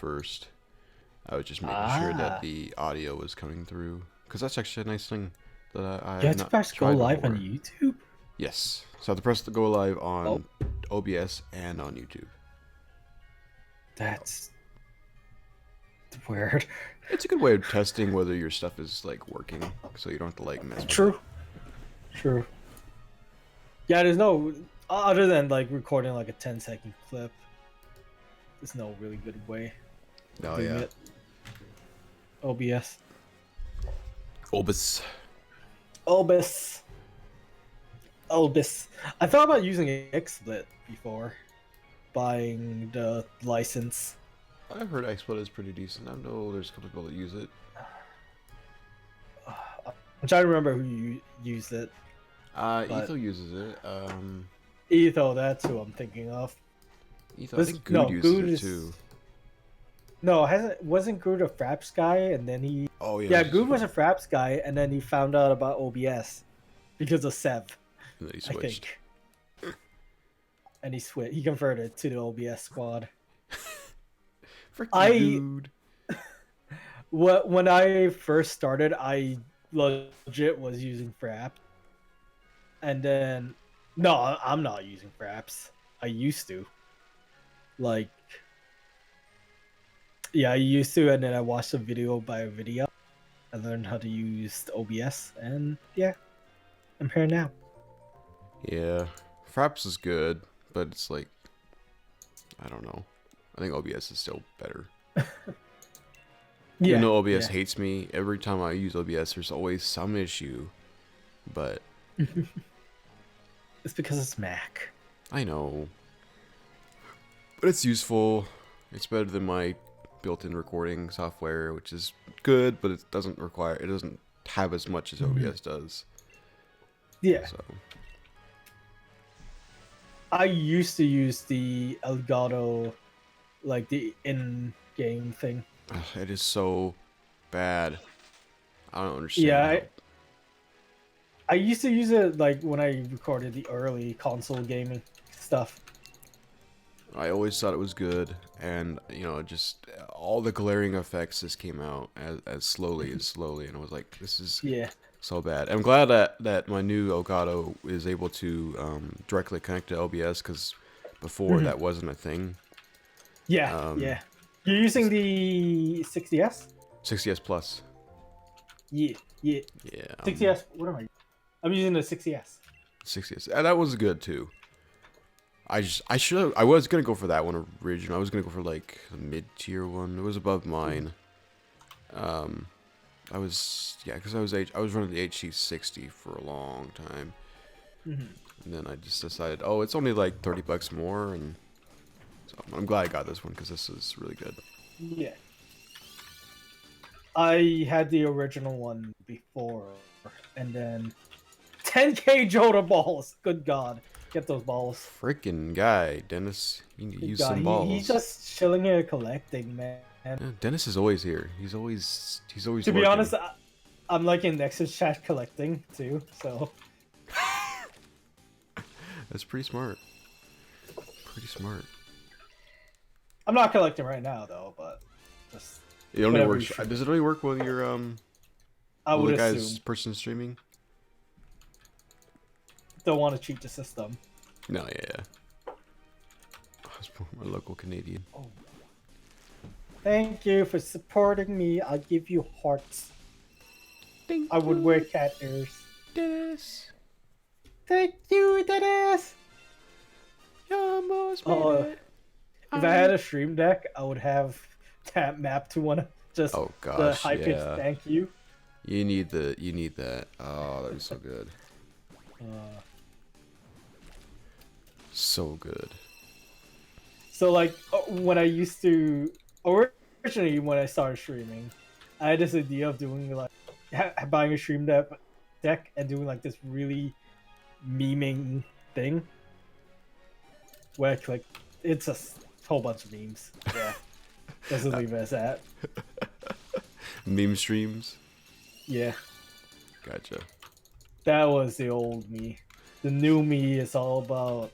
first. I was just making sure that the audio was coming through, because that's actually a nice thing that I You have have to not press go tried live on before. YouTube? Yes, so I have to press the go live Oh, on OBS and on YouTube. that's weird. It's a good way of testing whether your stuff is like working, so you don't have to like mess with it. True. True. Yeah, there's no other than like recording like a 10-second clip. There's no really good way of Oh doing yeah, it. OBS. OBS. OBS. OBS. I thought about using XSplit before buying the license. I've heard XSplit is pretty decent. I know there's a couple people that use it. I'm trying to remember who used it. But Etho uses it. Etho, that's who I'm thinking of. Etho, I think Good uses it too. No, wasn't Good a Fraps guy, and then he... Oh yeah. Yeah, Good was a Fraps guy, and then he found out about OBS because of Sev. And then he I switched. think. And he switched. He converted to the OBS squad. Freaking Good. When I first started, I legit was using Fraps. And then... No, I'm not using Fraps. I used to. Like... Yeah, I used to, and then I watched a video by a video. I learned how to use OBS, and yeah, I'm here now. Yeah, Fraps is good, but it's like, I don't know. I think OBS is still better. Even though OBS hates me, every time I use OBS, there's always some issue. But it's because it's Mac. I know, but it's useful. It's better than my built-in recording software, which is good, but it doesn't have as much as OBS does. Yeah. So I used to use the Elgato, like the in-game thing. it is so bad. I don't understand. Yeah, I used to use it like when I recorded the early console gaming stuff. I always thought it was good, and just all the glaring effects just came out as slowly, and I was like, this is so bad. I'm glad that my new Elgato is able to directly connect to OBS, because before that wasn't a thing. Yeah, yeah. You're using the 60S? 60S Plus. Yeah. 60S. What am I? I'm using the 60S. 60S. That was good too. I was gonna go for that one originally. I was gonna go for like a mid-tier one. It was above mine. Because I was running the HC60 for a long time, and then I just decided, oh, it's only like $30 more, and so I'm glad I got this one because this is really good. Yeah. I had the original one before, and then 10K Jodha balls. Good God. Get those balls. Freaking guy, Dennis. You need to use some balls. He's just chilling here collecting, man. Yeah, Dennis is always here. He's always To be honest, I'm like in Nexus chat collecting too, so. That's pretty smart. Pretty smart. I'm not collecting right now though, but just. It only works. Does it only work when you're I would the guy's assume. person streaming? Don't want to cheat the system. No, yeah. I was my local Canadian. Oh. Thank you for supporting me. I'll give you hearts. I would wear cat ears. Dennis. Thank you, Dennis. You almost made it. If I had a stream deck, I would have that map to one. Just the high pitched thank you. You need that. Oh, that'd be so good. So good. So like when I used to originally when I started streaming, I had this idea of doing like buying a stream deck and doing like this really meming thing where like it's a whole bunch of memes. Yeah, let's just leave it as that. Meme streams. Yeah. Gotcha. That was the old me. The new me is all about.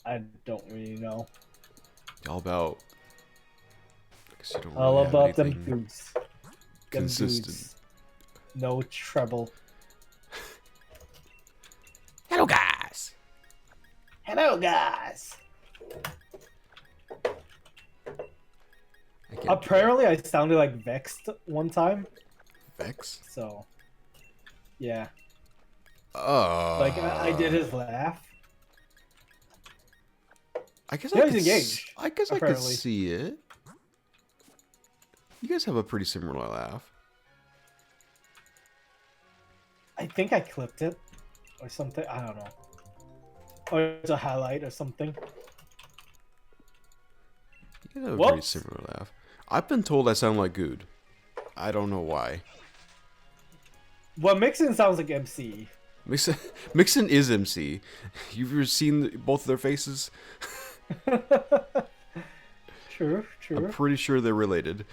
I don't really know. All about Guess you don't All really have about them anything dudes. Them consistent. dudes. No trouble. Hello, guys. Hello, guys. Apparently, I sounded like vexed one time. Vex? So, yeah. Like I did his laugh. I guess he was engaged. I guess apparently. I could see it. You guys have a pretty similar laugh. I think I clipped it or something. I don't know. Or it's a highlight or something. You have a pretty similar laugh. I've been told I sound like Good. I don't know why. Well, Mixon sounds like MC. Mixon is MC. You've ever seen both of their faces? True. I'm pretty sure they're related.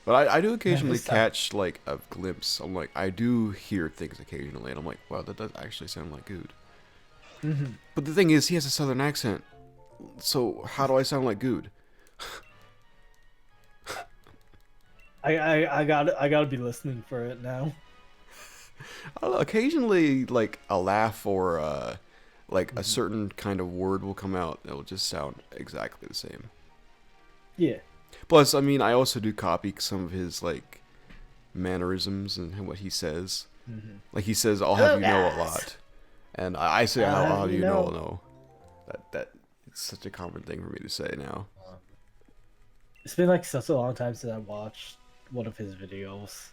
But I do occasionally catch like a glimpse. I'm like, I do hear things occasionally, and I'm like, wow, that does actually sound like Good. But the thing is, he has a southern accent. So how do I sound like Good? I gotta be listening for it now. I don't know, occasionally, like a laugh or like a certain kind of word will come out. It'll just sound exactly the same. Yeah. Plus, I mean, I also do copy some of his like mannerisms and what he says. Like he says, "I'll have you know" a lot, and I say, "I'll have you know." No, that it's such a common thing for me to say now. It's been like such a long time since I watched one of his videos.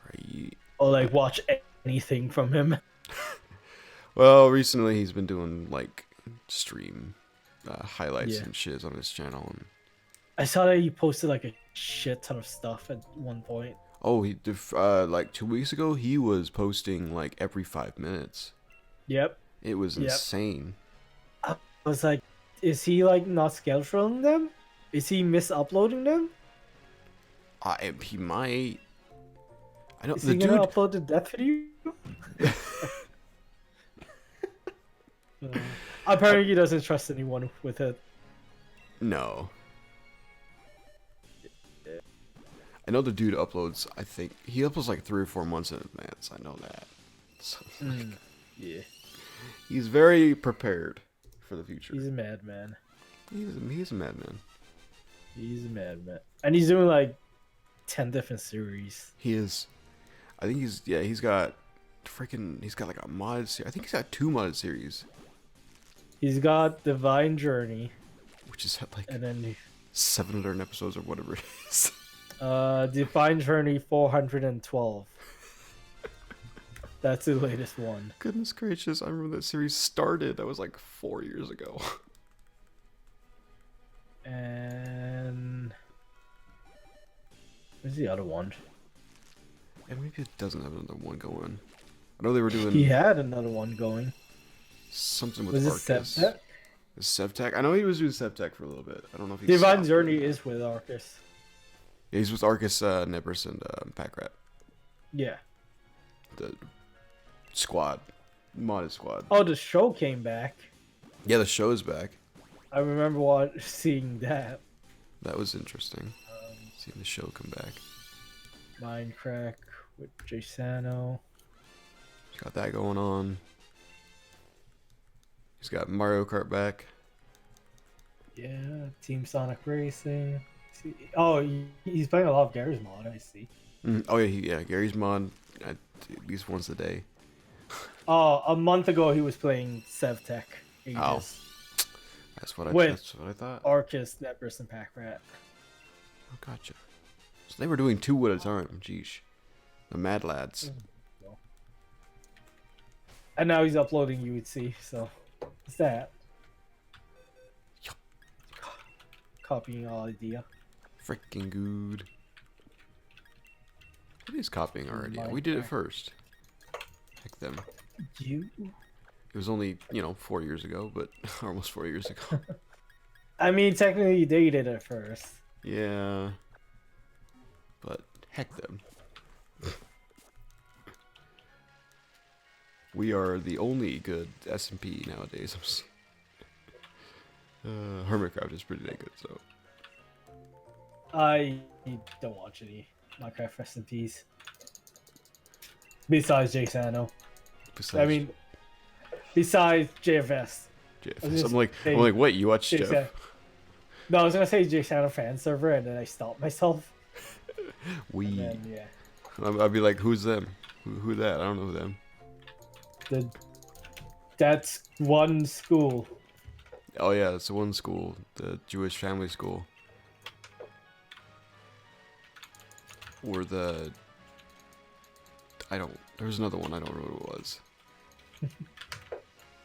Right. Or like watch anything from him. Well, recently he's been doing like stream highlights and shit on his channel. And I saw that he posted like a shit ton of stuff at one point. oh, he like 2 weeks ago he was posting like every 5 minutes. Yep. It was insane. I was like, is he like not scheduling them? Is he mis-uploading them? He might. I know is the he gonna upload the death video? Apparently, he doesn't trust anyone with it. No. I know the dude uploads. I think he uploads like 3 or 4 months in advance. I know that. So, like, yeah. He's very prepared for the future. He's a madman. He's a madman. He's a madman, and he's doing like 10 different series. He is. I think he's got like a mod series. I think he's got 2 mod series. He's got Divine Journey, which is like and then 700 episodes or whatever it is. Divine Journey 412. That's the latest one. Goodness gracious, I remember that series started. That was like 4 years ago. And where's the other one? And maybe it doesn't have another one going. I know they were doing. He had another one going. Something with was Arcus. It Sevtech? I know he was doing Sevtech for a little bit. I don't know if he Divine Journey is with Arcus. Yeah, he's with Arcus, Nebris, and Packrat. Yeah. The squad. Modded squad. Oh, the show came back. Yeah, the show is back. I remember seeing that. That was interesting. Seeing the show come back. Minecraft with Jasano. He's got that going on. He's got Mario Kart back. Yeah, Team Sonic Racing. Oh, he's playing a lot of Garrys Mod, I see. Oh, yeah, Garrys Mod at least once a day. Oh, a month ago he was playing Sevtech. Oh. That's what I thought. Arcus, Nebris, and Packrat. Oh, gotcha. So they were doing 2 at a time. Jeesh. The Mad Lads. And now he's uploading UHC, so what's that? Yup. Copying all idea. Freaking good. It is copying already. We did it first. Heck them. It was only, 4 years ago, but almost 4 years ago. I mean, technically they did it first. Yeah. But heck them. We are the only good SMP nowadays. Hermitcraft is pretty dang good, so. I don't watch any Minecraft SMPs. Besides Jay Sano. I mean, besides JFS. I'm like, wait, you watch Jeff? No, I was gonna say Jay Sano fan server, and then I stopped myself. Then, yeah. I'd be like, who's them? Who that? I don't know them. That's one school. Oh yeah, that's the one school, the Jewish family school. Or there's another one, I don't know what it was.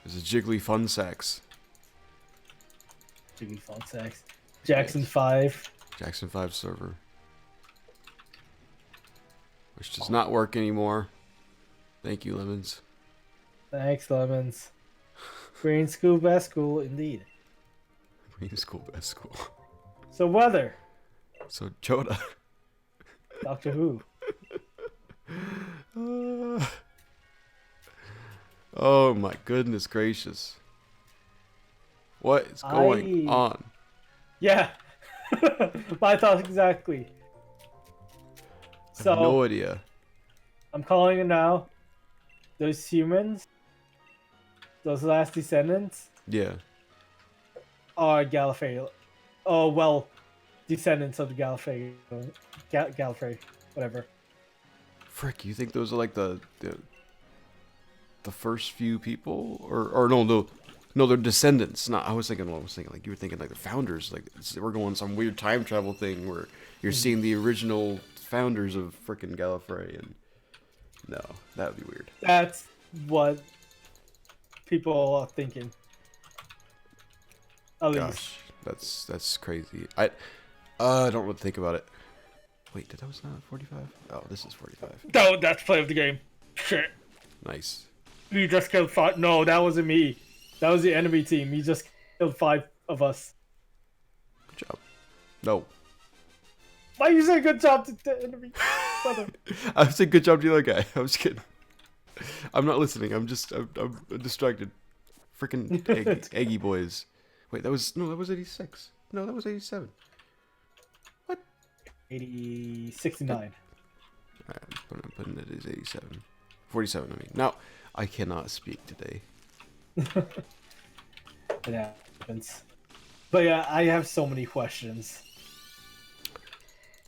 There's a Jiggly Fun Sacks. Jiggly Fun Sacks. Jackson 5. Jackson 5 server. Which does not work anymore. Thank you, Lemons. Thanks, Lemons. Green school, best school, indeed. Green school, best school. So weather. So Jodha. Doctor Who. Oh my goodness gracious. What is going on? Yeah. My thoughts exactly. I have no idea. I'm calling it now. Those humans, those last descendants, yeah, are Gallifrey. Oh well, descendants of the Gallifrey, Gallifrey, whatever. Frick, you think those are like the first few people, or no, they're descendants. Not. I was thinking like you were thinking like the founders. Like we're going some weird time travel thing where you're seeing the original founders of frickin' Gallifrey, and no, that would be weird. That's what people are thinking. At least. Gosh, that's crazy. I don't really think about it. Wait, that was not 45? Oh, this is 45. No, that's play of the game. Shit. Nice. You just killed 5. No, that wasn't me. That was the enemy team. You just killed 5 of us. Good job. No. Why you say good job to the enemy? I was saying good job to the other guy. I was kidding. I'm not listening. I'm distracted. Freaking eggy boys. Wait, that was 86. No, that was 87. What? 69. Alright, I'm putting it as 87. 47, I mean. Now, I cannot speak today. It happens. But yeah, I have so many questions.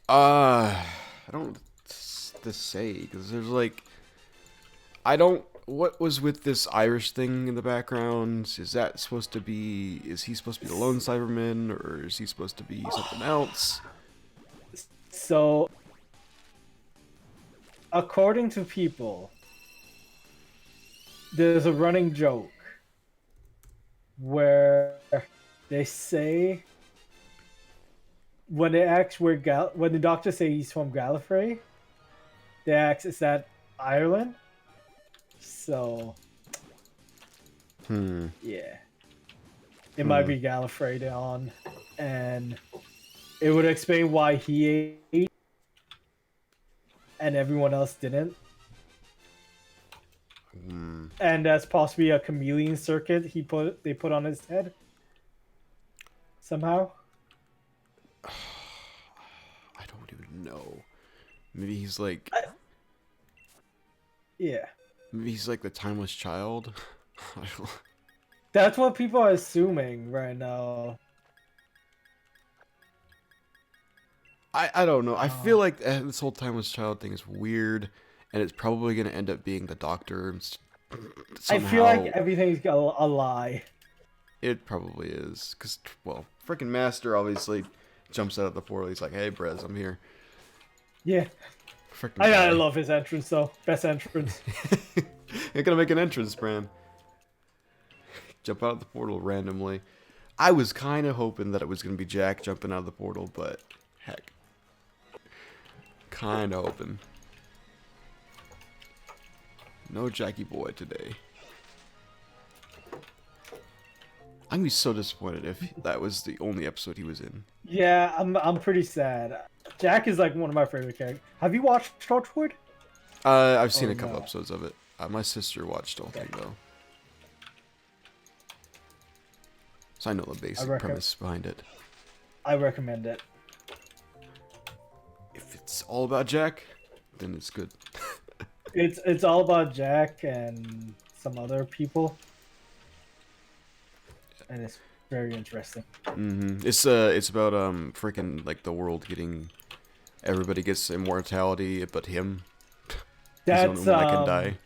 I don't know what to say, because there's like... What was with this Irish thing in the background? Is he supposed to be the lone Cyberman, or is he supposed to be something else? So, according to people, there's a running joke where they say when they ask when the doctor say he's from Gallifrey, they ask, is that Ireland? So, yeah, it might be Gallifrey on, and it would explain why he ate and everyone else didn't. And that's possibly a chameleon circuit they put on his head somehow. I don't even know. Maybe he's like yeah. Maybe he's like the timeless child. That's what people are assuming right now. I don't know. I feel like this whole timeless child thing is weird, and it's probably going to end up being the Doctor. Somehow. I feel like everything's a lie. It probably is. Because, well, freaking Master obviously jumps out of the portal. He's like, hey, Brez, I'm here. Yeah. I love his entrance, though. Best entrance. You're going to make an entrance, Bran. Jump out of the portal randomly. I was kind of hoping that it was going to be Jack jumping out of the portal, but heck. Kind of hoping. No Jackie boy today. I'm gonna be so disappointed if that was the only episode he was in. Yeah, I'm pretty sad. Jack is like one of my favorite characters. Have you watched Torchwood? I've seen Or a couple no? episodes of it. My sister watched the whole thing though, so I know the basic premise behind it. I recommend it. If it's all about Jack, then it's good. It's all about Jack and some other people, and it's very interesting. It's about freaking like the world getting, everybody gets immortality, but him. He's the only That's one that can die.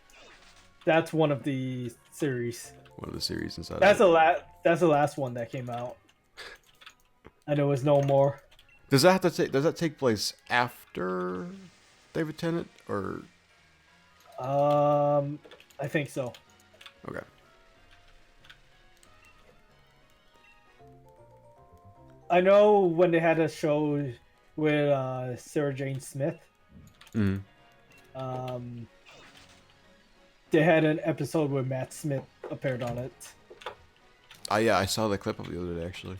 That's one of the series. One of the series inside That's of it. That's the last one that came out. And there was no more. Does that have to take? Does that take place after David Tennant or? I think so. Okay. I know when they had a show with Sarah Jane Smith. Mm. They had an episode where Matt Smith appeared on it. Yeah, I saw the clip of the other day actually.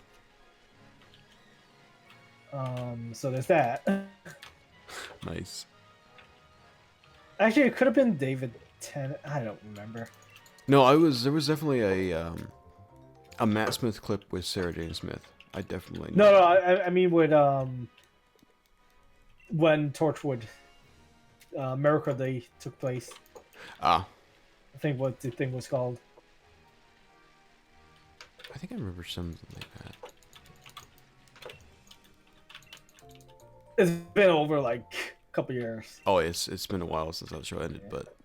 So there's that. Nice. Actually, it could have been David Tennant. I don't remember. No, there was definitely a Matt Smith clip with Sarah Jane Smith. I definitely know. No, I mean with when Torchwood Miracle Day took place. Ah. I think what the thing was called. I think I remember something like that. It's been over like a couple years. Oh, it's been a while since that show ended, but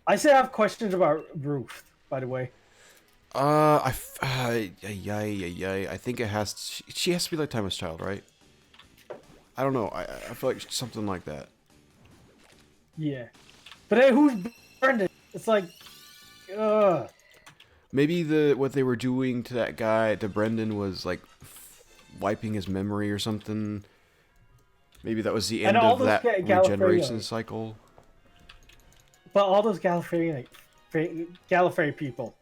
I still have questions about Ruth, by the way. I think it has. She has to be like Timeless Child, right? I don't know. I feel like something like that. Yeah, but hey, who's Brendan? It's like, Maybe what they were doing to that guy, to Brendan, was like wiping his memory or something. Maybe that was the end of that regeneration cycle. But all those Gallifrey people.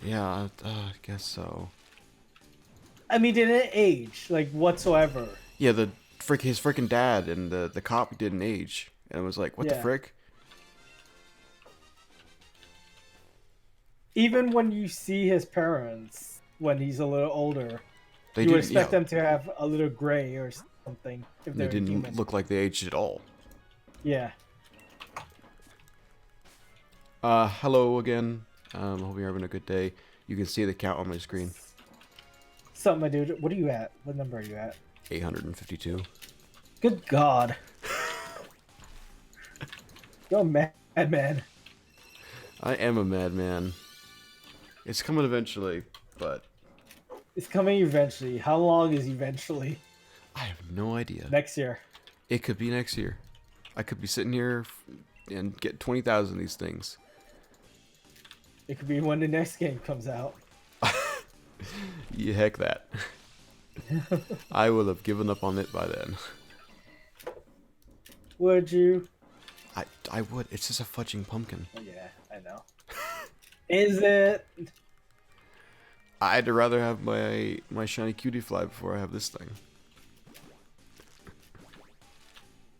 Yeah, I guess so. I mean, they didn't age like whatsoever. Yeah, his freaking dad and the cop didn't age, and it was like, what the frick? Even when you see his parents when he's a little older, you would expect them to have a little gray or something. If they didn't look like they aged at all. Yeah. Hello again. Hope you're having a good day. You can see the count on my screen. Something, my dude. What are you at? What number are you at? 852. Good God. You're a madman. I am a madman. It's coming eventually, but... It's coming eventually. How long is eventually? I have no idea. Next year. It could be next year. I could be sitting here and get 20,000 of these things. It could be when the next game comes out. Yeah, heck that. I will have given up on it by then. Would you? I would. It's just a fudging pumpkin. Yeah, I know. Is it? I'd rather have my shiny cutie fly before I have this thing.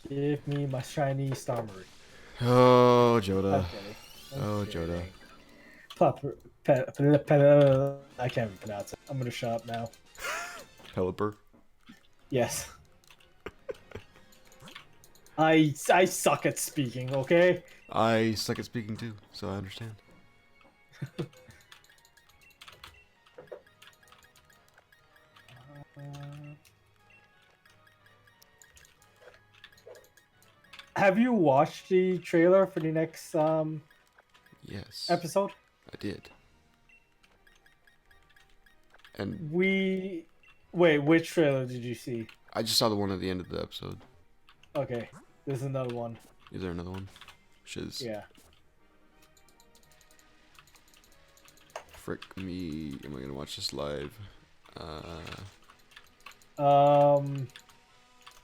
Give me my shiny Starmurray. Oh, Jodha. Oh, Jodha. I can't even pronounce it. I'm gonna shut up now. Pelipper. Yes. I suck at speaking, okay? I suck at speaking too, so I understand. Have you watched the trailer for the next Yes. episode? I did. And wait, which trailer did you see? I just saw the one at the end of the episode. Okay, there's another one. Is there another one? Shiz. Yeah. Frick me. Am I gonna watch this live?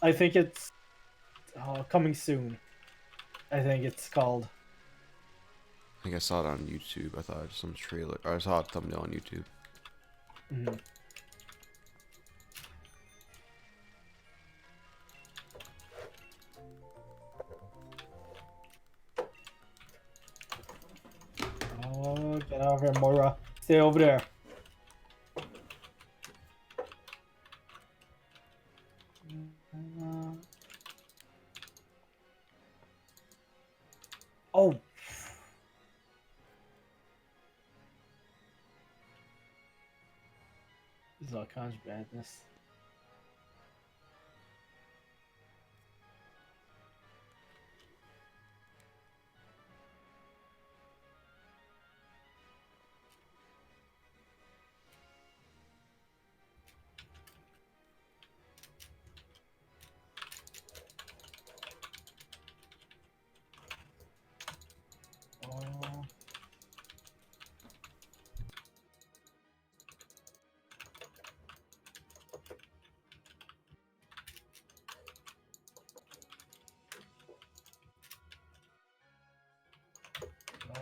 I think it's coming soon. I think it's called. I think I saw it on YouTube. I thought it was some trailer. Or I saw a thumbnail on YouTube. Mm-hmm. Get out of here, Moira. Stay over there. Oh. This is all kinds of badness.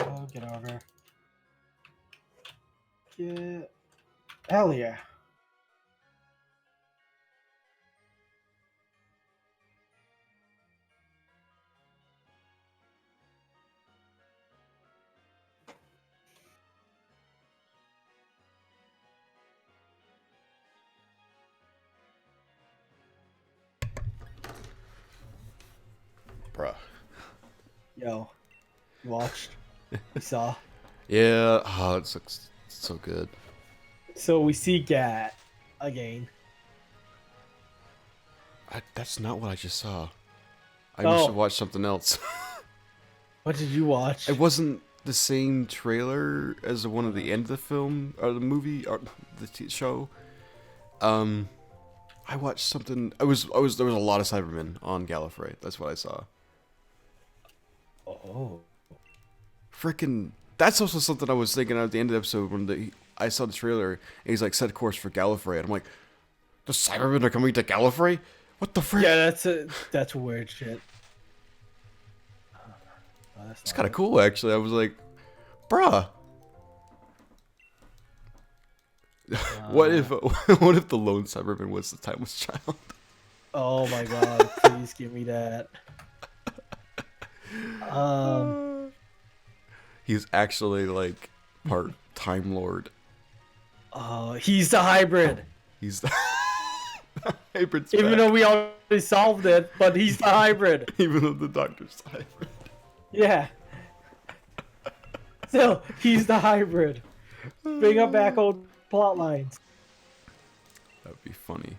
Oh, get over here. Get... Hell yeah. Bruh. Yo, you watched? You saw? Yeah. Oh, it looks so good. So we see Gat again. That's not what I just saw. I must have watched something else. What did you watch? It wasn't the same trailer as the one at the end of the film or the movie or the show. I watched something. There was a lot of Cybermen on Gallifrey. That's what I saw. Oh. Freaking. That's also something I was thinking at the end of the episode when I saw the trailer and he's like set course for Gallifrey and I'm like, the Cybermen are coming to Gallifrey? What the frick? Yeah, that's weird shit. It's kind of cool actually. I was like, bruh. What if the lone Cyberman was the Timeless Child? Oh my god! Please give me that. He's actually like part Time Lord. He's the hybrid. He's the hybrid. Even though we already solved it, but he's the hybrid. Even though the Doctor's the hybrid. Yeah. Still, he's the hybrid. Bring up back old plot lines. That'd be funny.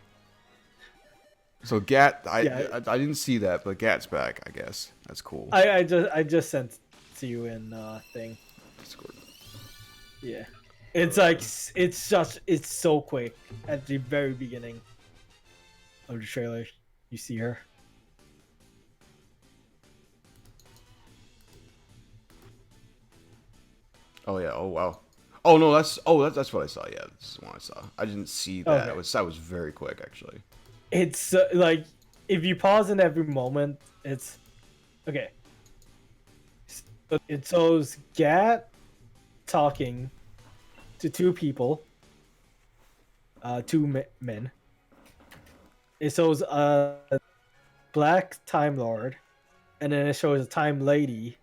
So Gat, I didn't see that, but Gat's back. I guess that's cool. I just sent to you in thing. Discord. Yeah, it's like it's so quick at the very beginning of the trailer. You see her. Oh yeah. Oh wow. Oh no, that's what I saw. Yeah, this is the one I saw. I didn't see that. Okay. That was very quick actually. It's like if you pause in every moment, it's okay. So it shows Gat talking to two people, two men. It shows a black Time Lord, and then it shows a Time Lady.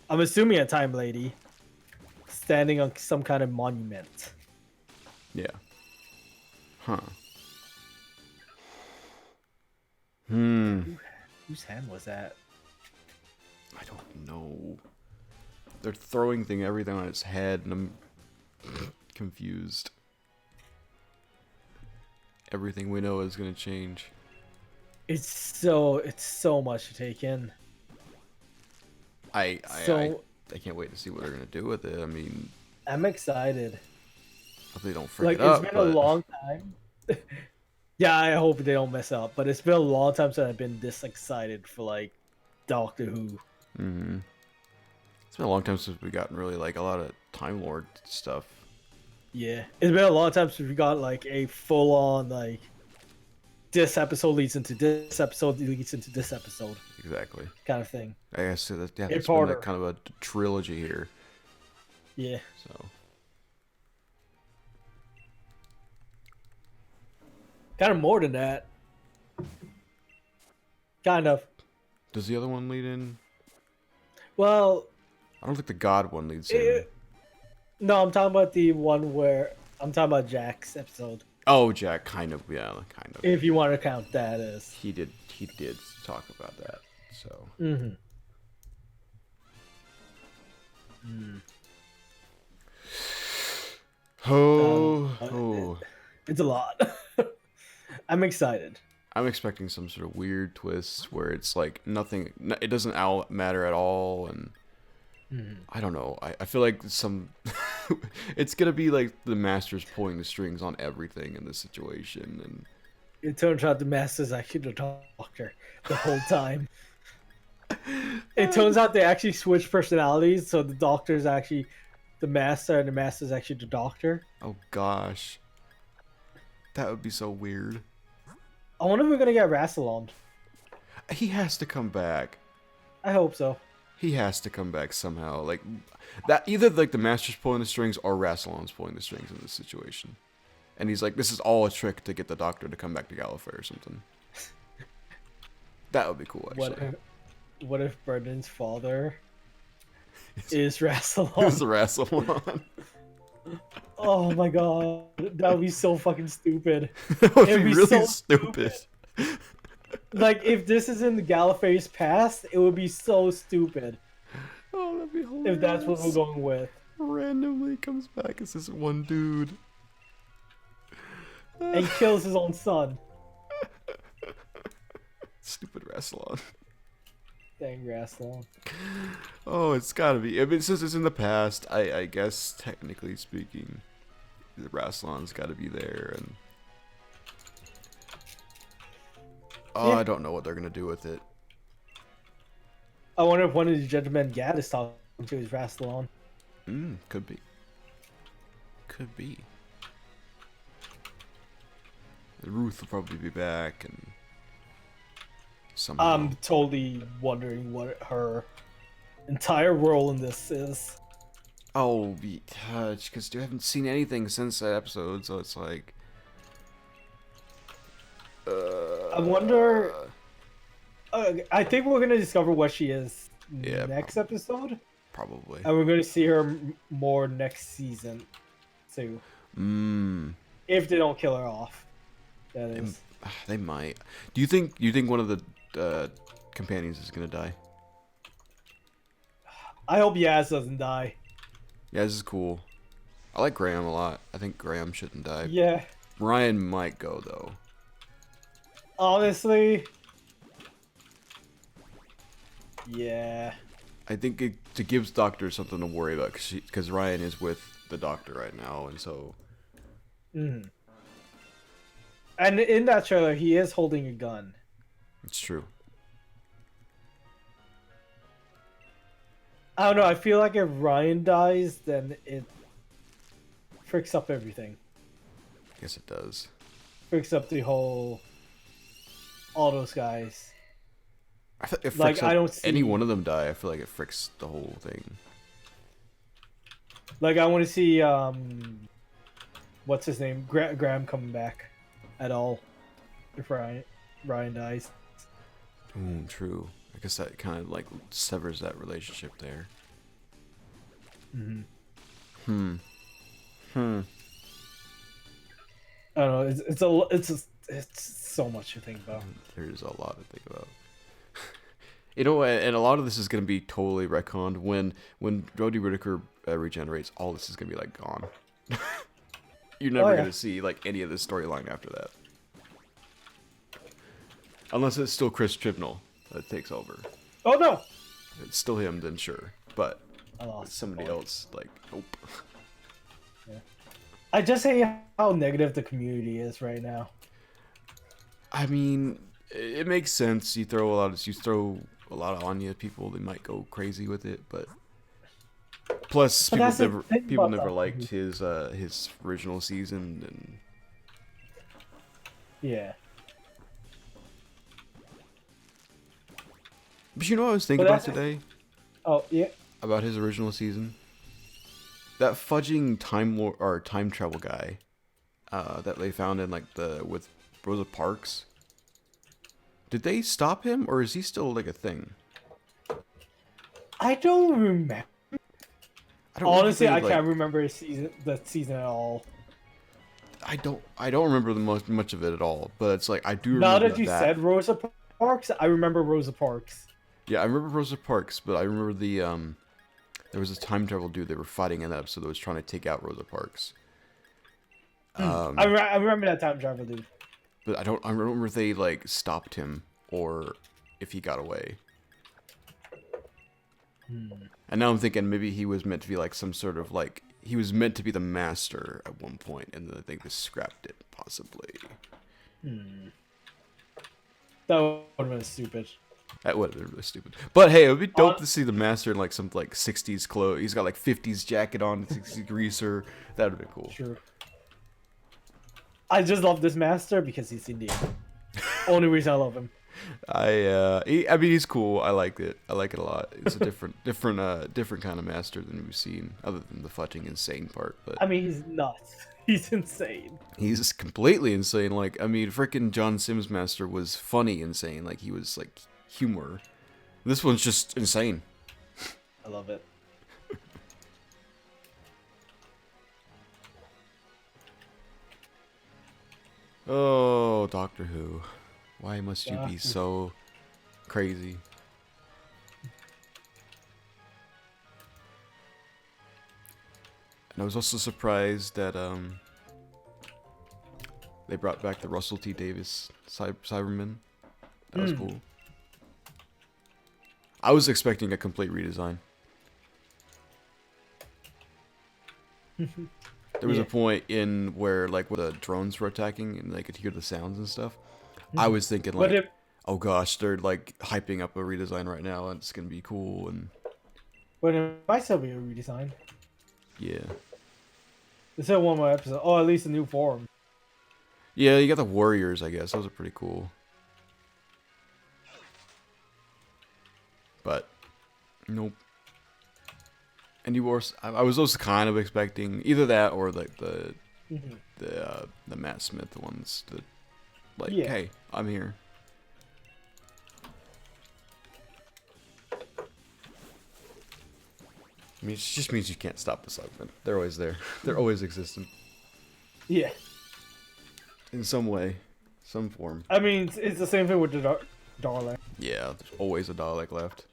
I'm assuming a Time Lady standing on some kind of monument. Yeah. Huh. Whose hand was that? I don't know. They're throwing everything on its head, and I'm confused. Everything we know is gonna change. It's so much to take in. I can't wait to see what they're gonna do with it. I mean, I'm excited. If they don't freak it up, it's been a long time. Yeah, I hope they don't mess up. But it's been a long time since I've been this excited for like Doctor Who. Mm-hmm. It's been a long time since we've gotten really like a lot of Time Lord stuff. Yeah, it's been a long time since we got like a full on like this episode leads into this episode leads into this episode. Exactly. Kind of thing. I guess it's been like kind of a trilogy here. Yeah. So. Kind of more than that. Kind of. Does the other one lead in? Well, I don't think the God one leads in. No, I'm talking about the one where I'm talking about Jack's episode. Oh, Jack, kind of, yeah, kind of. If you want to count that as He did talk about that. So. Mm-hmm. Mm. Oh. It's a lot. I'm excited. I'm expecting some sort of weird twist where it's like nothing. It doesn't matter at all, and I don't know. I feel like some. It's gonna be like the Master's pulling the strings on everything in this situation, and it turns out the Master's actually the Doctor the whole time. It turns out they actually switch personalities, so the Doctor's actually the Master, and the Master's actually the Doctor. Oh gosh, that would be so weird. I wonder if we're gonna get Rassilon. He has to come back. I hope so. He has to come back somehow. Like that, either like the Master's pulling the strings or Rassilon's pulling the strings in this situation. And he's like, this is all a trick to get the Doctor to come back to Gallifrey or something. That would be cool, actually. What if Brendan's father is Rassilon? It's Rassilon. Oh my god, that would be so fucking stupid. That would be really so stupid. Like, if this is in the Gallifrey's past, it would be so stupid. Oh, that'd be hilarious. If that's what we're going with. Randomly comes back as this one dude. And kills his own son. Stupid Rassilon. Dang Rassilon. Oh, it's gotta be. I mean, since it's in the past, I guess, technically speaking, the Rassilon's gotta be there, and... Oh, yeah. I don't know what they're gonna do with it. I wonder if one of the gentlemen Gad is talking to is Rassilon. Could be. Could be. Ruth will probably be back, and somehow. I'm totally wondering what her entire role in this is. Oh, be touched, because you haven't seen anything since that episode, so it's like. I wonder. I think we're gonna discover what she is next episode. Probably. And we're gonna see her more next season, too. If they don't kill her off, that is. They might. Do you think one of the companions is gonna die? I hope Yaz doesn't die. Yaz is cool. I like Graham a lot. I think Graham shouldn't die. Yeah. Ryan might go though. Honestly. Yeah. I think it gives Doctor something to worry about because Ryan is with the Doctor right now, and so. And in that trailer, he is holding a gun. It's true. I don't know. I feel like if Ryan dies, then it freaks up everything. I guess it does. Freaks up the whole. All those guys. I feel like if I don't see any one of them die, I feel like it fricks the whole thing. Like I want to see what's his name, Graham coming back at all if Ryan dies. True. I guess that kind of like severs that relationship there. I don't know. It's so much to think about. There's a lot to think about. You know, and a lot of this is going to be totally retconned when Jodie Whittaker regenerates. All this is going to be like gone. You're never going to see like any of this storyline after that, unless it's still Chris Chibnall that takes over. Oh no! If it's still him, then sure. But somebody else, like nope. Yeah. I just hate how negative the community is right now. I mean, it makes sense. You throw a lot of Anya people, they might go crazy with it, but plus people never liked his original season, and yeah. But you know what I was thinking about today? Oh yeah. About his original season. That fudging time travel guy, that they found in like with Rosa Parks. Did they stop him, or is he still like a thing? I don't remember. I Honestly, they, I like, can't remember that season at all. I don't remember much of it at all. But it's like I do Now remember that you that. said Rosa Parks, I remember Rosa Parks. Yeah, I remember Rosa Parks, but I remember the there was a time travel dude they were fighting in that episode that was trying to take out Rosa Parks. I remember that time travel dude. But I don't remember if they like stopped him or if he got away. And now I'm thinking maybe he was meant to be like some sort of like he was meant to be the master at one point, and then I think they scrapped it possibly. That would have been stupid. That would have been really stupid. But hey, it would be dope to see the master in like some like 60s clothes. He's got like 50s jacket on, 60s greaser. That would have been cool. Sure. I just love this master because he's Indian. Only reason I love him. I mean, he's cool. I liked it. I like it a lot. It's a different kind of master than we've seen, other than the fucking insane part. But I mean, he's nuts. He's insane. He's completely insane. Like, I mean, freaking John Sims master was funny insane. Like, he was like humor. This one's just insane. I love it. Oh, Doctor Who. Why must you be so crazy? And I was also surprised that they brought back the Russell T Davies Cyberman. That was cool. I was expecting a complete redesign. There was a point in where like where the drones were attacking and they could hear the sounds and stuff. I was thinking like, oh gosh, they're like hyping up a redesign right now and it's gonna be cool. And but it might still be a redesign. Yeah. There's still one more episode. Oh, at least a new form. Yeah, you got the Warriors, I guess. Those are pretty cool. But nope. And you were, I was also kind of expecting either that or like the Matt Smith ones. The like, hey, I'm here. I mean, it just means you can't stop the Cybermen. They're always there. They're always existent. Yeah. In some way, some form. I mean, it's the same thing with the Dalek. Yeah, there's always a Dalek left.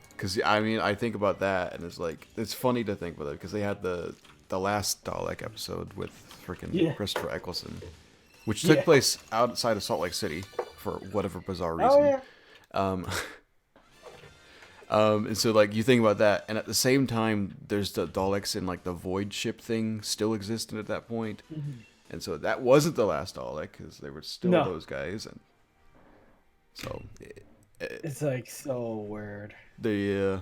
Because, I mean, I think about that, and it's like, it's funny to think about it, because they had the last Dalek episode with freaking Christopher Eccleston, which took place outside of Salt Lake City, for whatever bizarre reason. Oh, yeah. And so, like, you think about that, and at the same time, there's the Daleks in, like, the Void ship thing still existed at that point. And so that wasn't the last Dalek, because they were still those guys, and so... It's, like, so weird. Yeah,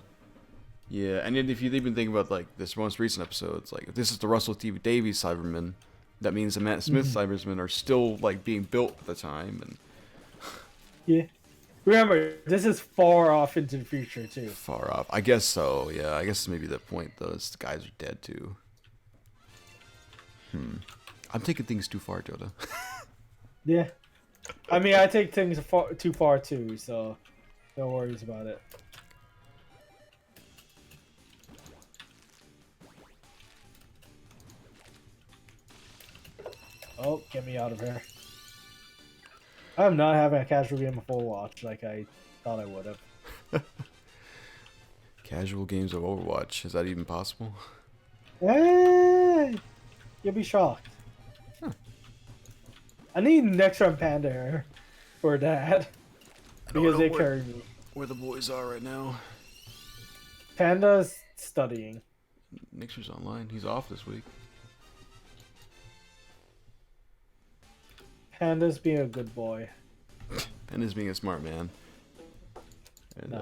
and then if you even think about, like, this most recent episode, it's like, if this is the Russell T Davies Cybermen, that means the Matt Smith Cybermen are still, like, being built at the time, and... Yeah. Remember, this is far off into the future, too. Far off. I guess so, yeah. I guess maybe the point, those guys are dead, too. I'm taking things too far, Jodha. Yeah. I mean, I take things too far, too, so no worries about it. Oh, get me out of here. I'm not having a casual game of Overwatch like I thought I would have. Casual games of Overwatch. Is that even possible? Hey! You'll be shocked. Huh. I need Nayxerr and Panda for that. Because they carry me. Where the boys are right now. Panda's studying. Nayxerr's online. He's off this week. Panda's being a good boy. Panda's being a smart man. And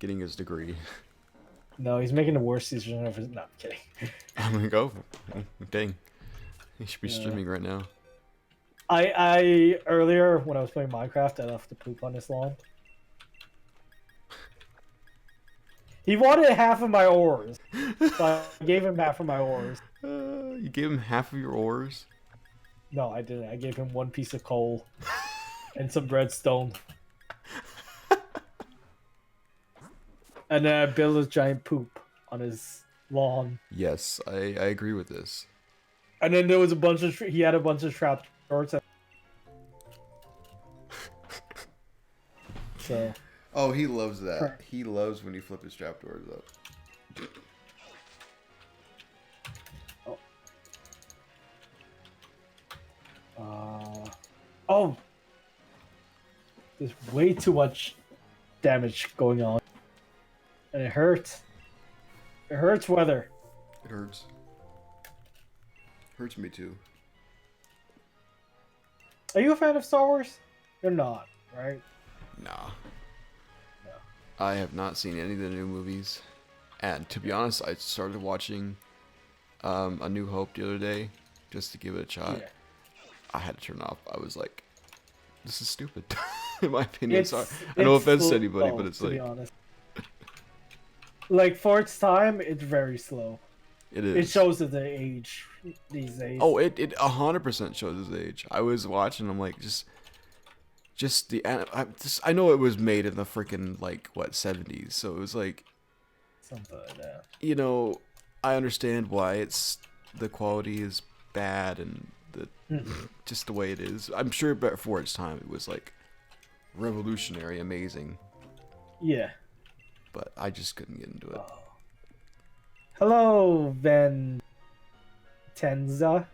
getting his degree. No, he's making the worst decision of his... No, I'm kidding. I'm gonna go. Dang. He should be streaming right now. I earlier, when I was playing Minecraft, I left to poop on his lawn. He wanted half of my ores. So I gave him half of my ores. You gave him half of your ores? No, I didn't. I gave him one piece of coal and some redstone. And then I built a giant poop on his lawn. Yes, I agree with this. And then there was a bunch of he had a bunch of trap doors. So. Oh, he loves that. He loves when you flip his trapdoors up. Oh. There's way too much damage going on. And it hurts. It hurts, Weather. It hurts. Hurts me too. Are you a fan of Star Wars? You're not, right? Nah. No. I have not seen any of the new movies. And to be honest, I started watching A New Hope the other day just to give it a shot. Yeah. I had to turn off. I was like, this is stupid. In my opinion. Sorry. No offense to anybody, but it's like... To be honest. Like, for its time, it's very slow. It is. It shows the age these days. Oh, it 100% shows his age. I was watching, I'm like, just the... I know it was made in the freaking, like, what, 70s, so it was like... Something like that. You know, I understand why the quality is bad and just the way it is. I'm sure before its time it was, like, revolutionary, amazing. Yeah. But I just couldn't get into it. Oh. Hello, Van Tenza.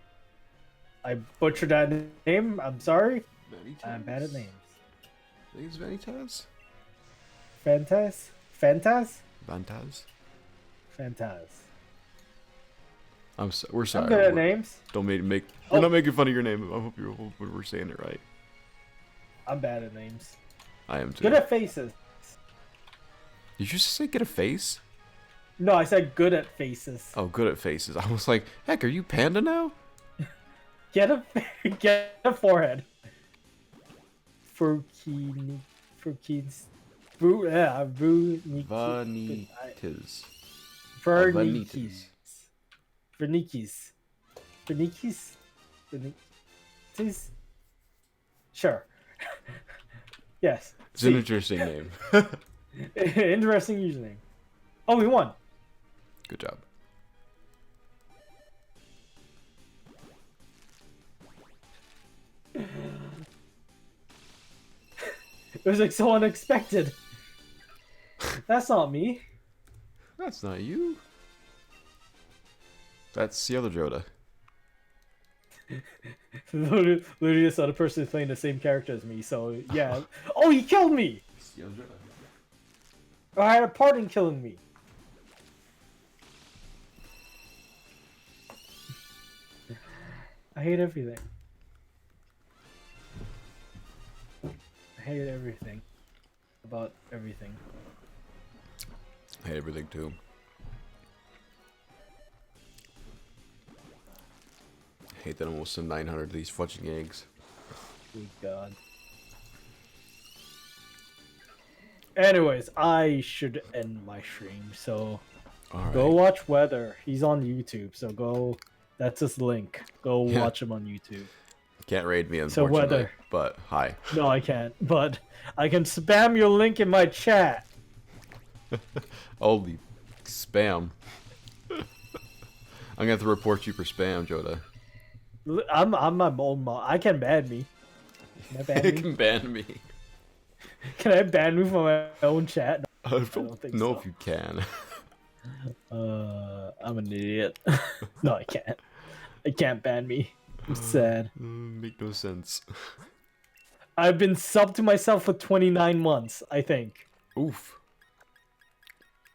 I butchered that name. I'm sorry. Vanitas? I'm bad at names. I think it's Vanitas? Fantas? Fantas? Vantaz? Fantas. We're sorry. I'm good at names. Don't make. We're not making fun of your name. I hope we're saying it right. I'm bad at names. I am too. Good at faces. Did you just say get a face? No, I said good at faces. Oh, good at faces. I was like, heck, are you Panda now? Get a forehead. Vanitas. Sure. Yes. It's an interesting name. Interesting username. Oh, we won. Good job. It was like so unexpected. That's not me. That's not you. That's the other Jodha. Literally, this other person is playing the same character as me, so yeah. Oh, he killed me! I had a part in killing me. I hate everything. I hate everything. About everything. I hate everything too. I hate that I'm almost to 900 of these fudging eggs. Good God. Anyways, I should end my stream, so go watch Weather. He's on YouTube, so go. That's his link. Go watch him on YouTube. Can't raid me, unfortunately. So Weather. But hi. No, I can't. But I can spam your link in my chat. Holy spam! I'm gonna have to report you for spam, Jodha. I'm my own mom. I can ban me. Can I ban me? Can ban me. Can I ban me from my own chat? I don't think so. If you can. I'm an idiot. No, I can't. I can't ban me. I'm sad. Make no sense. I've been subbed to myself for 29 months, I think. Oof.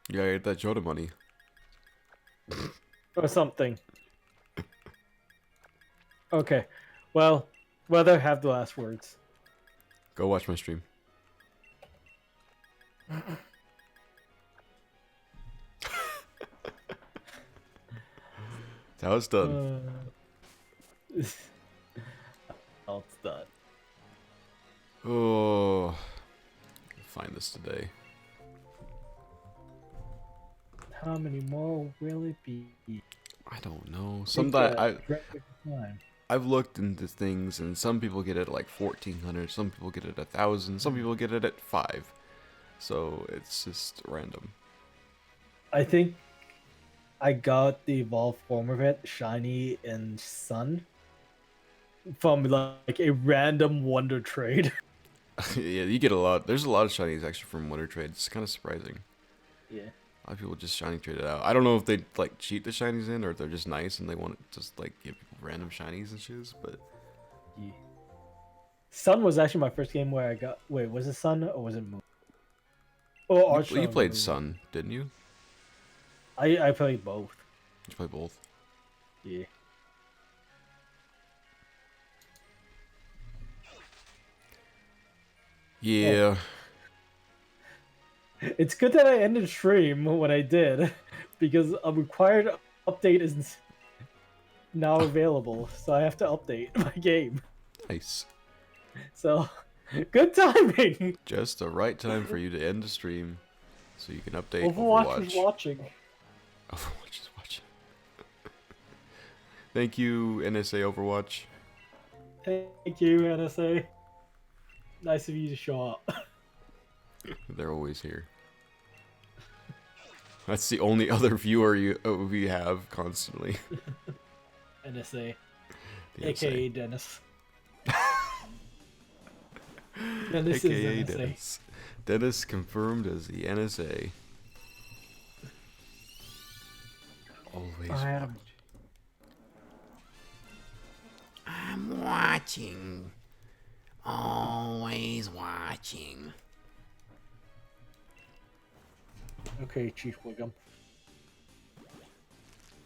Yeah, I get that Jodha money. Or something. Okay. Well, Weather, have the last words. Go watch my stream. That's how it's done. How it's done. Oh, find this today. How many more will it be? I don't know. Sometimes I've looked into things, and some people get it at like 1,400. Some people get it at 1,000. Some people get it at 5. So it's just random. I think I got the evolved form of it, Shiny and Sun, from like a random Wonder Trade. Yeah, you get a lot. There's a lot of shinies actually from Wonder Trade. It's kind of surprising. Yeah. A lot of people just shiny trade it out. I don't know if they like cheat the shinies in or if they're just nice and they want to just like give people random shinies and shoes. But Yeah. Sun was actually my first game where I got. Wait, was it Sun or was it Moon? Oh, you played Moon. Sun, didn't you? I played both. Did you play both? Yeah. Yeah. Oh. It's good that I ended stream when I did, because a required update is now available, so I have to update my game. Nice. So, good timing. Just the right time for you to end the stream, so you can update Overwatch is watching. Overwatch is watching. Thank you, NSA Overwatch. Thank you, NSA. Nice of you to show up. They're always here. That's the only other viewer we have constantly. NSA. The AKA NSA. Dennis. Dennis AKA is NSA. Dennis. Dennis confirmed as the NSA. Always watching. I'm watching. Always watching. Okay, Chief Wiggum.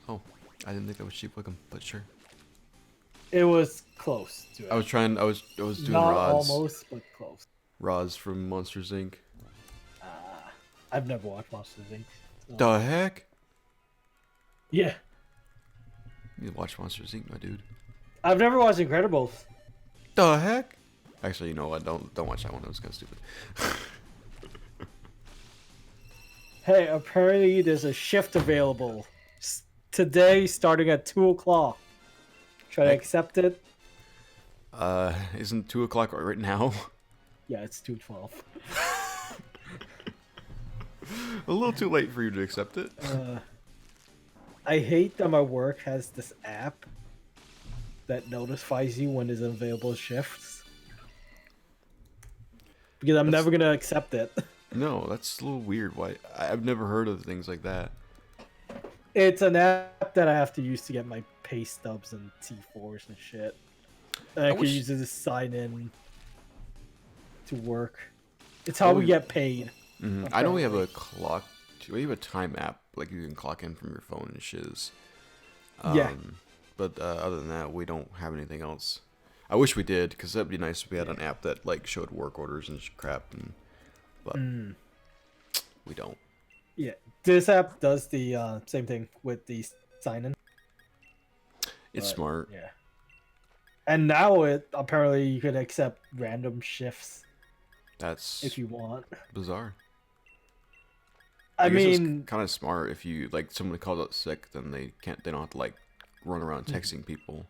Oh, I didn't think that was Chief Wickham, but sure. It was close to it. I was doing Not Roz. almost, but close. Roz from Monsters Inc. I've never watched Monsters Inc. So. The heck? Yeah. You need to watch Monsters Inc., my dude. I've never watched Incredibles. The heck? Actually, you know what? Don't watch that one. That was kind of stupid. Hey, apparently there's a shift available today, starting at 2 o'clock. Should I accept it? Isn't 2 o'clock right now? Yeah, it's 2:12. A little too late for you to accept it. I hate that my work has this app that notifies you when there's available shifts. Because I'm never going to accept it. No, that's a little weird. Why? I've never heard of things like that. It's an app that I have to use to get my pay stubs and T4s and shit. And I can use it to sign in to work. It's how we get paid. Mm-hmm. I know we have a clock. We have a time app, like you can clock in from your phone and shiz. Yeah. But other than that, we don't have anything else. I wish we did, because that'd be nice if we had an app that like showed work orders and crap. But we don't. Yeah, this app does the same thing with the sign-in. It's smart. Yeah. And now apparently you could accept random shifts. That's if you want. Bizarre. I mean, it's kind of smart if you like someone calls out sick, then they don't have to like run around texting people.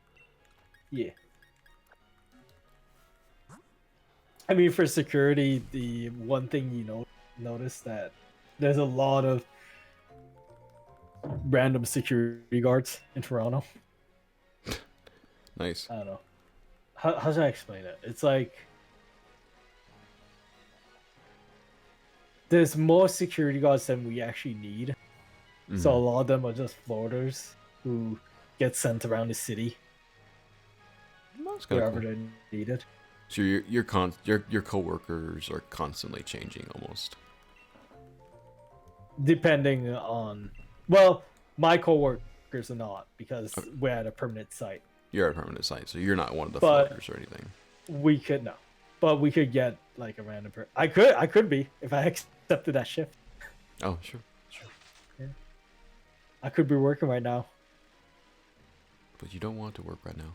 Yeah. I mean, for security, the one thing you notice that there's a lot of random security guards in Toronto. Nice. I don't know. How should I explain it? It's like there's more security guards than we actually need. Mm-hmm. So a lot of them are just floaters who get sent around the city wherever they're needed. So your coworkers are constantly changing almost. Depending on, well, my coworkers are not because we're at a permanent site. You're at a permanent site, so you're not one of the floaters or anything. We could but we could get like a random person. I could be if I accepted that shift. Oh, sure. Yeah. I could be working right now. But you don't want to work right now.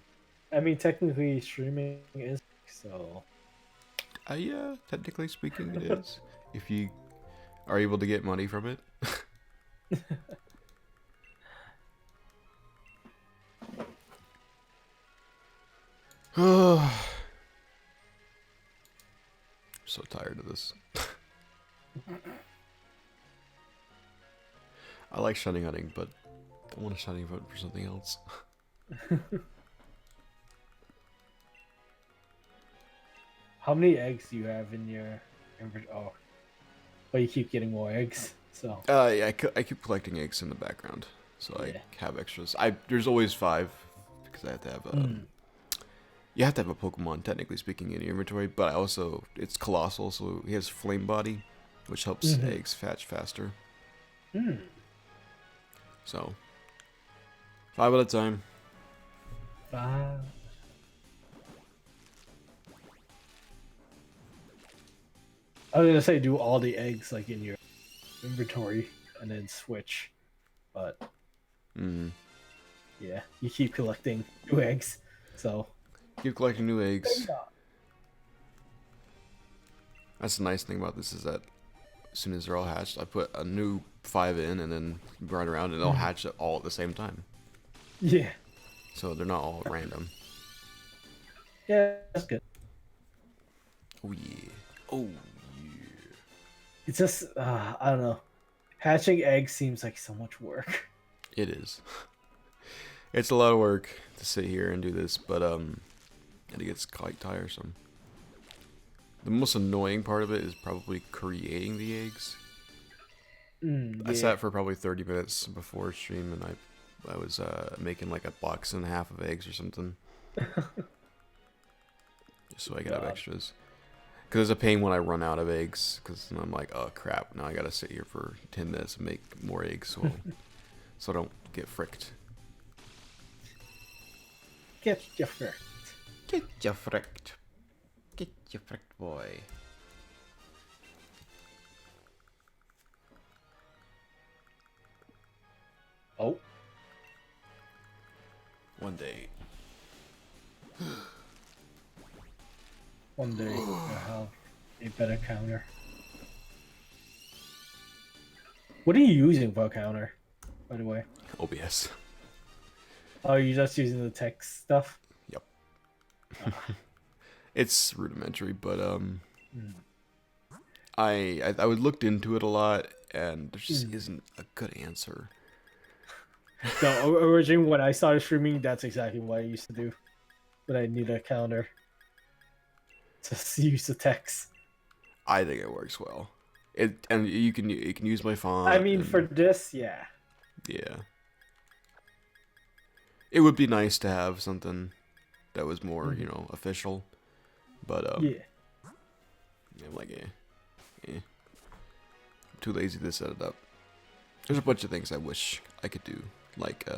I mean, technically, streaming is so. Yeah, technically speaking, it is. If you are able to get money from it. I'm so tired of this. I like shiny hunting, but I want a shiny hunt for something else. How many eggs do you have in your inventory? Oh, but you keep getting more eggs. So. Yeah, I keep collecting eggs in the background, so Yeah. I have extras. There's always 5 because I have to have you have to have a Pokemon, technically speaking, in your inventory, but I also, it's colossal, so he has Flame Body, which helps eggs hatch faster. So, 5 at a time. 5. I was gonna say do all the eggs like in your inventory and then switch, but yeah, you keep collecting new eggs, so Keep collecting new eggs. That's the nice thing about this is that as soon as they're all hatched, I put a new 5 in and then run around and they'll hatch all at the same time. Yeah. So they're not all random. Yeah, that's good. Oh yeah. Oh yeah. It's just I don't know. Hatching eggs seems like so much work. It is. It's a lot of work to sit here and do this, but it gets quite tiresome. The most annoying part of it is probably creating the eggs. Yeah. I sat for probably 30 minutes before stream, and I was making like a box and a half of eggs or something, just so I could have extras. Because it's a pain when I run out of eggs, because I'm like, oh crap, now I gotta sit here for 10 minutes and make more eggs, so I don't get fricked. Get you fricked. Get you fricked. Get you fricked, boy. Oh. One day. One day you'll have a better counter. What are you using for a counter, by the way? OBS. Oh, you're just using the text stuff? Yep. It's rudimentary, but I looked into it a lot, and there just isn't a good answer. No, originally when I started streaming, that's exactly what I used to do. But I need a counter. Just use the text. I think it works well. And you can use my font. I mean, for this, yeah. Yeah. It would be nice to have something that was more, you know, official. But yeah. I'm like, I'm too lazy to set it up. There's a bunch of things I wish I could do, like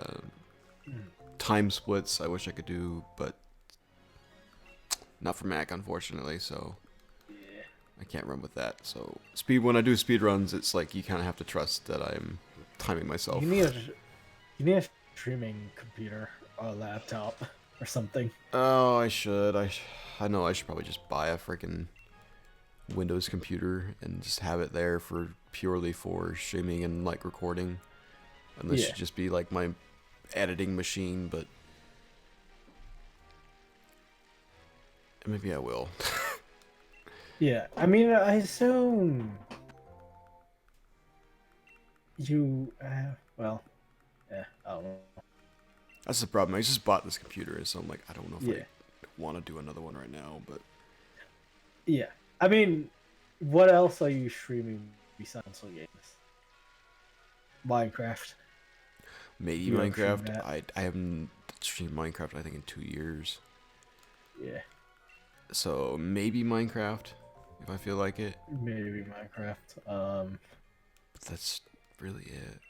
time splits. I wish I could do, but not for Mac, unfortunately. So I can't run with that. So when I do speed runs, it's like you kind of have to trust that I'm timing myself. You need a streaming computer or a laptop or something. Oh, I should. I know I should probably just buy a freaking Windows computer and just have it there for purely for streaming and like recording. And this should just be like my editing machine, but maybe I will. Yeah, I mean, I assume you well, yeah, I don't know. That's the problem. I just bought this computer, so I'm like, I don't know if I want to do another one right now, but yeah, I mean, what else are you streaming besides console games? Minecraft. Maybe Minecraft. I haven't streamed Minecraft I think in 2 years. Yeah. So maybe Minecraft if I feel like it. Maybe Minecraft. But that's really it.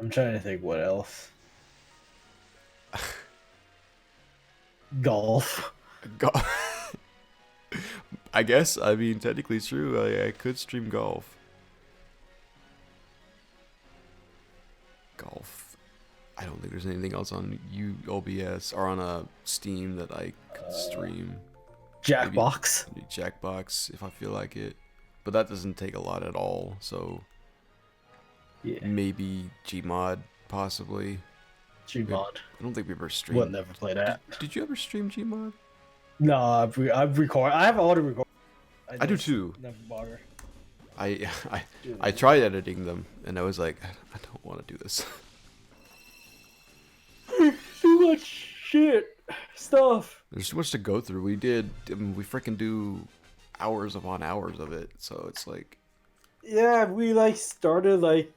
I'm trying to think what else. Golf. I guess. I mean, technically it's true. I could stream golf. I don't think there's anything else on OBS or on Steam that I could stream. Jackbox. Maybe Jackbox if I feel like it, but that doesn't take a lot at all. So maybe Gmod possibly. Gmod. I don't think we ever streamed. We'll never play that. Did you ever stream Gmod? No, I've recorded. I have all the record. I do too. Never bother. I tried editing them and I was like, I don't want to do this. Too much shit stuff. There's too much to go through. We freaking do hours upon hours of it, so it's like. Yeah, we like started like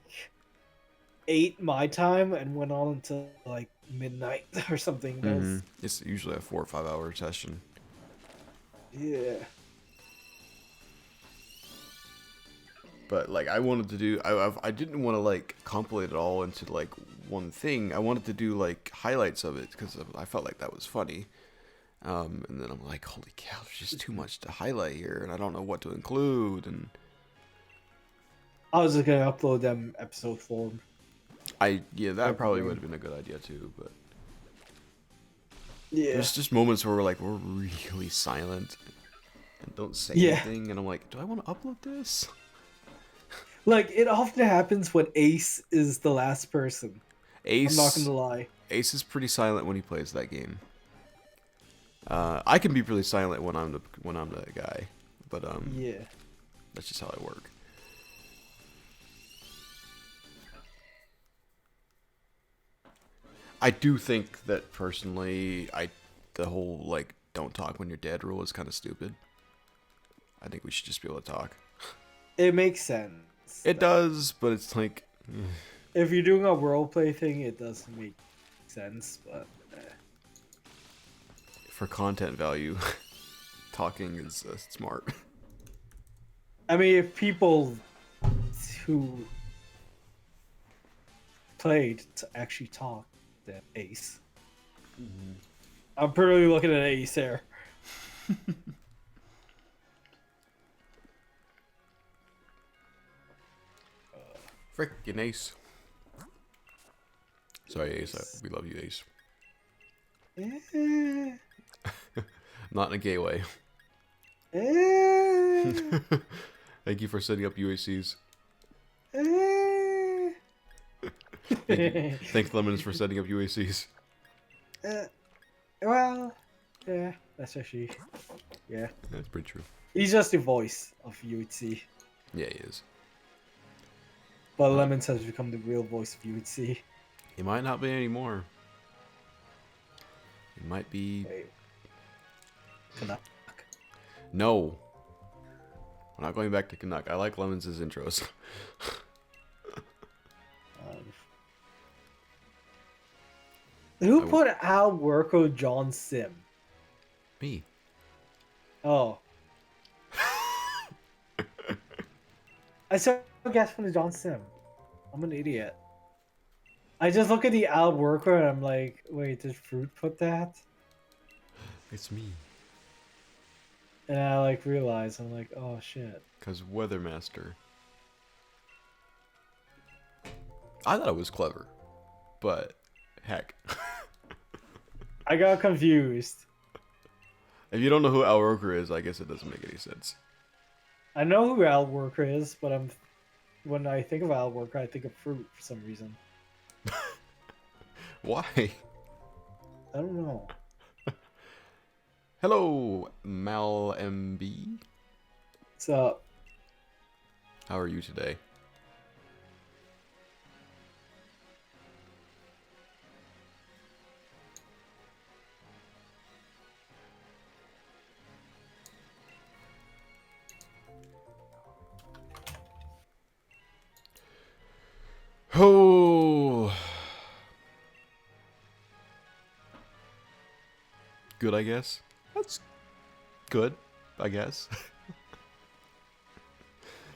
8 my time and went on until like midnight or something. Mm-hmm. It's usually a 4 or 5 hour session. Yeah. But like I wanted to do, I didn't want to like compilate it all into like one thing. I wanted to do like highlights of it because I felt like that was funny. And then I'm like, holy cow, there's just too much to highlight here, and I don't know what to include. And I was just gonna upload them episode form. That probably would have been a good idea too. But yeah, there's just moments where we're really silent and don't say anything, and I'm like, do I want to upload this? Like, it often happens when Ace is the last person. I'm not gonna lie. Ace is pretty silent when he plays that game. I can be really silent when I'm the guy, but yeah, that's just how I work. I do think that personally, the whole like don't talk when you're dead rule is kind of stupid. I think we should just be able to talk. It makes sense. It does, but it's like if you're doing a roleplay thing, it doesn't make sense. But for content value, talking is smart. I mean, if people who played to actually talk, then Ace. Mm-hmm. I'm pretty looking at Ace here. Frickin' Ace. Sorry, Ace. We love you, Ace. Not in a gay way. Thank you for setting up UACs. Thanks, Lemons, for setting up UACs. Well, yeah, that's actually, yeah. That's pretty true. He's just the voice of UHC. Yeah, he is. But Lemons has become the real voice of UHC. He might not be anymore. He might be... Canuck. No. We're not going back to Canuck. I like Lemons' intros. Who put Al Worko John Sim? Me. Oh. I saw a guess from the John Sim. I'm an idiot. I just look at the Al Worko and I'm like, wait, did Fruit put that? It's me. And I like realize, I'm like, oh shit. Because Weathermaster. I thought it was clever. But, heck. I got confused. If you don't know who Al Roker is, I guess it doesn't make any sense. I know who Al Worker is, but when I think of Al Worker, I think of Fruit for some reason. Why? I don't know. Hello, Mal MB. What's up? How are you today? Oh, good, I guess. That's good, I guess.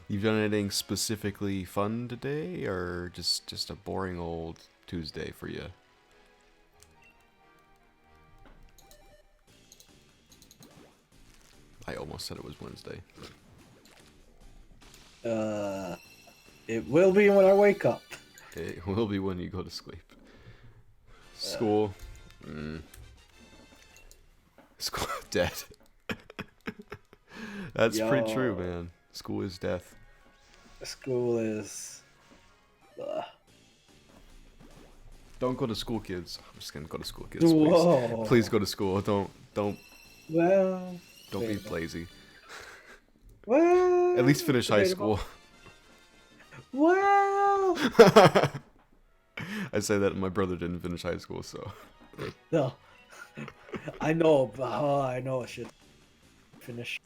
You've done anything specifically fun today, or just a boring old Tuesday for you? I almost said it was Wednesday. It will be when I wake up. It will be when you go to sleep. School. School dead. That's pretty true, man. School is death. School is... Don't go to school, kids. I'm just gonna go to school, kids. Whoa. Please go to school. Don't. Well... Don't be lazy. Well... At least finish high school. Well... I say that my brother didn't finish high school, so. No. I know, but I know I should finish.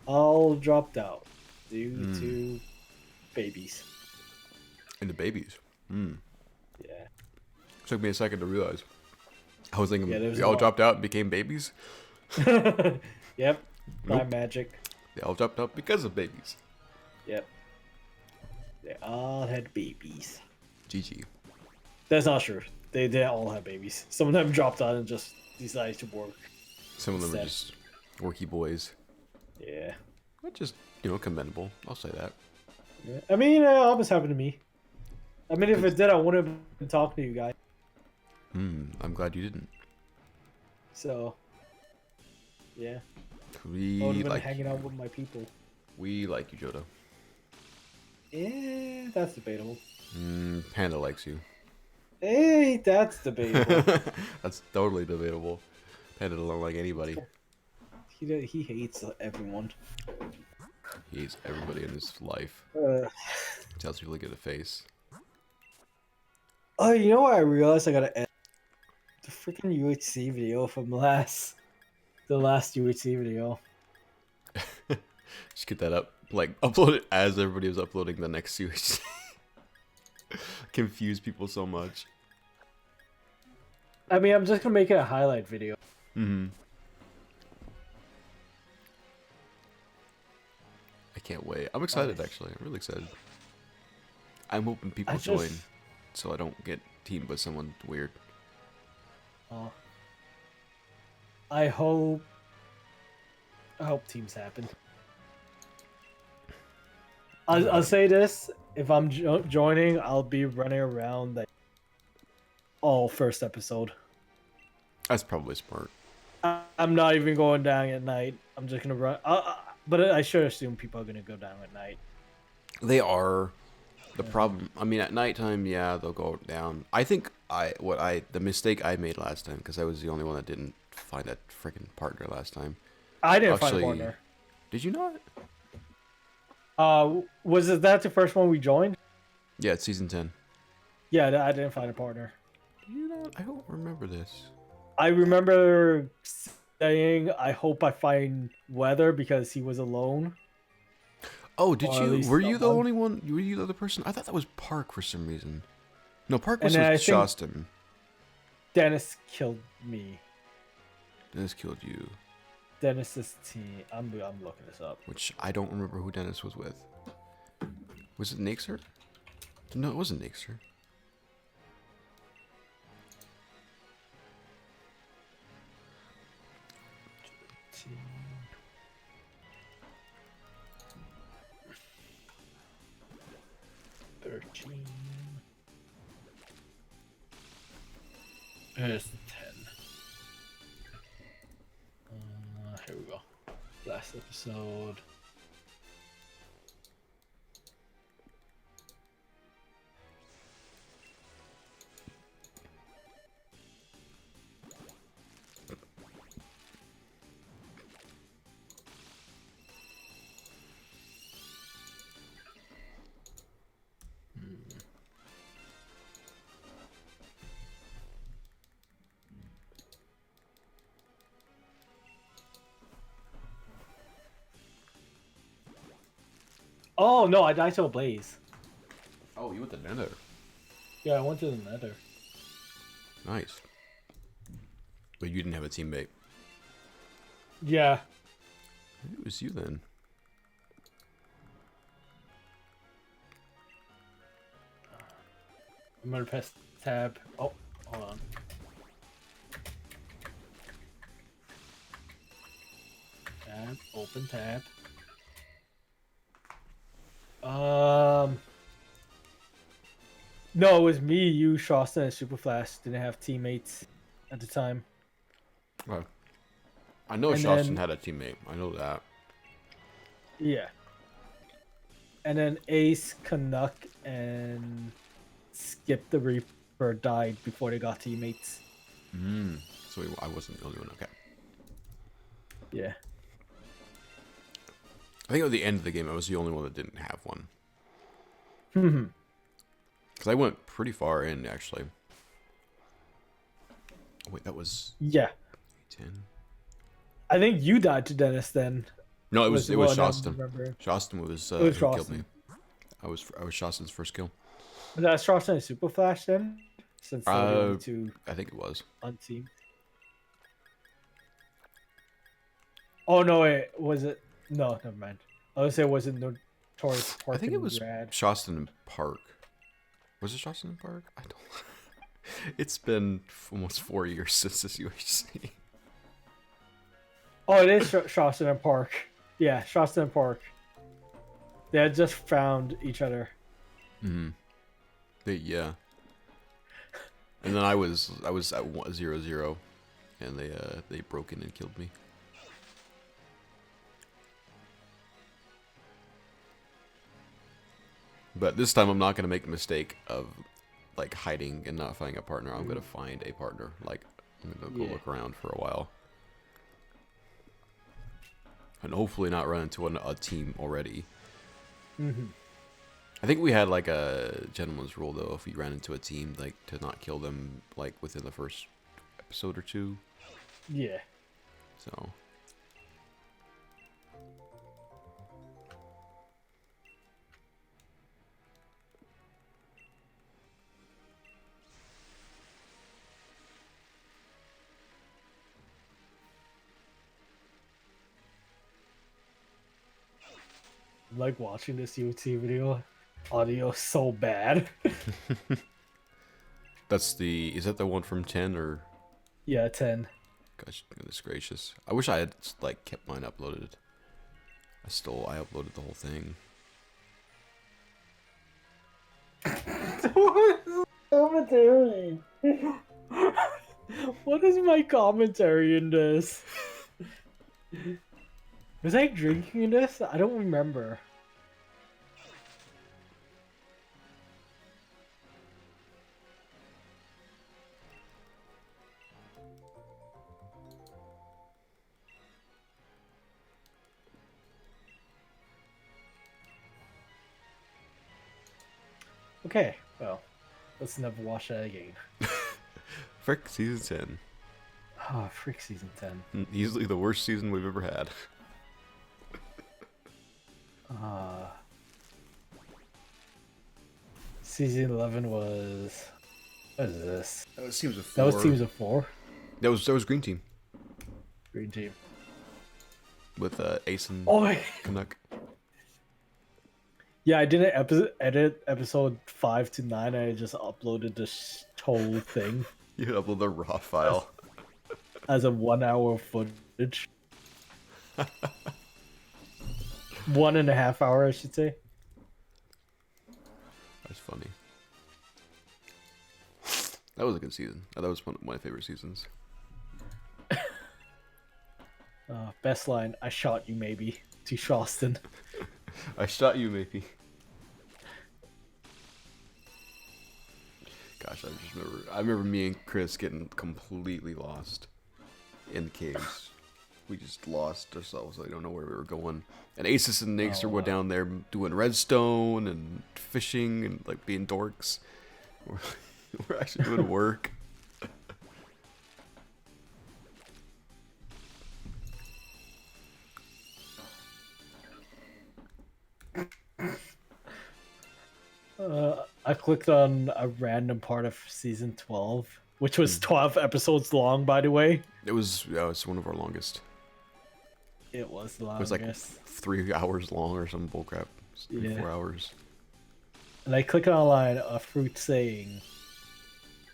All dropped out due to babies. And the babies. Yeah. Took me a second to realize. I was thinking they a all lot. dropped out and became babies. Yep. By Nope. magic. They all dropped out because of babies. Yep. They all had babies. GG. That's not true. They all have babies. Some of them dropped out and just decided to work. Some of them are instead. just worky boys. Yeah. Which is, commendable. I'll say that. Yeah. I mean, it almost happened to me. I mean, if it did, I wouldn't have been talking to you guys. I'm glad you didn't. So, yeah. We I would have been like hanging you. out with my people. We like you, Jodha. Yeah, that's debatable. Panda likes you. Hey, that's debatable. That's totally debatable. Panda don't like anybody. He hates everyone. He hates everybody in his life. Tells people to get a face. Oh, you know what I realized? I gotta edit the freaking UHC video from the last UHC video. Just get that up. Like, upload it as everybody was uploading the next UHC. Confuse people so much. I mean, I'm just gonna make it a highlight video. I can't wait. I'm excited, actually. I'm really excited. I'm hoping people join so I don't get teamed with someone weird. I hope teams happen. I'll say this: if I'm joining, I'll be running around like all first episode. That's probably smart. I'm not even going down at night. I'm just gonna run. But I should assume people are gonna go down at night. They are. The problem, I mean, at nighttime, yeah, they'll go down. I think the mistake I made last time, because I was the only one that didn't find that freaking partner last time. I didn't find a partner. Did you not? Was that the first one we joined? Yeah, it's season 10. Yeah, I didn't find a partner. You know, I don't remember this. I remember saying, I hope I find Weather because he was alone. Oh, did you? Were you the only one? Were you the other person? I thought that was Park for some reason. No, Park was with Shostin. Dennis killed me. Dennis killed you. Dennis's team. I'm looking this up. Which I don't remember who Dennis was with. Was it Nayxerr? No, it wasn't Nayxerr. Here's 10. Here we go. Last episode. Oh no, I died to a blaze. Oh, you went to the Nether. Yeah, I went to the Nether. Nice. But you didn't have a teammate. Yeah. Maybe it was you then. I'm gonna press tab. Oh, hold on. Tab, open tab. No, it was me, you, Shostin, and Superflash didn't have teammates at the time. Oh. I know Shostin had a teammate. I know that. Yeah. And then Ace, Canuck, and Skip the Reaper died before they got teammates. So I wasn't the only one. Okay. Yeah. I think at the end of the game, I was the only one that didn't have one. Because I went pretty far in, actually. Wait, that was... Yeah. 10? I think you died to Dennis then. No, it was Shostin. Shostin was, it was who killed me. I was Shostin's first kill. Was that Shostin and Super Flash then? Since the only two I think it was. On team. Oh no, wait, was it? No, never mind. I was say was it Notorious Park? I think it was Rad? Shostin and Park. Was it Shostin and Park? I don't. It's been almost 4 years since this UHC. Oh, it is Shostin and Park. Yeah, Shostin and Park. They had just found each other. Yeah. And then I was at 0-0, and they broke in and killed me. But this time I'm not gonna make the mistake of like hiding and not finding a partner. I'm gonna find a partner. Like I'm gonna go look around for a while, and hopefully not run into a team already. I think we had like a gentleman's rule though, if we ran into a team, like to not kill them like within the first episode or two. Yeah. So. Like watching this YouTube video, audio so bad. Is that the one from 10 or? Yeah, 10. Gosh, goodness gracious! I wish I had like kept mine uploaded. I uploaded the whole thing. Commentary. What is my commentary in this? Was I drinking in this? I don't remember. Okay, well, let's never watch that again. Frick, season 10. Oh, frick, season 10. Easily the worst season we've ever had. Season 11 was... What is this? That was Teams of 4. That was Teams of 4? That was Green Team. Green Team. With Ace and Canuck. Yeah, I didn't edit episode 5 to 9. I just uploaded this whole thing. You upload the raw file. As a 1 hour footage. 1.5 hour, I should say. That's funny. That was a good season. That was one of my favorite seasons. Best line, I shot you maybe, to Shostin. I shot you maybe. Gosh, I remember me and Chris getting completely lost in the caves. We just lost ourselves. I don't know where we were going. And Asus and Nayxerr were down there doing redstone and fishing and like being dorks. We're actually doing work. I clicked on a random part of season 12, which was 12 episodes long, by the way. It was one of our longest. It was the longest. It was like 3 hours long or some bullcrap. 4 hours. And I clicked online a fruit saying,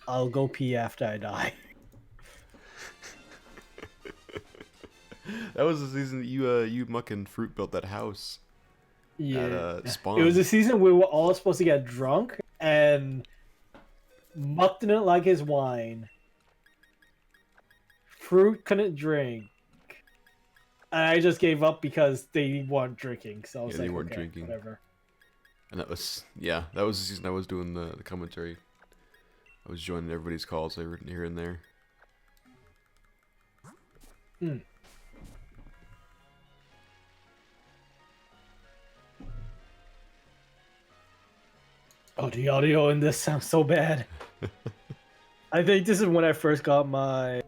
"I'll go pee after I die." That was the season that you Muck and Fruit built that house. Yeah, at Spawn. It was a season we were all supposed to get drunk, and Muck didn't like his wine. Fruit couldn't drink. And I just gave up because they weren't drinking. So I was like, they weren't okay, drinking. Whatever. And that was the season I was doing the commentary. I was joining everybody's calls here and there. Oh, the audio in this sounds so bad. I think this is when I first got my,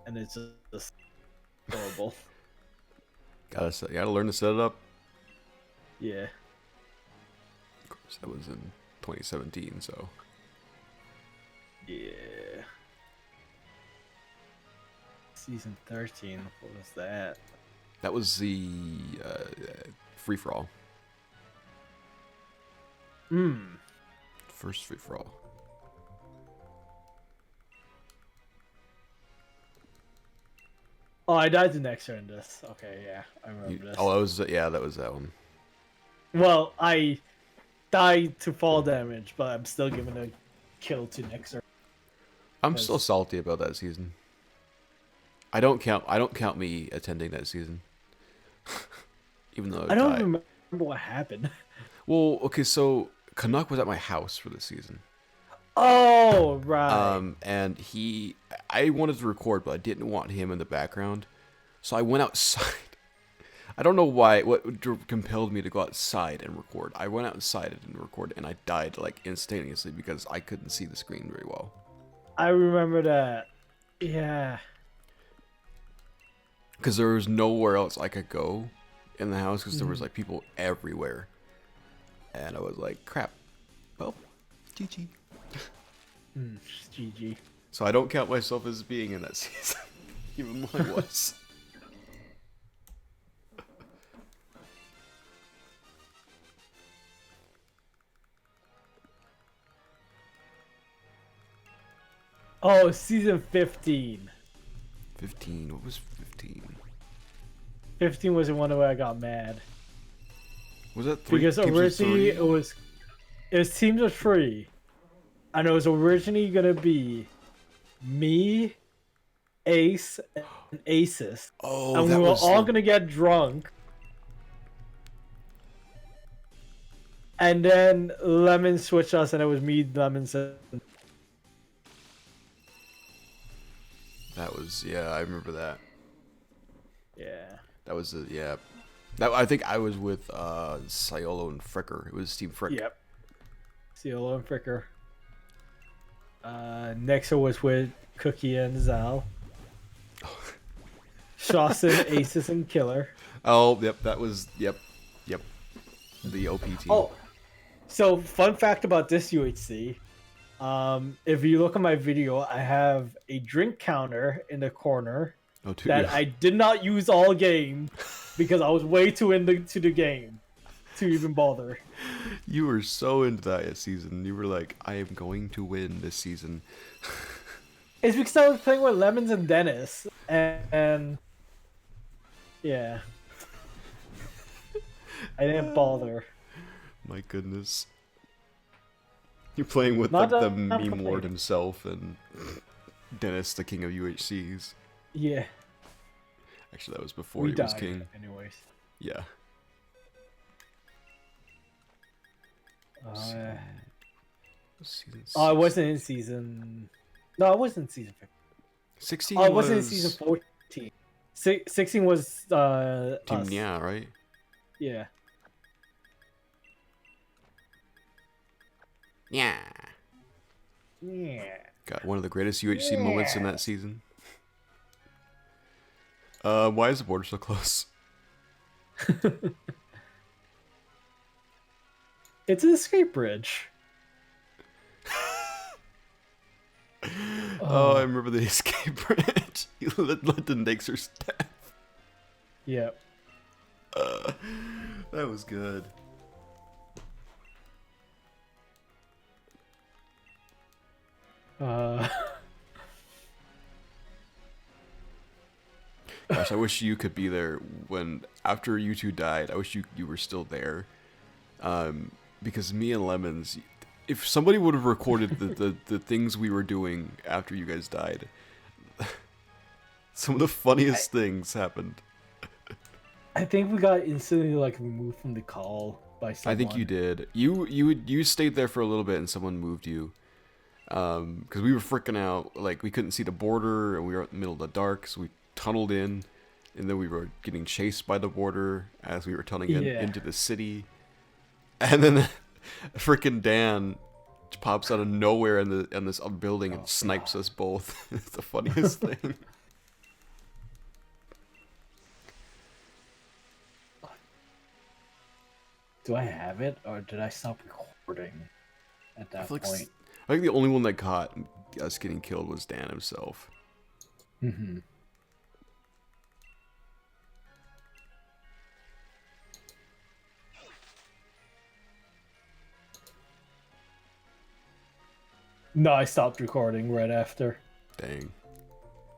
and it's just horrible. Gotta learn to set it up. Yeah. Of course, that was in 2017, so. Yeah. Season 13. What was that? That was the free for all. First free for all. Oh, I died to Nayxerr in this. Okay, yeah, I remember this. Oh, that was that one. Well, I died to fall damage, but I'm still giving a kill to Nayxerr. I'm still salty about that season. I don't count me attending that season. Even though I don't remember what happened. Well, okay, so Canuck was at my house for the season. Oh, right. And I wanted to record, but I didn't want him in the background, so I went outside. I don't know why. What compelled me to go outside and record? I went outside and recorded, and I died like instantaneously because I couldn't see the screen very well. I remember that. Yeah. Because there was nowhere else I could go in the house because there was like people everywhere, and I was like, crap. Well, GG. GG. So I don't count myself as being in that season, even though I was. Oh, season 15. 15. What was 15? 15 was the one where I got mad. Was that 3? Because originally it was Teams of 3. And it was originally gonna be me, Ace, and Aces. Oh, and we were all gonna get drunk. And then Lemon switched us, and it was me, Lemon, and that was, yeah, I remember that. yeah. That was yeah. That I think I was with Ciolo and Fricker. It was Team Frick. Yep. Ciolo and Fricker. Nayxerr was with Cookie and Zal. Shawson, Aces, and Killer. Oh, yep, that was yep. The OP team. Oh, so fun fact about this UHC. If you look at my video, I have a drink counter in the corner that I did not use all game because I was way too into the game to even bother. You were so into that season. You were like, I am going to win this season. It's because I was playing with Lemons and Dennis, and yeah, I didn't bother. My goodness. You're playing with like the meme lord himself and Dennis, the king of UHCs. Yeah. Actually, that was before he was king. Anyways. Yeah. I wasn't in season. No, I wasn't in season 15. 16. I wasn't in season 14. 16 was Team Nya, right? Yeah. Yeah. Got one of the greatest UHC moments in that season. Why is the border so close? It's an escape bridge. Oh, I remember the escape bridge. You led the Nayxerr's death. Yep. That was good. Gosh, I wish you could be there when after you two died. I wish you were still there, because me and Lemons, if somebody would have recorded the things we were doing after you guys died, some of the funniest things happened. I think we got instantly like removed from the call by someone. I think you did. You stayed there for a little bit and someone moved you. Because we were freaking out, like we couldn't see the border and we were in the middle of the dark, so we tunneled in, and then we were getting chased by the border as we were tunneling into the city, and then Freaking Dan pops out of nowhere in this building and snipes us both. It's the funniest thing. Do I have it, or did I stop recording at that point? I think the only one that caught us getting killed was Dan himself. Mm-hmm. No, I stopped recording right after. Dang.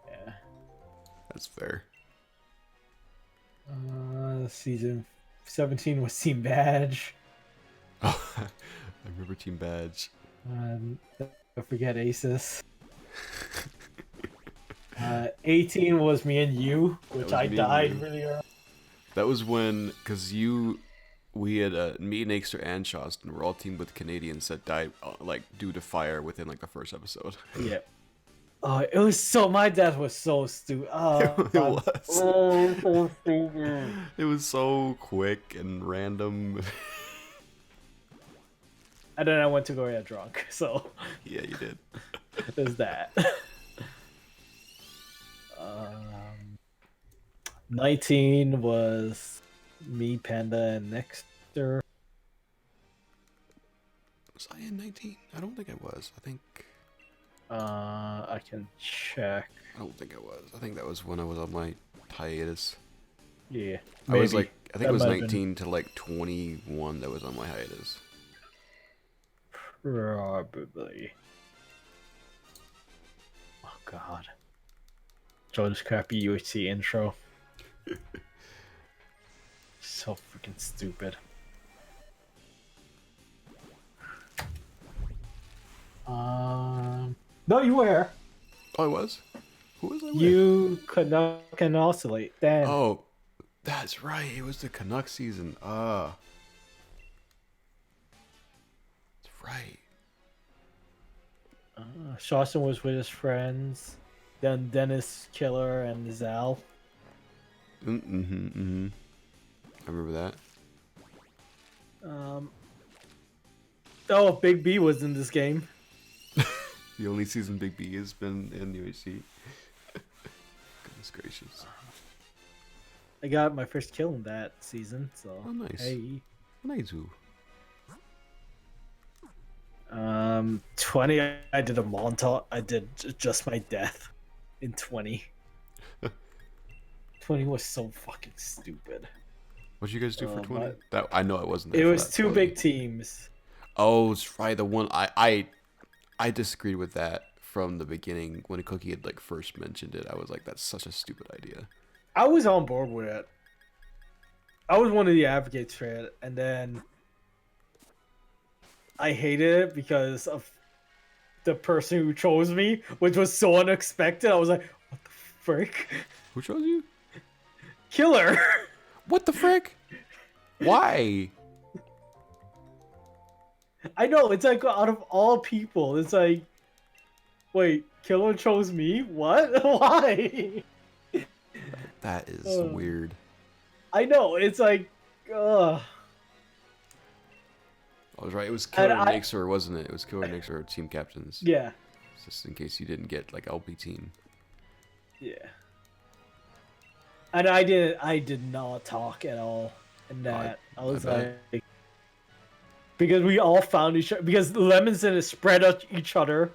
Yeah. That's fair. Season 17 was Team Badge. Oh, I remember Team Badge. Don't forget Aces. 18 was me and you, which I died really early. That was when, because we had me, Nayxerr, and Shostin were all teamed with Canadians that died like due to fire within like the first episode. Yeah. Oh, it was so. My death was so stupid. Oh, it was. Oh, so stupid. It was so quick and random. And then I went to go get drunk. So. Yeah, you did. There's that. 19 was me, Panda, and Nayxerr. Was I in 19? I don't think I was. I think. I can check. I don't think I was. I think that was when I was on my hiatus. Yeah. Maybe. I was like, I think it was 19 to like 21 that was on my hiatus. Probably. Oh god. Jodha's crappy UHC intro. So freaking stupid. No, you were here. Oh, I was? Who was I with? You can oscillate. Dan. Oh, that's right. It was the Canuck season. That's right. Shawson was with his friends. Then Dennis, Killer, and Zal. I remember that. Oh, Big B was in this game. The only season Big B has been in UHC. Goodness gracious. I got my first kill in that season, so. Oh, nice. Hey. Nice. 20, I did a montage. I did just my death in 20. 20 was so fucking stupid. What did you guys do for 20? That I know I wasn't there. It was two 20. big teams. Oh, it's right. The one I disagreed with that from the beginning when Cookie had like first mentioned it. I was like, that's such a stupid idea. I was on board with it. I was one of the advocates for it, and then I hated it because of the person who chose me, which was so unexpected. I was like, what the frick? Who chose you? Killer. What the frick? Why? I know, it's like out of all people, it's like, wait, Killer chose me? What? Why? That is weird. I know, it's like, ugh. I was right. It was Killer and Nayxerr, wasn't it? It was Killer and Nayxerr, team captains. Yeah. Just in case you didn't get like LP team. Yeah. And I did not talk at all in that. I was like, because we all found each other, because Lemons didn't spread out each other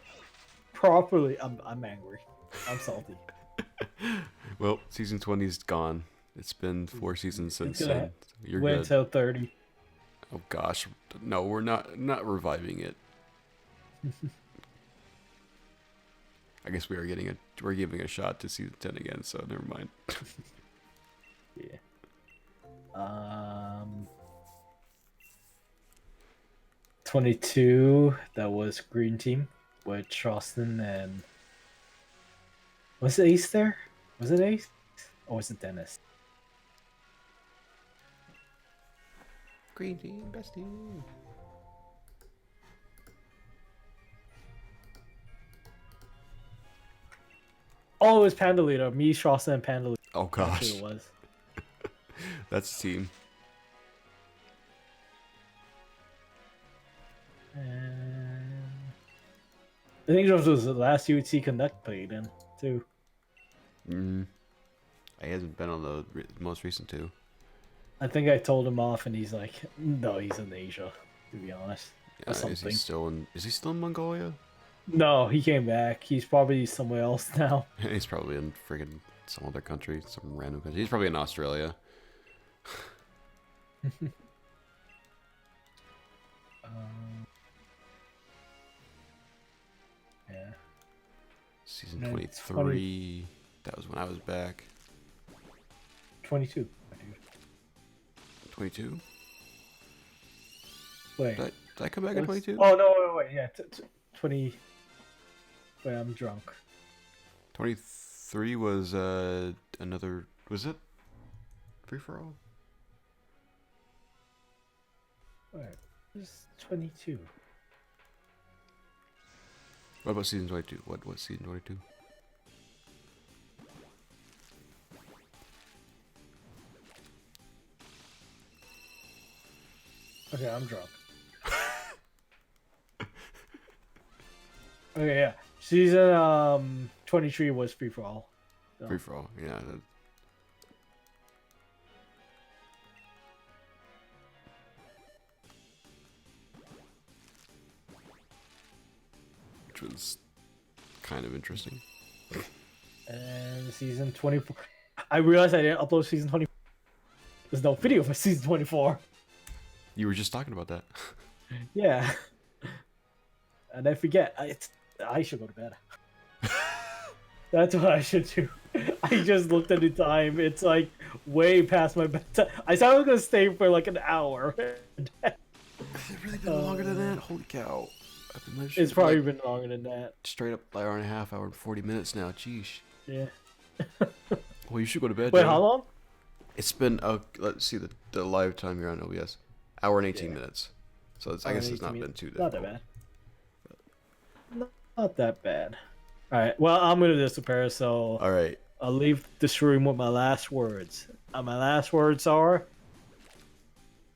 properly. I'm angry. I'm salty. Well, season 20's gone. It's been 4 seasons since then. You're went good. until 30. Oh gosh, no, we're not reviving it. I guess we're giving a shot to season 10 again, so never mind. Yeah. 22. That was Green Team with Charleston and was it Ace there? Was it Ace? Or was it Dennis? Green Team, best team. Oh, it was Pandalito. Me, Charleston, and Pandalito. Oh gosh. It was. That's a team. I think this was the last UHC Connect played in, too. Mm. He hasn't been on the most recent two. I think I told him off, and he's like, "No, he's in Asia, to be honest, or something." Is he still in? Is he still in Mongolia? No, he came back. He's probably somewhere else now. He's probably in friggin' some other country, some random country. He's probably in Australia. Yeah. Season 23. That was when I was back. 22. 22? Wait. Did I come back in 22? Oh, no, wait. Yeah, 20. Wait, I'm drunk. 23 was another. Was it Free for All? Wait, it's 22. What about season 22? What's season 22? Okay, I'm drunk. Okay, yeah. Season 23 was Free for All. So. Free for All, yeah. Which was kind of interesting. And season 24. I realized I didn't upload season 24. There's no video for season 24. You were just talking about that. Yeah. And I forget. I should go to bed. That's what I should do. I just looked at the time. It's like way past my bedtime. I said I was going to stay for like an hour. Has it really been longer than that? Holy cow. It's probably been longer than that. Straight up hour and a half, hour and 40 minutes now. Jeez. Yeah. Well, you should go to bed. Wait, Joe. how long? It's been, let's see the live time here on OBS. Hour and 18 minutes. So I guess it's not been too difficult. Not that bad. Not that bad. Alright, well, I'm going to disappear, so... Alright. I'll leave this room with my last words. My last words are...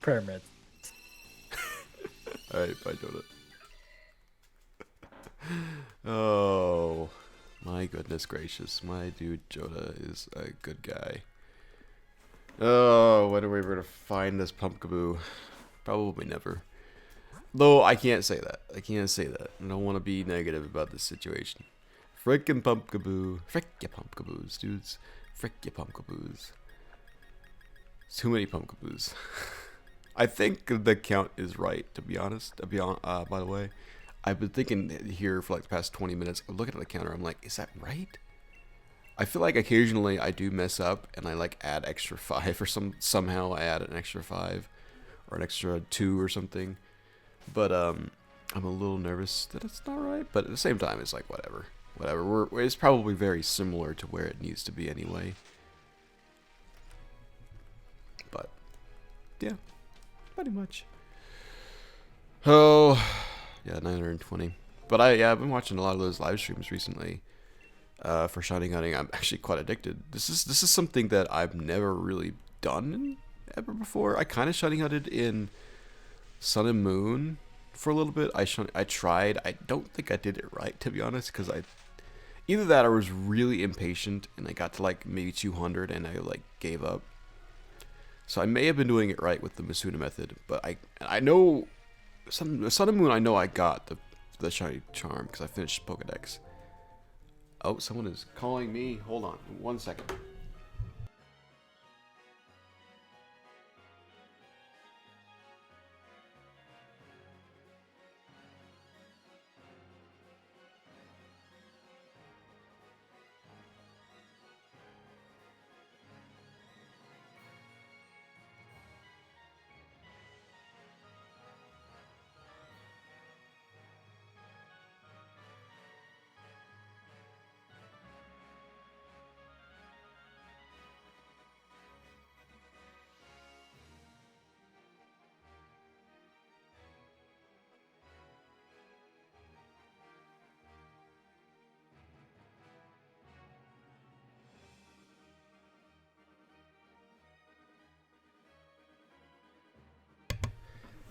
Pyramid. Alright, bye, Jodha. Oh, my goodness gracious. My dude Jodha is a good guy. Oh, when are we ever going to find this Pumpkaboo? Probably never. Though, I can't say that. I can't say that. I don't want to be negative about this situation. Frickin' Pumpkaboo. Frick ya Pumpkaboos, dudes. Frick ya Pumpkaboos. Too many Pumpkaboos. I think the count is right, to be honest. By the way, I've been thinking here for like the past 20 minutes. I'm looking at the counter. I'm like, is that right? I feel like occasionally I do mess up and I like add extra 5 or somehow I add an extra 5 or an extra 2 or something. But I'm a little nervous that it's not right. But at the same time, it's like whatever. It's probably very similar to where it needs to be anyway. But yeah, pretty much. Oh, yeah, 920. But I've been watching a lot of those live streams recently. For shiny hunting, I'm actually quite addicted. This is something that I've never really done ever before. I kind of shiny hunted in Sun and Moon for a little bit. I tried. I don't think I did it right, to be honest, because either that or I was really impatient and I got to like maybe 200 and I like gave up. So I may have been doing it right with the Masuna method, but I know Sun and Moon. I know I got the shiny charm because I finished Pokedex. Oh, someone is calling me. Hold on, 1 second.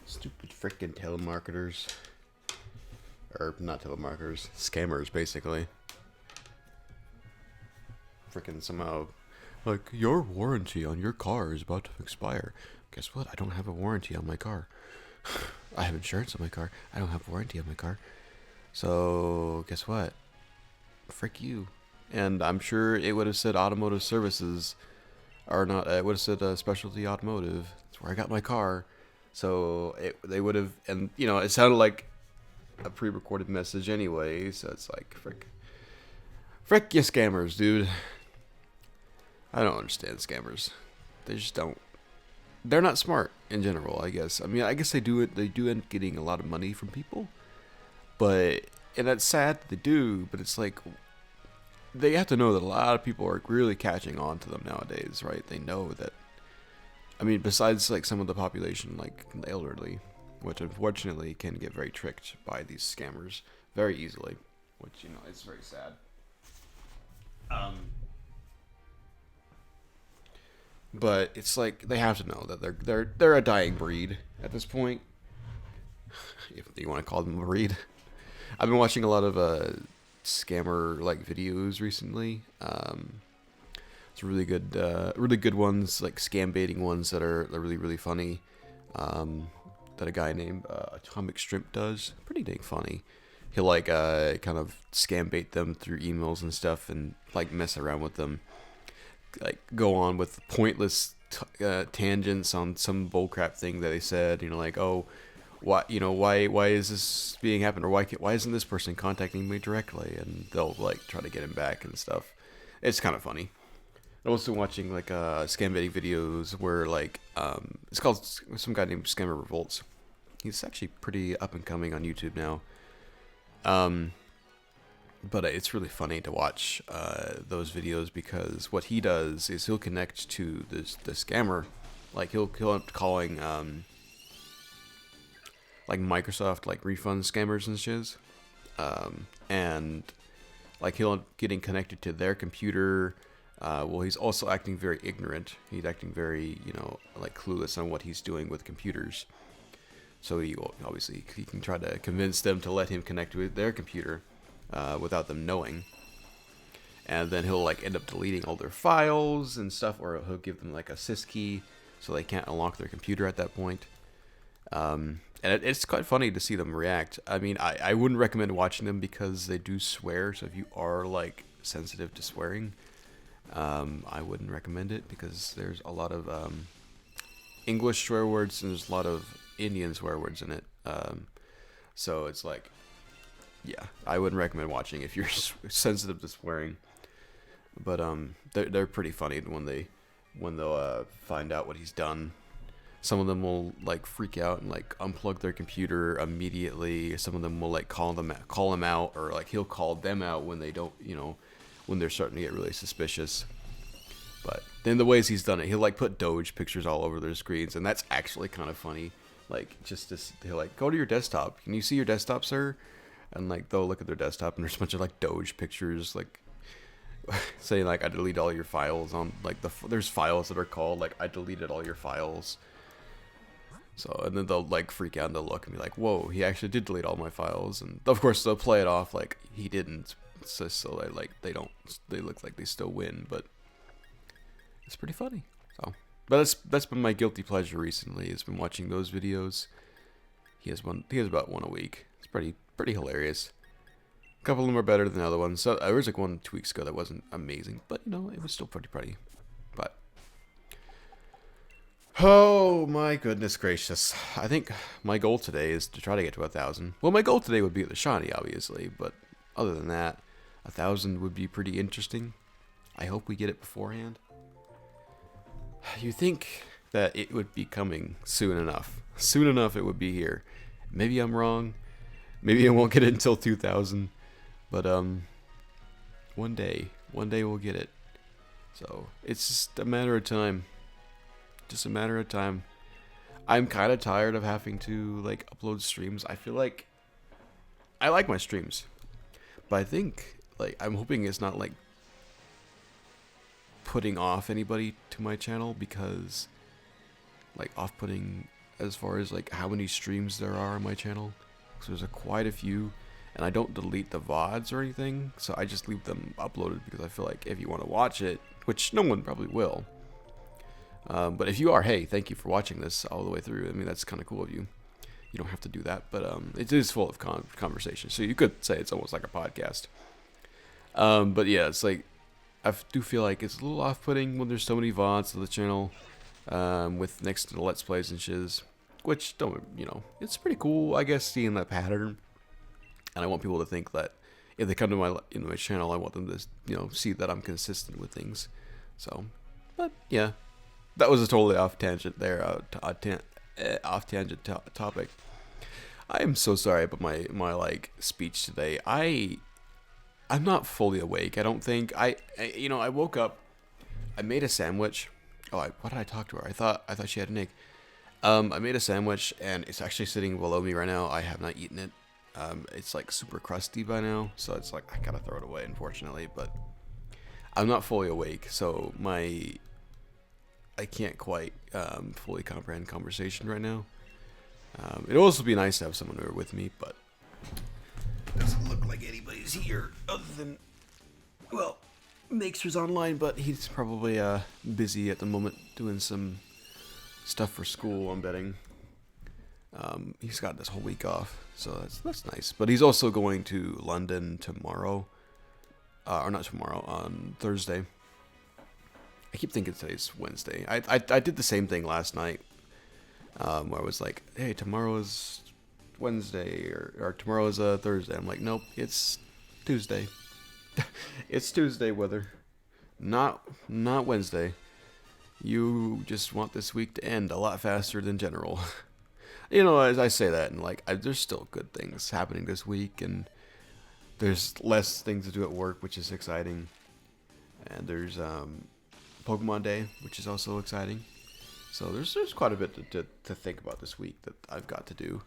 Stupid frickin' telemarketers. Or not telemarketers, scammers, basically. Freaking somehow, like, your warranty on your car is about to expire. Guess what? I don't have a warranty on my car. I have insurance on my car. I don't have a warranty on my car. So, guess what? Frick you. And I'm sure it would have said automotive services, or not, it would have said specialty automotive. That's where I got my car. So, they would have, and, you know, it sounded like a pre-recorded message anyway, so it's like, frick you scammers, dude. I don't understand scammers. They just don't. They're not smart in general, I guess. I mean, I guess they do end up getting a lot of money from people, but, and that's sad that they do, but it's like, they have to know that a lot of people are really catching on to them nowadays, right? They know that, I mean, besides like some of the population, like the elderly, which unfortunately can get very tricked by these scammers very easily, which, you know, it's very sad. But it's like they have to know that they're a dying breed at this point, if you want to call them a breed. I've been watching a lot of scammer like videos recently. It's really good ones, like scam baiting ones that are really funny. That a guy named Atomic Shrimp does. Pretty dang funny. He'll like kind of scam bait them through emails and stuff, and like mess around with them. Like go on with pointless tangents on some bullcrap thing that they said. You know, like, oh, why is this being happened, or why isn't this person contacting me directly? And they'll like try to get him back and stuff. It's kind of funny. I'm also watching like scam baiting videos where like it's called some guy named Scammer Revolts. He's actually pretty up and coming on YouTube now. But it's really funny to watch those videos, because what he does is he'll connect to the scammer, like he'll end up calling like Microsoft like refund scammers and shiz, and like he'll end up getting connected to their computer. Well, he's also acting very ignorant. He's acting very, you know, like clueless on what he's doing with computers. So he can try to convince them to let him connect with their computer without them knowing. And then he'll like end up deleting all their files and stuff, or he'll give them like a sys key so they can't unlock their computer at that point. And it's quite funny to see them react. I mean, I wouldn't recommend watching them because they do swear. So if you are like sensitive to swearing, I wouldn't recommend it, because there's a lot of English swear words and there's a lot of Indian swear words in it. So it's like, yeah, I wouldn't recommend watching if you're sensitive to swearing. But they're pretty funny when they'll find out what he's done. Some of them will like freak out and like unplug their computer immediately. Some of them will like call him out, or like he'll call them out when they don't, you know, when they're starting to get really suspicious. But then the ways he's done it, he'll like put Doge pictures all over their screens, and that's actually kind of funny. Like he'll like, go to your desktop. Can you see your desktop, sir? And like they'll look at their desktop, and there's a bunch of like Doge pictures, like saying like, I delete all your files on like there's files that are called like, I deleted all your files. So, and then they'll like freak out and they'll look and be like, whoa, he actually did delete all my files. And of course they'll play it off like he didn't. So they look like they still win, but it's pretty funny. So, but that's been my guilty pleasure recently. Has been watching those videos. He has about one a week. It's pretty hilarious. A couple of them are better than the other ones. So there was like one 2 weeks ago that wasn't amazing, but you know, it was still pretty. But oh my goodness gracious! I think my goal today is to try to get to 1,000. Well, my goal today would be at the shiny, obviously, but other than that, 1,000 would be pretty interesting. I hope we get it beforehand. You think that it would be coming soon enough. Soon enough it would be here. Maybe I'm wrong. Maybe I won't get it until 2,000. But one day we'll get it. So it's just a matter of time. Just a matter of time. I'm kind of tired of having to like upload streams. I feel like I like my streams, but I think like I'm hoping it's not like putting off anybody to my channel, because like off-putting as far as like how many streams there are on my channel, because there's quite a few, and I don't delete the VODs or anything, so I just leave them uploaded because I feel like if you want to watch it, which no one probably will, but if you are, hey, thank you for watching this all the way through. I mean, that's kind of cool of you. You don't have to do that, but it is full of conversation, so you could say it's almost like a podcast. But yeah, it's like, I do feel like it's a little off-putting when there's so many VODs to the channel, with next to the Let's Plays and shiz, which it's pretty cool, I guess, seeing that pattern. And I want people to think that if they come to my channel, I want them to see that I'm consistent with things. So, but yeah, that was a totally off tangent there, off tangent topic. I am so sorry about my like speech today. I'm not fully awake. I don't think I woke up. I made a sandwich. Oh, what did I talk to her? I thought she had an egg. I made a sandwich and it's actually sitting below me right now. I have not eaten it. It's like super crusty by now, so it's like I gotta throw it away, unfortunately. But I'm not fully awake, so I can't quite fully comprehend conversation right now. It'd also be nice to have someone who are with me, but it doesn't look like anybody's here other than, well, Nayxerr's online, but he's probably busy at the moment doing some stuff for school, I'm betting. He's got this whole week off, so that's nice. But he's also going to London tomorrow, or not tomorrow, on Thursday. I keep thinking today's Wednesday. I did the same thing last night, where I was like, hey, tomorrow is Wednesday, or tomorrow is Thursday. I'm like, nope, it's Tuesday. It's Tuesday, Wither. Not Wednesday. You just want this week to end a lot faster than general. As I say that, and like, there's still good things happening this week, and there's less things to do at work, which is exciting. And there's Pokemon Day, which is also exciting. So there's quite a bit to think about this week that I've got to do.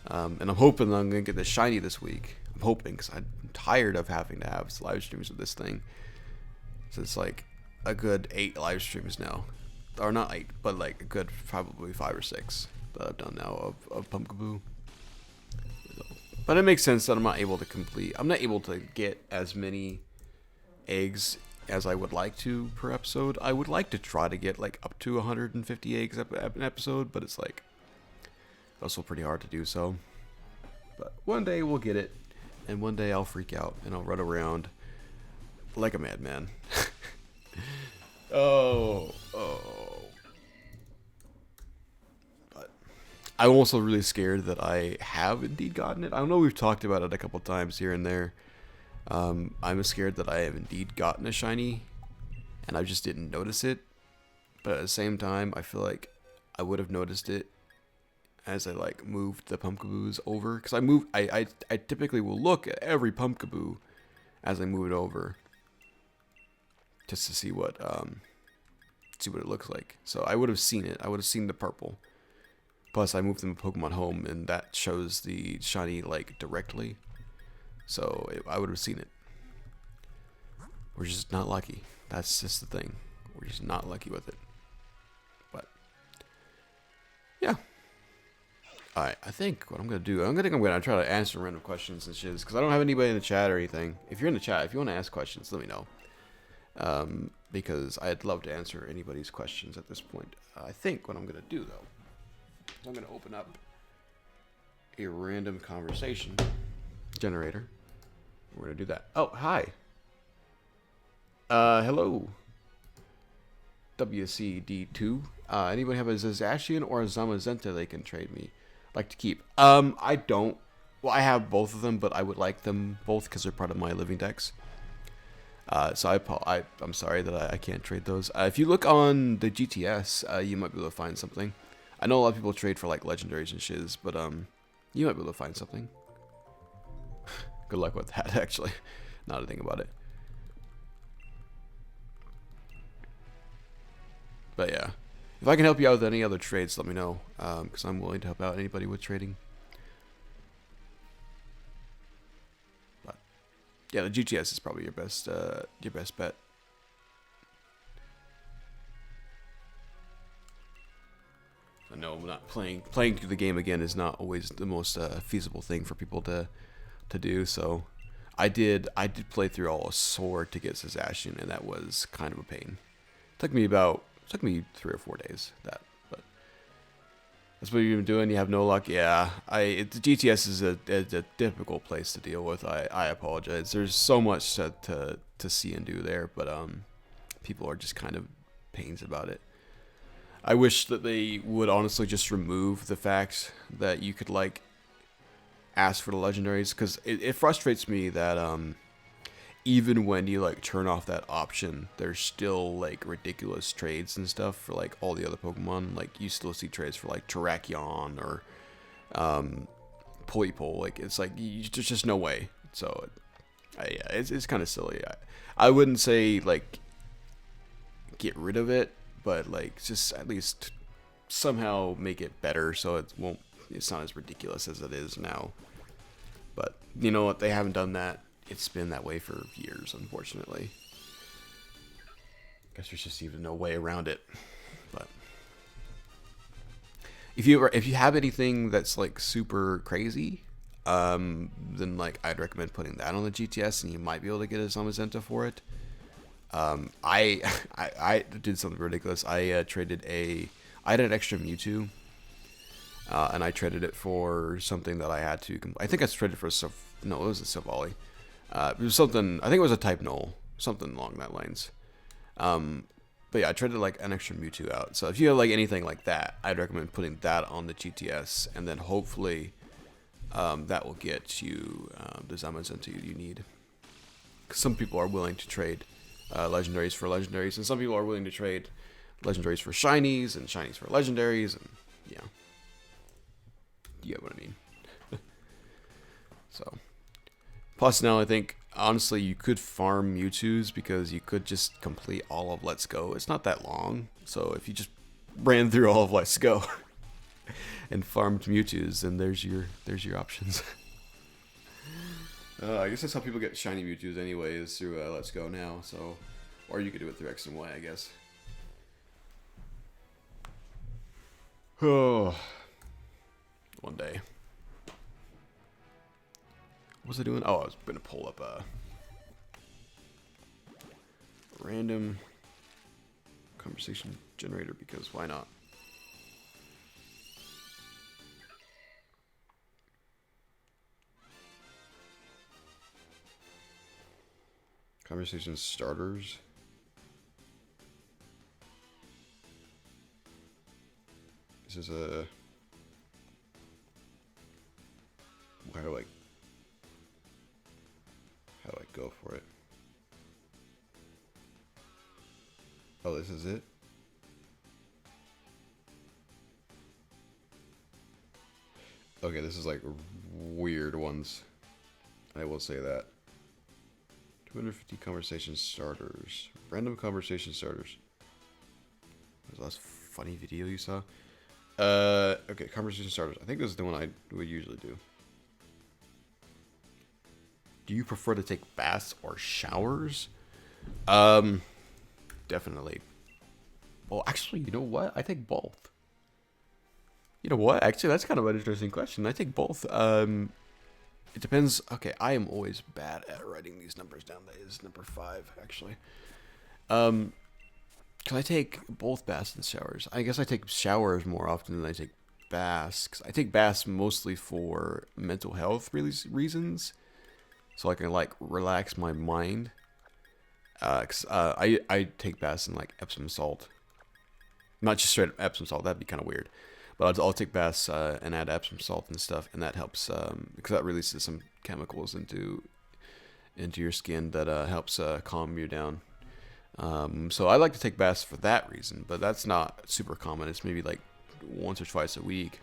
And I'm hoping that I'm going to get the shiny this week. I'm hoping, because I'm tired of having to have live streams with this thing. So it's like a good 8 live streams now. Or not 8, but like a good probably 5 or 6 that I've done now of Pumpkaboo. But it makes sense that I'm not able to get as many eggs as I would like to per episode. I would like to try to get like up to 150 eggs an episode, but it's like also pretty hard to do so. But one day we'll get it, and one day I'll freak out and I'll run around like a madman. Oh. But I'm also really scared that I have indeed gotten it. I know we've talked about it a couple times here and there. I'm scared that I have indeed gotten a shiny, and I just didn't notice it. But at the same time, I feel like I would have noticed it as I like moved the Pumpkaboos over, because I typically will look at every Pumpkaboo as I move it over, just to see what it looks like. So I would have seen it. I would have seen the purple. Plus, I moved them to Pokemon Home, and that shows the shiny like directly. So I would have seen it. We're just not lucky. That's just the thing. We're just not lucky with it. But yeah. Alright, I think what I'm going to do, I'm going to try to answer random questions and shiz, because I don't have anybody in the chat or anything. If you're in the chat, if you want to ask questions, let me know. Because I'd love to answer anybody's questions at this point. I think what I'm going to do, though, is I'm going to open up a random conversation generator. We're going to do that. Oh, hi. Hello. WCD2. Anybody have a Zazaxian or a Zamazenta they can trade me? Like to keep? I don't. Well, I have both of them, but I would like them both because they're part of my living decks. So I'm sorry that I can't trade those. If you look on the GTS, you might be able to find something. I know a lot of people trade for like legendaries and shiz, but you might be able to find something. Good luck with that, actually. Not to think about it. But yeah, if I can help you out with any other trades, let me know, because I'm willing to help out anybody with trading. But yeah, the GTS is probably your best bet. I know I'm not playing through the game again is not always the most feasible thing for people to to do. So I did play through all of Sword to get Zacian, and that was kind of a pain. Took me 3 or 4 days. But that's what you've been doing. You have no luck. Yeah, the GTS is a difficult place to deal with. I apologize. There's so much to see and do there, but people are just kind of pains about it. I wish that they would honestly just remove the fact that you could like ask for the legendaries, because it frustrates me that even when you like turn off that option, there's still like ridiculous trades and stuff for like all the other Pokemon. Like you still see trades for like Terrakion or Polypole. Like it's like there's just no way. So yeah, it's kind of silly. I wouldn't say like get rid of it, but like just at least somehow make it better so it's not as ridiculous as it is now. But you know what, they haven't done that. It's been that way for years, unfortunately. Guess there's just even no way around it. But if you have anything that's like super crazy, then like I'd recommend putting that on the GTS, and you might be able to get a Zamazenta for it. I did something ridiculous. I had an extra Mewtwo, and I traded it for something that I had to. I think I traded for no, it was a Silvally. It was something. I think it was a type null, something along that lines. But yeah, I traded like an extra Mewtwo out. So if you have like anything like that, I'd recommend putting that on the GTS, and then hopefully that will get you the Zamazenta you need. 'Cause some people are willing to trade legendaries for legendaries, and some people are willing to trade legendaries for shinies and shinies for legendaries, and yeah, you get what I mean. So plus now I think honestly you could farm Mewtwo's, because you could just complete all of Let's Go. It's not that long, so if you just ran through all of Let's Go and farmed Mewtwo's, then there's your options. I guess that's how people get shiny Mewtwo's anyway, is through Let's Go now. So, or you could do it through X and Y, I guess. Oh, one day. What was I doing? Oh, I was gonna pull up a random conversation generator, because why not? Conversation starters. This is a... How do I go for it? Oh, this is it? Okay, this is like weird ones. I will say that. 250 conversation starters. Random conversation starters. What was the last funny video you saw? Okay, conversation starters. I think this is the one I would usually do. Do you prefer to take baths or showers? Definitely. Well, actually, you know what? I take both. You know what? Actually, that's kind of an interesting question. I take both. It depends. Okay, I am always bad at writing these numbers down. That is number 5, actually. Because I take both baths and showers. I guess I take showers more often than I take baths. 'Cause I take baths mostly for mental health reasons. So I can, like, relax my mind. 'Cause I take baths in, like, Epsom salt. Not just straight Epsom salt. That'd be kind of weird. But I'll take baths and add Epsom salt and stuff, and that helps because that releases some chemicals into your skin that helps calm you down. So I like to take baths for that reason, but that's not super common. It's maybe like once or twice a week,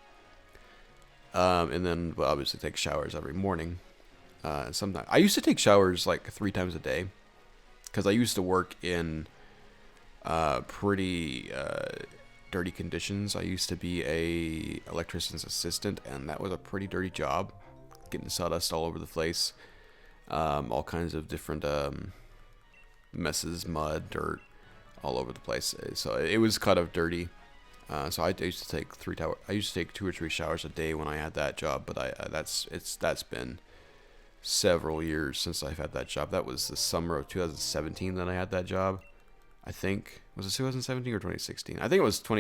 and then obviously take showers every morning. Sometimes I used to take showers like 3 times a day, because I used to work in pretty dirty conditions. I used to be a electrician's assistant, and that was a pretty dirty job, getting sawdust all over the place, all kinds of different messes, mud, dirt, all over the place. So it was kind of dirty. So I used to take 2 or 3 showers a day when I had that job, but that's been several years since I've had that job. That was the summer of 2017 that I had that job. I think, was it 2017 or 2016? I think it was no,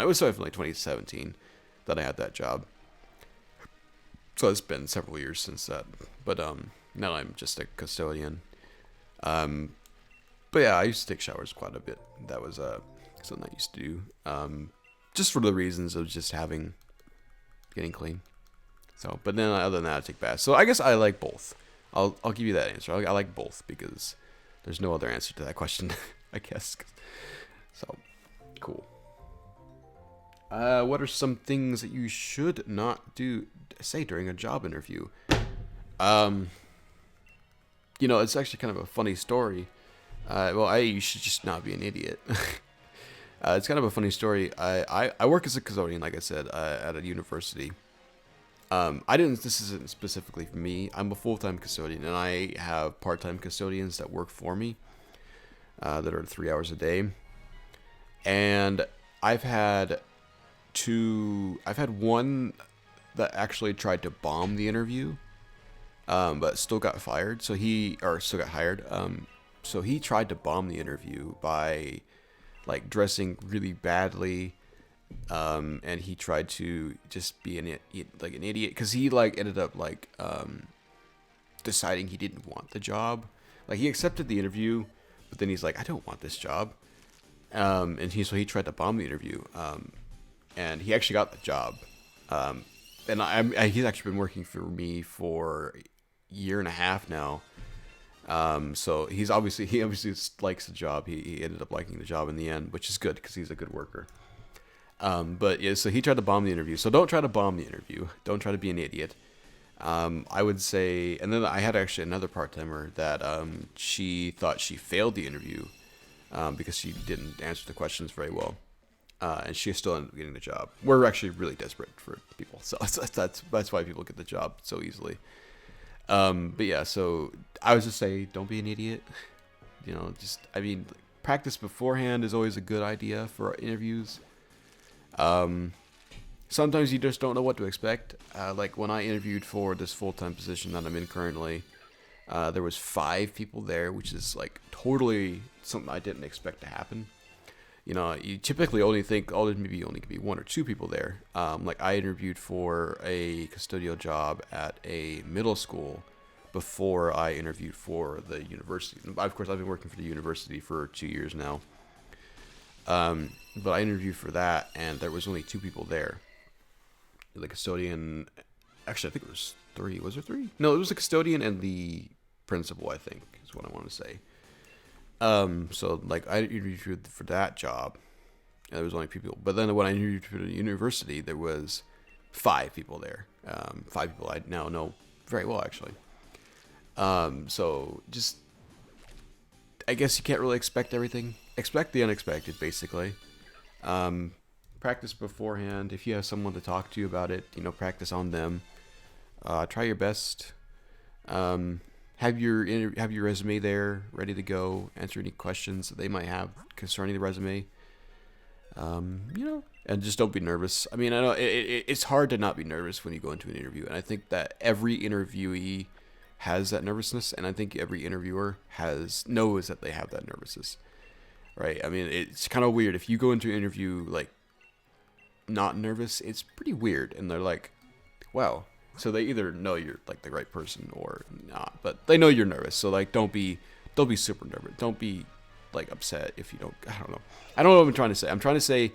it was definitely 2017 that I had that job. So it's been several years since that. But now I'm just a custodian. But yeah, I used to take showers quite a bit. That was something I used to do. Just for the reasons of just getting clean. So, but then other than that, I take baths. So I guess I like both. I'll give you that answer. I like both because there's no other answer to that question, I guess. So, cool. What are some things that you should not say during a job interview? It's actually kind of a funny story. You should just not be an idiot. It's kind of a funny story. I work as a custodian, like I said, at a university. This isn't specifically for me. I'm a full-time custodian, and I have part-time custodians that work for me, that are 3 hours a day. And I've had one that actually tried to bomb the interview, but still got fired. Still got hired. So he tried to bomb the interview by, like, dressing really badly. And he tried to just be an idiot because he ended up deciding he didn't want the job. Like, he accepted the interview, but then he's like, I don't want this job. So he tried to bomb the interview. And he actually got the job. And he's actually been working for me for a year and a half now. So he obviously likes the job. He ended up liking the job in the end, which is good because he's a good worker. But yeah, so he tried to bomb the interview. So don't try to bomb the interview. Don't try to be an idiot. I would say, and then I had actually another part-timer that she thought she failed the interview because she didn't answer the questions very well. And she still ended up getting the job. We're actually really desperate for people, so that's why people get the job so easily. But yeah, so I would just say, don't be an idiot. Practice beforehand is always a good idea for interviews. Sometimes you just don't know what to expect. Like when I interviewed for this full-time position that I'm in currently, there was 5 people there, which is like totally something I didn't expect to happen. You typically only think, maybe only could be 1 or 2 people there. Like I interviewed for a custodial job at a middle school before I interviewed for the university. Of course, I've been working for the university for 2 years now. But I interviewed for that, and there was only 2 people there. The custodian, actually, I think it was 3. Was there 3? No, it was the custodian and the principal, I think, is what I want to say. So like I interviewed for that job, and there was only 2 people. But then when I interviewed for the university, there was 5 people there. 5 people I now know very well, actually. So just, I guess you can't really expect everything. Expect the unexpected, basically. Practice beforehand. If you have someone to talk to about it, practice on them. Try your best. Have your resume there, ready to go. Answer any questions that they might have concerning the resume. And just don't be nervous. I mean, I know it's hard to not be nervous when you go into an interview, and I think that every interviewee has that nervousness, and I think every interviewer knows that they have that nervousness, right? I mean, it's kind of weird if you go into an interview like not nervous. It's pretty weird, and they're like, wow. So they either know you're like the right person or not, but they know you're nervous. So like, don't be super nervous. Don't be like upset if you don't. I don't know what I'm trying to say. I'm trying to say,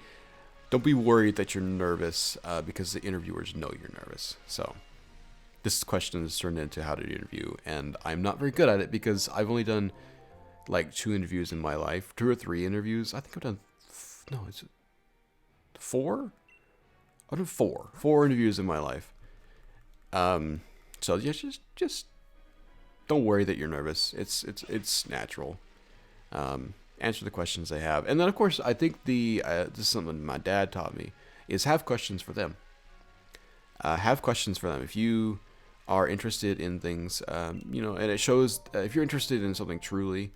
don't be worried that you're nervous because the interviewers know you're nervous. So this question is turned into how to interview, and I'm not very good at it because I've only done like 2 interviews in my life, 2 or 3 interviews. I think I've done is it 4? I've done 4 interviews in my life. So just don't worry that you're nervous. It's natural. Answer the questions they have, and then of course I think this is something my dad taught me, is have questions for them. Have questions for them if you are interested in things, and it shows if you're interested in something truly.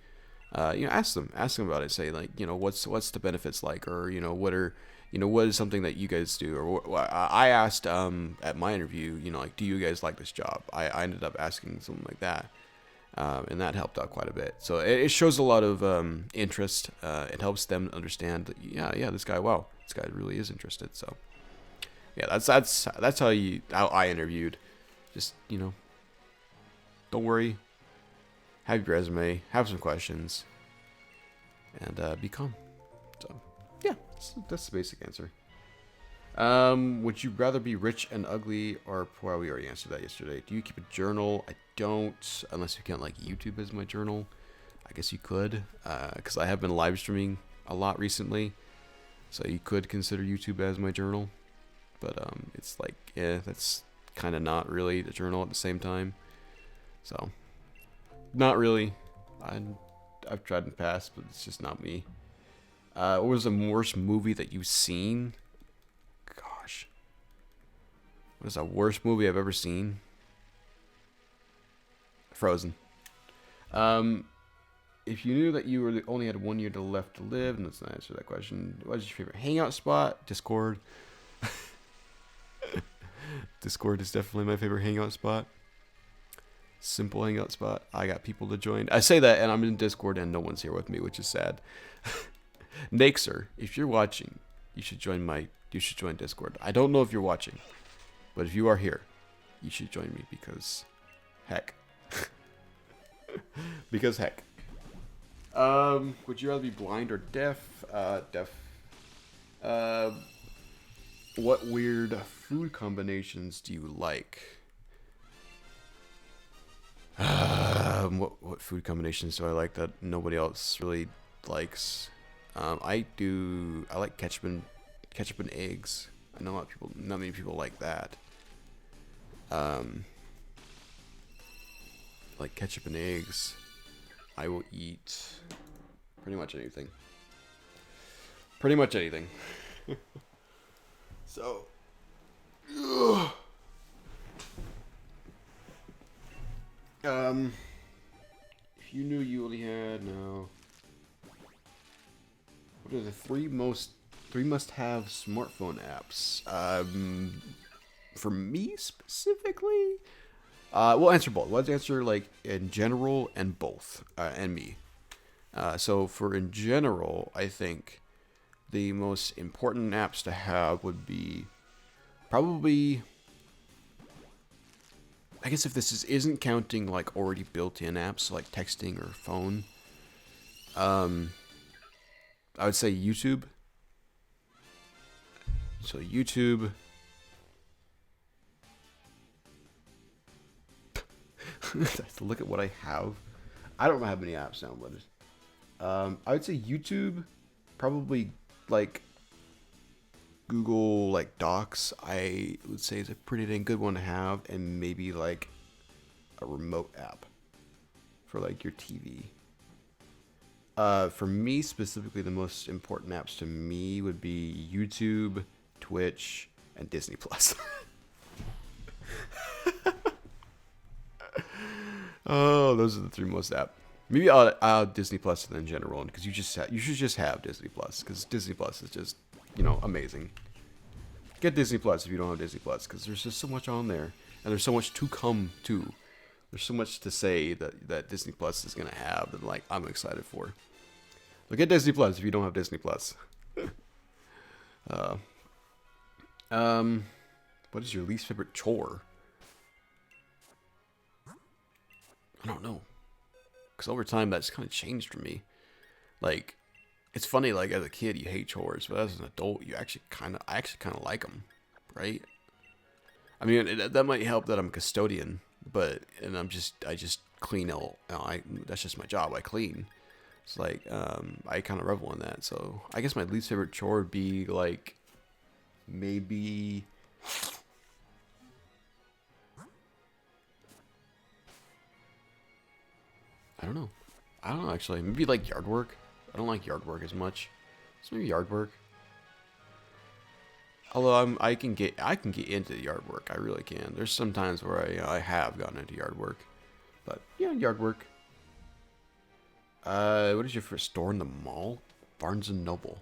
Ask them about it. Say like, what's the benefits like, or what are you know, what is something that you guys do? Or I asked at my interview, you know, like, do you guys like this job? I ended up asking something like that. And that helped out quite a bit. So it shows a lot of interest. It helps them understand that, yeah, this guy really is interested. So yeah, that's how I interviewed. Just, you know, don't worry, have your resume, have some questions, and be calm. So yeah, that's the basic answer. Would you rather be rich and ugly or poor? We already answered that yesterday. Do you keep a journal? I don't, unless you count like YouTube as my journal. I guess you could, because I have been live streaming a lot recently, so you could consider YouTube as my journal. But it's like, yeah, that's kind of not really the journal at the same time. So, not really. I've tried in the past, but it's just not me. What was the worst movie that you've seen? Gosh. What is the worst movie I've ever seen? Frozen. If you knew that you only had 1 year left to live, and let's not answer that question. What is your favorite hangout spot? Discord. Discord is definitely my favorite hangout spot. Simple hangout spot. I got people to join. I say that, and I'm in Discord, and no one's here with me, which is sad. Nayxerr, if you're watching, you should join Discord. I don't know if you're watching, but if you are here, you should join me because, heck. Because heck. Would you rather be blind or deaf? Deaf. What weird food combinations do you like? What food combinations do I like that nobody else really likes? I like ketchup and eggs. I know not many people like that. Like ketchup and eggs. I will eat pretty much anything. Pretty much anything. So, ugh. If you knew you only had what are the three must-have smartphone apps? For me specifically, we'll answer both. Let's answer like in general and both, and me. So for in general, I think the most important apps to have would be probably, I guess if this isn't counting like already built-in apps like texting or phone, I would say YouTube. So YouTube. I have to look at what I have. I don't have many apps downloaded. I would say YouTube, probably like Google like Docs. I would say is a pretty dang good one to have, and maybe like a remote app for like your TV. For me specifically, the most important apps to me would be YouTube, Twitch, and Disney Plus. Oh, those are the three most apps. Maybe I'll Disney Plus in general, because you should just have Disney Plus, because Disney Plus is just, you know, amazing. Get Disney Plus if you don't have Disney Plus, because there's just so much on there, and there's so much to come too. There's so much to say that Disney Plus is gonna have that like I'm excited for. Look at Disney Plus if you don't have Disney Plus. What is your least favorite chore? I don't know, because over time that's kind of changed for me. Like, it's funny, like as a kid you hate chores, but as an adult I actually kind of like them, right? I mean, that might help that I'm a custodian, and I just clean all. That's just my job. I clean. It's like I kind of revel in that. So I guess my least favorite chore would be like maybe. I don't know actually. Maybe like yard work. I don't like yard work as much. So maybe yard work. Although I can get into yard work. I really can. There's some times where I have gotten into yard work, but yeah, yard work. What is your first store in the mall? Barnes and Noble.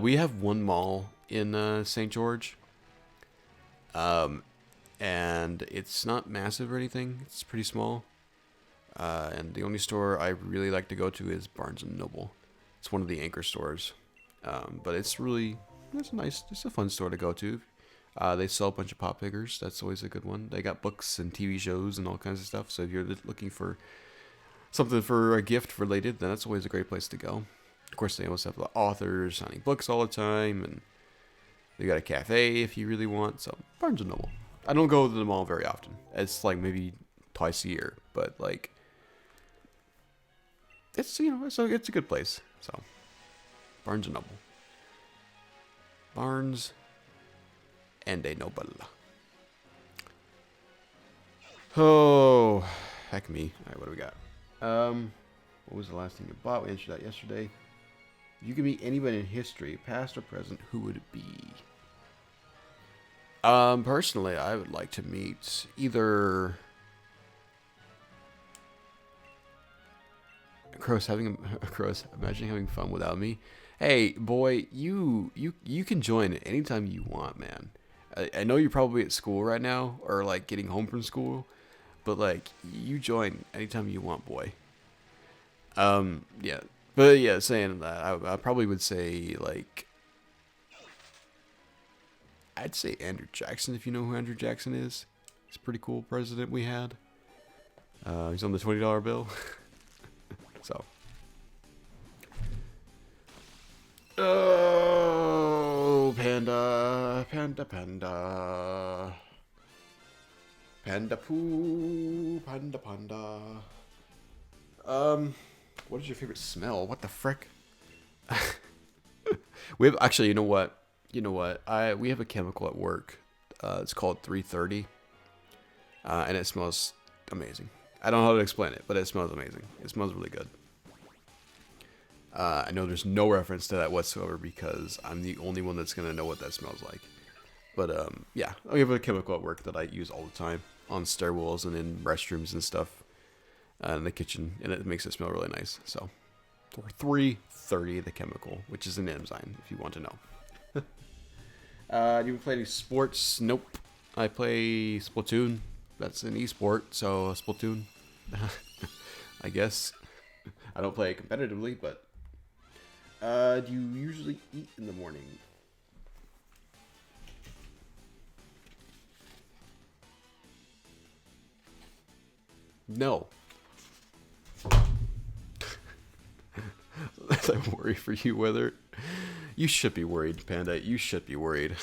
We have one mall in St. George. And it's not massive or anything. It's pretty small. And the only store I really like to go to is Barnes and Noble. It's one of the anchor stores. But it's a fun store to go to. They sell a bunch of pop figures. That's always a good one. They got books and TV shows and all kinds of stuff. So if you're looking for something for a gift related, then that's always a great place to go. Of course, they also have the authors signing books all the time, and they got a cafe if you really want. So Barnes and Noble. I don't go to the mall very often. It's like maybe twice a year, but like it's it's a good place. So Barnes and Noble. Barnes and a Noble. Oh, heck me. All right, what do we got? What was the last thing you bought? We answered that yesterday. If you could meet anybody in history, past or present, who would it be? Personally, I would like to meet either Cross imagine having fun without me. Hey, boy, you can join anytime you want, man. I know you're probably at school right now, or like getting home from school, but like you join anytime you want, boy. Yeah, but yeah, saying that, I probably would say like I'd say Andrew Jackson, if you know who Andrew Jackson is. He's a pretty cool president we had. He's on the $20 bill. So. Oh, panda, panda, panda. Panda poo, panda, panda. What is your favorite smell? What the frick? We have, actually, you know what? We have a chemical at work. It's called 330. And it smells amazing. I don't know how to explain it, but it smells amazing. It smells really good. I know there's no reference to that whatsoever because I'm the only one that's going to know what that smells like. But, yeah, we have a chemical at work that I use all the time on stairwells and in restrooms and stuff in the kitchen, and it makes it smell really nice. So, 330, the chemical, which is an enzyme, if you want to know. Do you play any sports? Nope. I play Splatoon. That's an esport, so Splatoon. I guess. I don't play it competitively, but... do you usually eat in the morning? No. I worry for you, whether... You should be worried, Panda. You should be worried.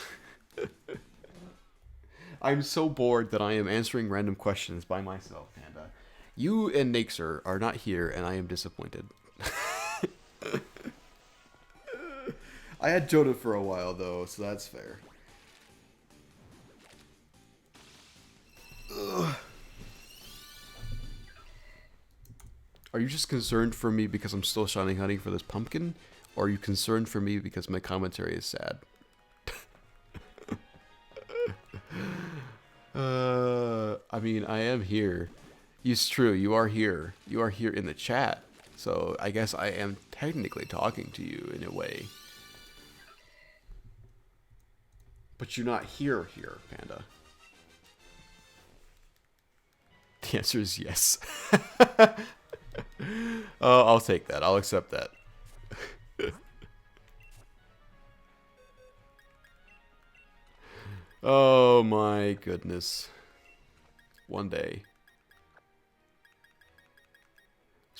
I'm so bored that I am answering random questions by myself, Panda. You and Nayxerr are not here, and I am disappointed. I had Jodha for a while, though, so that's fair. Ugh. Are you just concerned for me because I'm still shining hunting for this pumpkin? Or are you concerned for me because my commentary is sad? I mean, I am here. It's true, you are here. You are here in the chat. So I guess I am technically talking to you in a way. But you're not here, Panda. The answer is yes. I'll take that. I'll accept that. Oh my goodness. One day.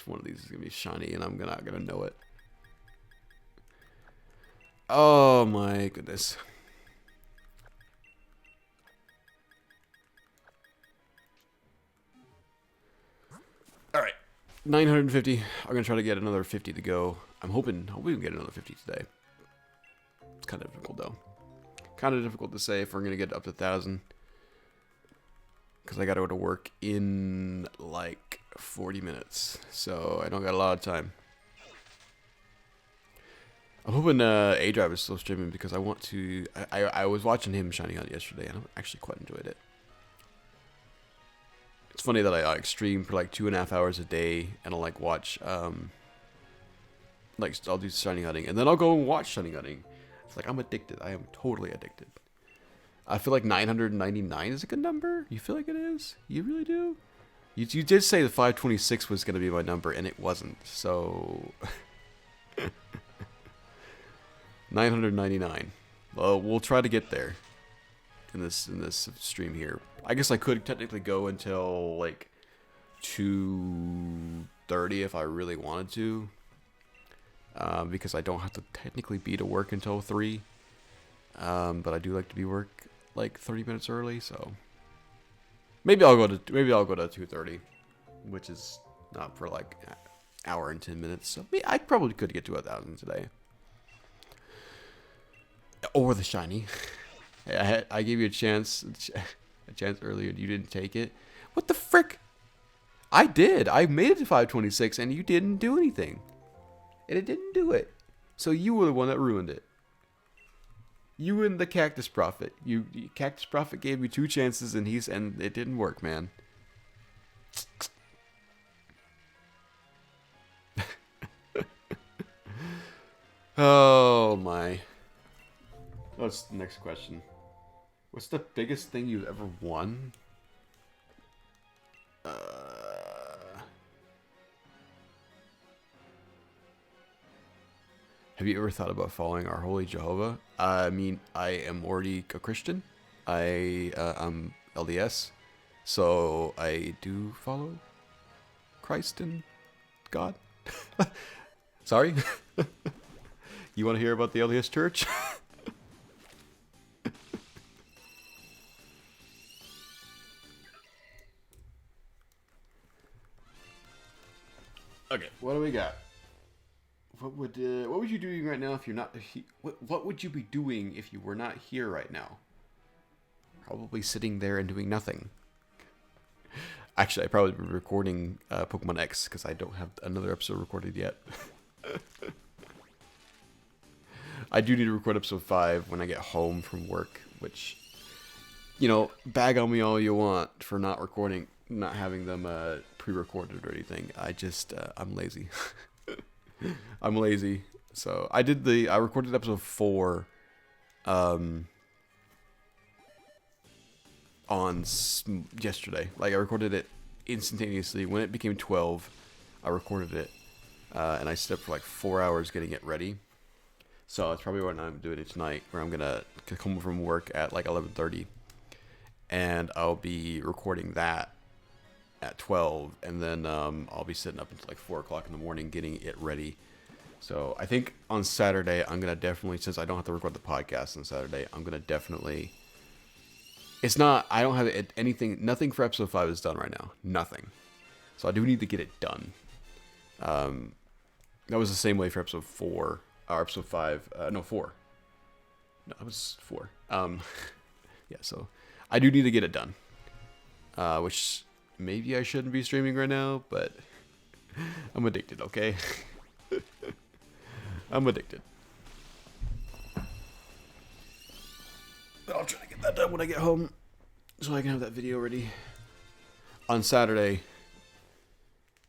One of these is going to be shiny and I'm not going to know it. Oh my goodness. Alright. 950. I'm going to try to get another 50 to go. I'm hoping we can get another 50 today. It's kind of difficult though. Kind of difficult to say if we're going to get up to 1,000. Because I got to go to work in like 40 minutes. So I don't got a lot of time. I'm hoping A-Drive is still streaming because I want to... I was watching him Shiny Hunt yesterday and I actually quite enjoyed it. It's funny that I stream for like 2.5 hours a day and I'll like watch like I'll do shiny hunting, and then I'll go and watch shiny hunting. It's like I'm addicted. I am totally addicted. I feel like 999 is a good number. You feel like it is? You really do? You did say the 526 was gonna be my number, and it wasn't. So 999. Well, we'll try to get there in this stream here. I guess I could technically go until like 2:30 if I really wanted to, because I don't have to technically be to work until 3. But I do like to be work like 30 minutes early, so maybe I'll go to 2:30, which is not for like an hour and 10 minutes. So I probably could get to 1,000 today, or the shiny. I gave you a chance earlier, and you didn't take it. What the frick? I did. I made it to 526, and you didn't do anything, and it didn't do it. So you were the one that ruined it. You and the Cactus Prophet. Cactus Prophet gave me 2 chances, and it didn't work, man. Oh my. What's the next question? What's the biggest thing you've ever won? Have you ever thought about following our holy Jehovah? I mean, I am already a Christian. I'm LDS, so I do follow Christ and God. Sorry? You want to hear about the LDS Church? Okay, what do we got? What would you doing right now if you're not? What would you be doing if you were not here right now? Probably sitting there and doing nothing. Actually, I'd probably be recording Pokemon X because I don't have another episode recorded yet. I do need to record episode 5 when I get home from work, which, bag on me all you want for not having them pre-recorded or anything. I'm lazy. I'm lazy. So I recorded episode 4 on yesterday. Like, I recorded it instantaneously. When it became 12, I recorded it, and I stayed up for like 4 hours getting it ready. So that's probably what I'm doing it tonight, where I'm gonna come home from work at like 11:30, and I'll be recording that at 12, and then I'll be sitting up until like 4 o'clock in the morning getting it ready. So I think on Saturday I'm gonna definitely, since I don't have to record the podcast on Saturday, I'm gonna definitely. I don't have nothing for episode 5 is done right now, nothing. So I do need to get it done. That was the same way for episode 4. Or episode 5, no, 4. No, it was 4. Yeah, so I do need to get it done. Which maybe I shouldn't be streaming right now, but I'm addicted, okay? I'm addicted. I'll try to get that done when I get home, so I can have that video ready. On Saturday,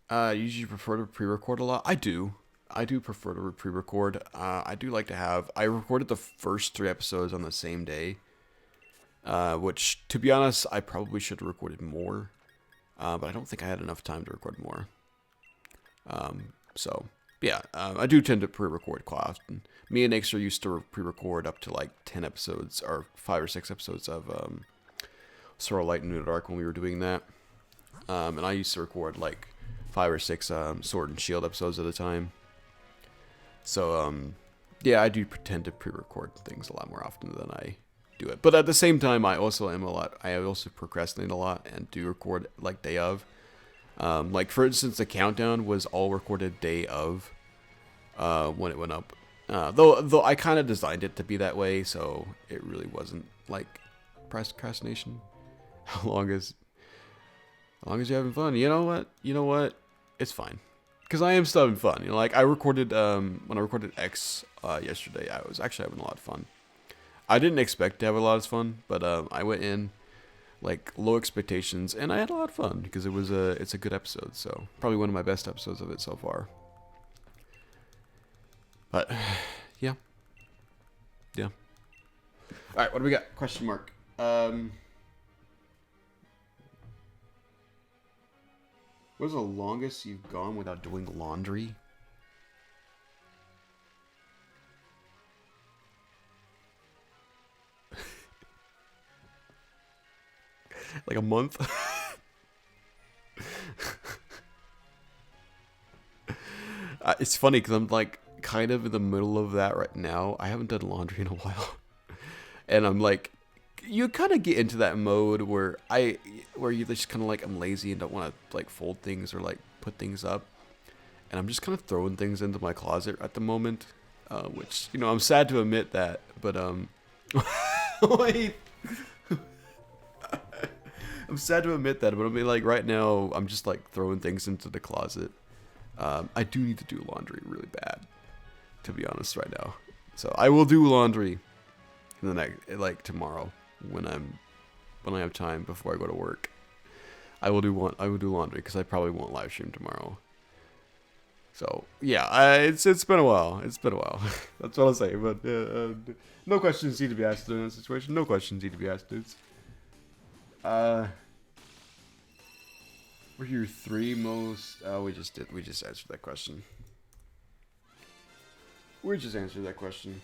I usually prefer to pre-record a lot. I do prefer to pre-record. I do like to have. I recorded the first 3 episodes on the same day, which, to be honest, I probably should have recorded more, but I don't think I had enough time to record more. So yeah, I do tend to pre-record quite often. Me and Nayxerr used to pre-record up to like 10 episodes or 5 or 6 episodes of Sword Light and Moon Dark when we were doing that, and I used to record like 5 or 6 Sword and Shield episodes at a time. So, yeah, I do tend to pre-record things a lot more often than I do it. But at the same time, I also procrastinate a lot and do record, like, day of. Like, for instance, the countdown was all recorded day of when it went up. Though I kind of designed it to be that way, so it really wasn't, like, procrastination. As long as you're having fun. You know what? It's fine. Because I am still having fun. Like, I recorded, when I recorded X yesterday, I was actually having a lot of fun. I didn't expect to have a lot of fun, but I went in, like, low expectations, and I had a lot of fun, because it's a good episode, so probably one of my best episodes of it so far. But yeah, yeah. All right, what do we got? Question mark. What's the longest you've gone without doing laundry? Like a month? It's funny because I'm like kind of in the middle of that right now. I haven't done laundry in a while. And I'm like, you kind of get into that mode where you just kind of like, I'm lazy and don't want to like fold things or like put things up. And I'm just kind of throwing things into my closet at the moment. Which, you know, I'm sad to admit that, but wait. I'm sad to admit that, but I mean, like, right now, I'm just, like, throwing things into the closet. I do need to do laundry really bad, to be honest, right now. So, I will do laundry in the next, like, tomorrow, when I have time before I go to work. I will do laundry, because I probably won't live stream tomorrow. So, yeah, it's been a while. It's been a while. That's what I'll say, but, no questions need to be asked in this situation. No questions need to be asked, dudes. What are your 3 most... Oh, we just answered that question. We just answered that question.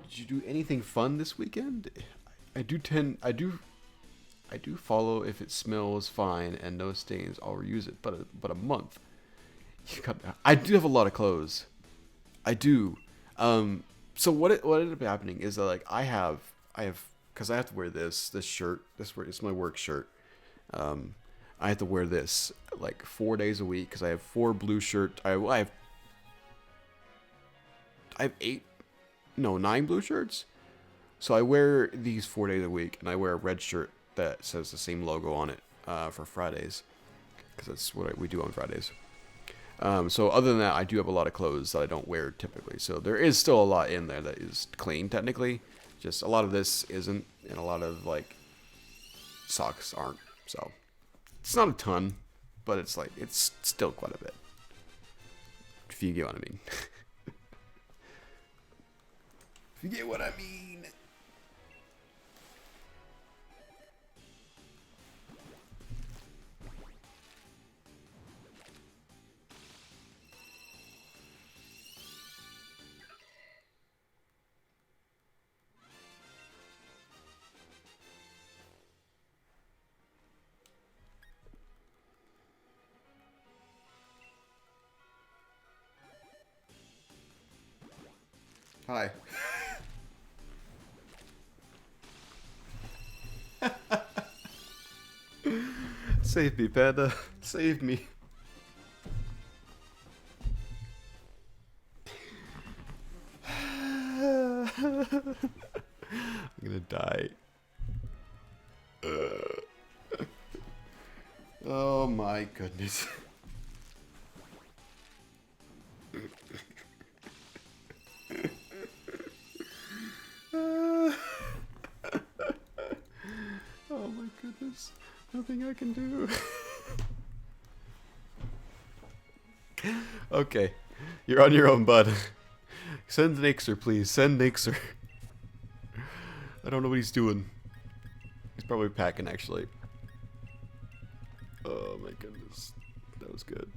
Did you do anything fun this weekend? I do follow if it smells fine and no stains, I'll reuse it. But a month. I do have a lot of clothes. I do. So what ended up happening is that, like, I have because I have to wear this shirt. It's my work shirt. I have to wear this like 4 days a week because I have 4 blue shirts. I have 9 blue shirts. So I wear these 4 days a week, and I wear a red shirt that says the same logo on it for Fridays, because that's what we do on Fridays. So other than that, I do have a lot of clothes that I don't wear typically. So there is still a lot in there that is clean technically. Just a lot of this isn't, and a lot of like socks aren't. So it's not a ton, but it's like it's still quite a bit. If you get what I mean. If you get what I mean. Hi. Save me, Panda. Save me. I'm gonna die. Oh my goodness. Oh my goodness. Nothing I can do. Okay. You're on your own, bud. Send Nayxerr, please. Send Nayxerr. I don't know what he's doing. He's probably packing, actually. Oh my goodness. That was good.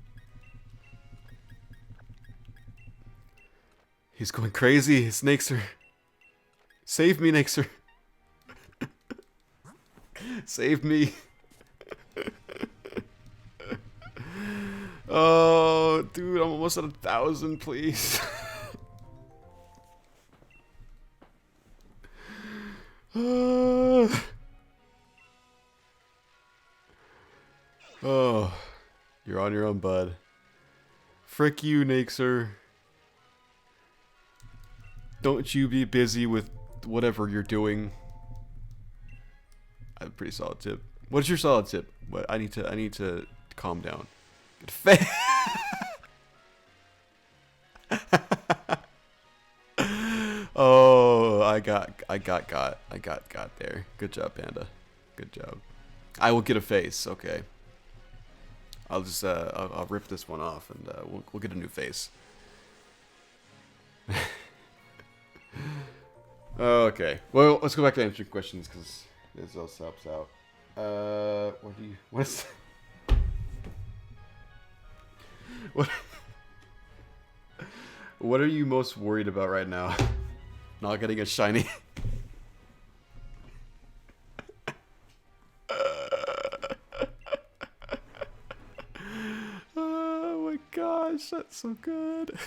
He's going crazy. It's Nayxerr. Save me, Nayxerr. Save me. Oh, dude, I'm almost at 1,000, please. Oh, you're on your own, bud. Frick you, Nayxerr. Don't you be busy with whatever you're doing. I have a pretty solid tip. What's your solid tip? What I need to calm down. Oh, I got there. Good job, Panda. Good job. I will get a face. Okay. I'll just I'll rip this one off and we'll get a new face. Okay. Well, let's go back to answering questions because this also helps out. What's what? What are you most worried about right now? Not getting a shiny. Oh my gosh, that's so good.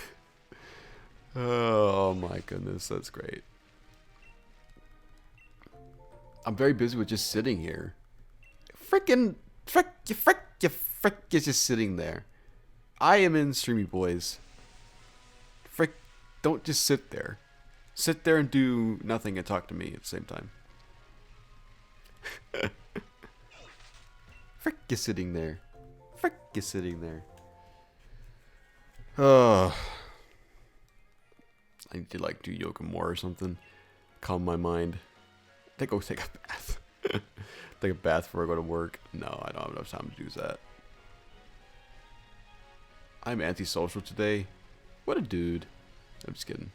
Oh my goodness, that's great. I'm very busy with just sitting here. Frick, you're just sitting there. I am in Streamy Boys. Frick, don't just sit there. Sit there and do nothing and talk to me at the same time. Frick, you're sitting there. Frick, you're sitting there. Oh. I need to like do yoga more or something. Calm my mind. I think I'll take a bath. Take a bath before I go to work. No, I don't have enough time to do that. I'm antisocial today. What a dude. I'm just kidding.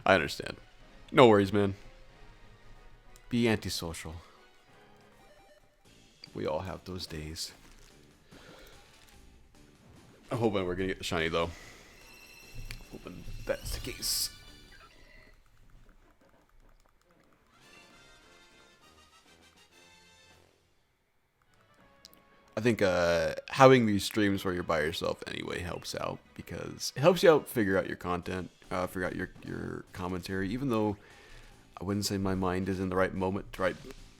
I understand. No worries, man. Be antisocial. We all have those days. I'm hoping we're gonna get the shiny though. Hoping that's the case. I think having these streams where you're by yourself anyway helps out because it helps you out figure out your content, figure out your commentary. Even though I wouldn't say my mind is in the right moment, right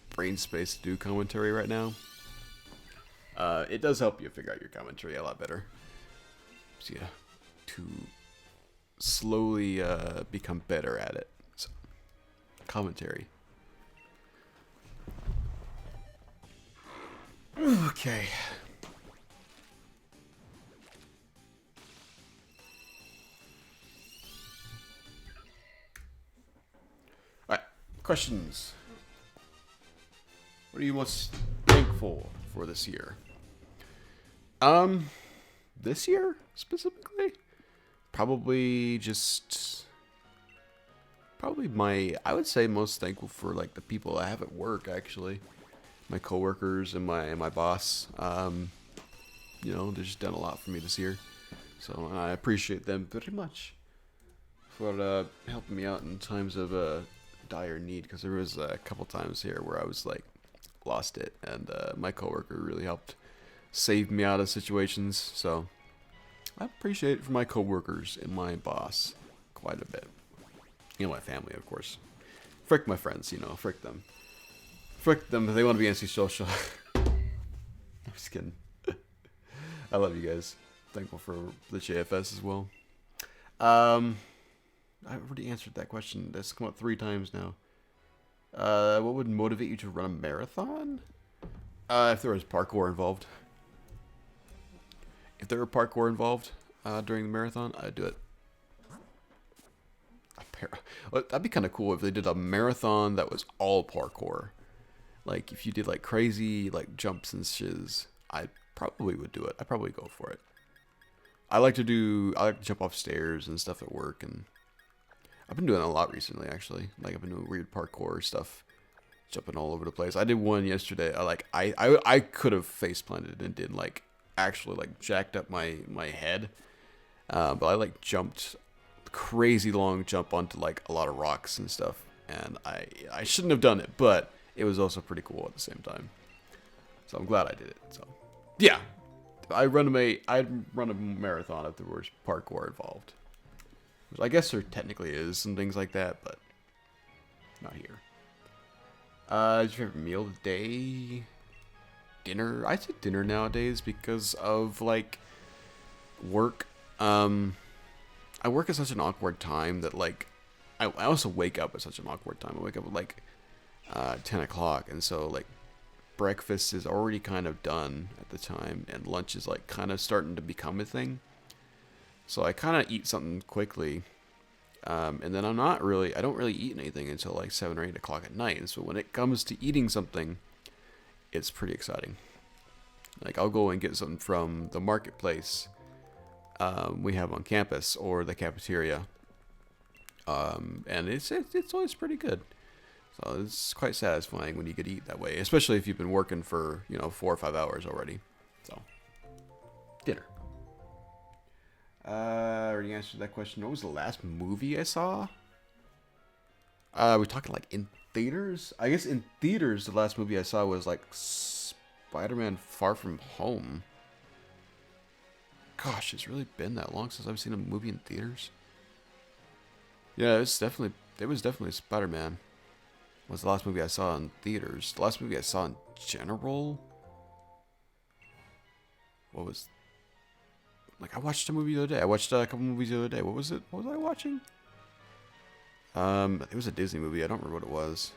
brain space to do commentary right now, it does help you figure out your commentary a lot better. So yeah, to slowly become better at it. So, commentary. Okay. Alright, questions. What are you most thankful for this year? This year specifically? Probably I would say most thankful for like the people I have at work actually. My coworkers and my boss. You know, they've just done a lot for me this year. So I appreciate them very much for helping me out in times of dire need. Because there was a couple times here where I was like lost it, and my coworker really helped save me out of situations. So I appreciate it for my coworkers and my boss quite a bit. You know, my family, of course. Frick my friends, you know, frick them. Frick them, they want to be antisocial. I'm just kidding. I love you guys. Thankful for the JFS as well. I already answered that question. That's come up 3 times now. What would motivate you to run a marathon? If there was parkour involved. If there were parkour involved during the marathon, I'd do it. That'd be kind of cool if they did a marathon that was all parkour. Like, if you did, like, crazy, like, jumps and shiz, I probably would do it. I'd probably go for it. I like to jump off stairs and stuff at work, and I've been doing that a lot recently, actually. Like, I've been doing weird parkour stuff, jumping all over the place. I did one yesterday. I could have face planted and did, like, actually, like, jacked up my head. But I, like, jumped crazy long jump onto, like, a lot of rocks and stuff. And I shouldn't have done it, but it was also pretty cool at the same time. So I'm glad I did it. So yeah, I'd run a marathon if there was parkour involved. Which I guess there technically is some things like that, but not here. Your favorite meal of the day? Dinner. I say dinner nowadays because of like work. I work at such an awkward time that like I also wake up at such an awkward time. I wake up at like 10 o'clock, and so like breakfast is already kind of done at the time, and lunch is like kind of starting to become a thing. So I kind of eat something quickly, and then I don't really eat anything until like 7 or 8 o'clock at night. And so when it comes to eating something, it's pretty exciting. Like I'll go and get something from the marketplace we have on campus or the cafeteria, and it's always pretty good. So it's quite satisfying when you get to eat that way, especially if you've been working for 4 or 5 hours already. So dinner. I already answered that question. What was the last movie I saw? We're talking like in theaters. I guess in theaters, the last movie I saw was like Spider-Man: Far From Home. Gosh, it's really been that long since I've seen a movie in theaters. Yeah, it was definitely Spider-Man. Was the last movie I saw in theaters. The last movie I saw in general. What was? Like I watched a movie the other day. I watched a couple movies the other day. What was it? What was I watching? It was a Disney movie. I don't remember what it was.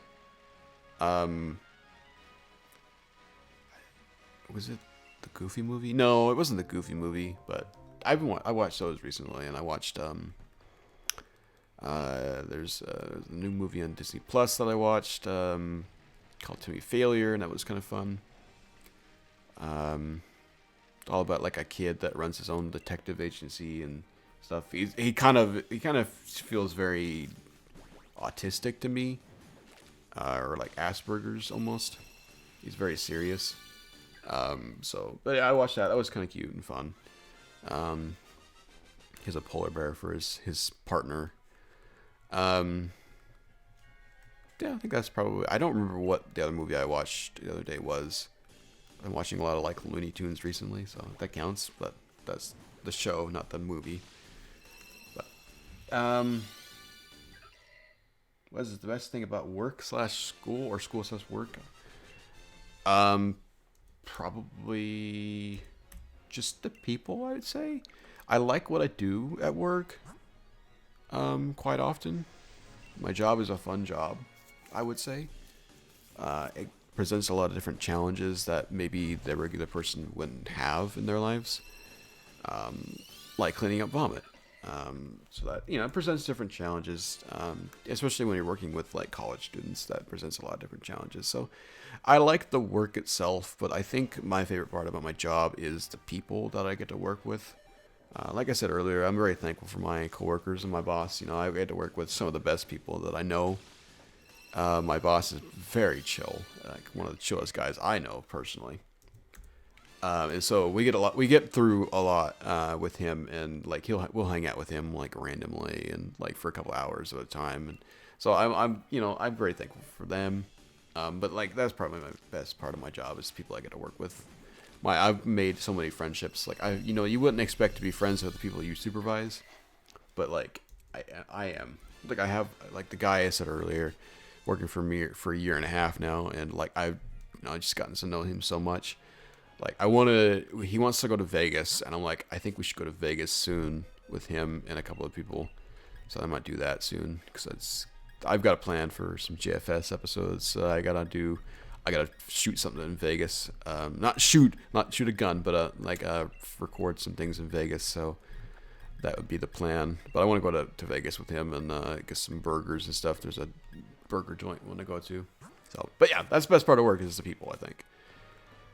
Was it the Goofy movie? No, it wasn't the Goofy movie. But I watched those recently, and I watched there's a new movie on Disney Plus that I watched called To Me Failure, and that was kind of fun. All about like a kid that runs his own detective agency and stuff. He kind of feels very autistic to me, or like Asperger's almost. He's very serious. But yeah, I watched that. That was kind of cute and fun. He has a polar bear for his partner. Yeah, I think that's probably. I don't remember what the other movie I watched the other day was. I've been watching a lot of like Looney Tunes recently, so that counts. But that's the show, not the movie. But what is the best thing about work/school or school/work? Probably just the people. I would say I like what I do at work. Quite often, my job is a fun job. I would say. It presents a lot of different challenges that maybe the regular person wouldn't have in their lives, like cleaning up vomit. So that it presents different challenges, especially when you're working with like college students. That presents a lot of different challenges. So I like the work itself, but I think my favorite part about my job is the people that I get to work with. Like I said earlier, I'm very thankful for my coworkers and my boss. I get to work with some of the best people that I know. My boss is very chill, like one of the chillest guys I know personally. And so we get through a lot with him, and like we'll hang out with him like randomly and like for a couple hours at a time. And so I'm very thankful for them. But like that's probably my best part of my job is people I get to work with. I've made so many friendships. Like you wouldn't expect to be friends with the people you supervise, but like I am. Like I have like the guy I said earlier, working for me for a year and a half now, and like I've just gotten to know him so much. Like he wants to go to Vegas, and I'm like, I think we should go to Vegas soon with him and a couple of people. So I might do that soon because I've got a plan for some JFS episodes. I gotta shoot something in Vegas. Not shoot a gun, but record some things in Vegas. So that would be the plan. But I want to go to Vegas with him and get some burgers and stuff. There's a burger joint I want to go to. So, but yeah, that's the best part of work is the people. I think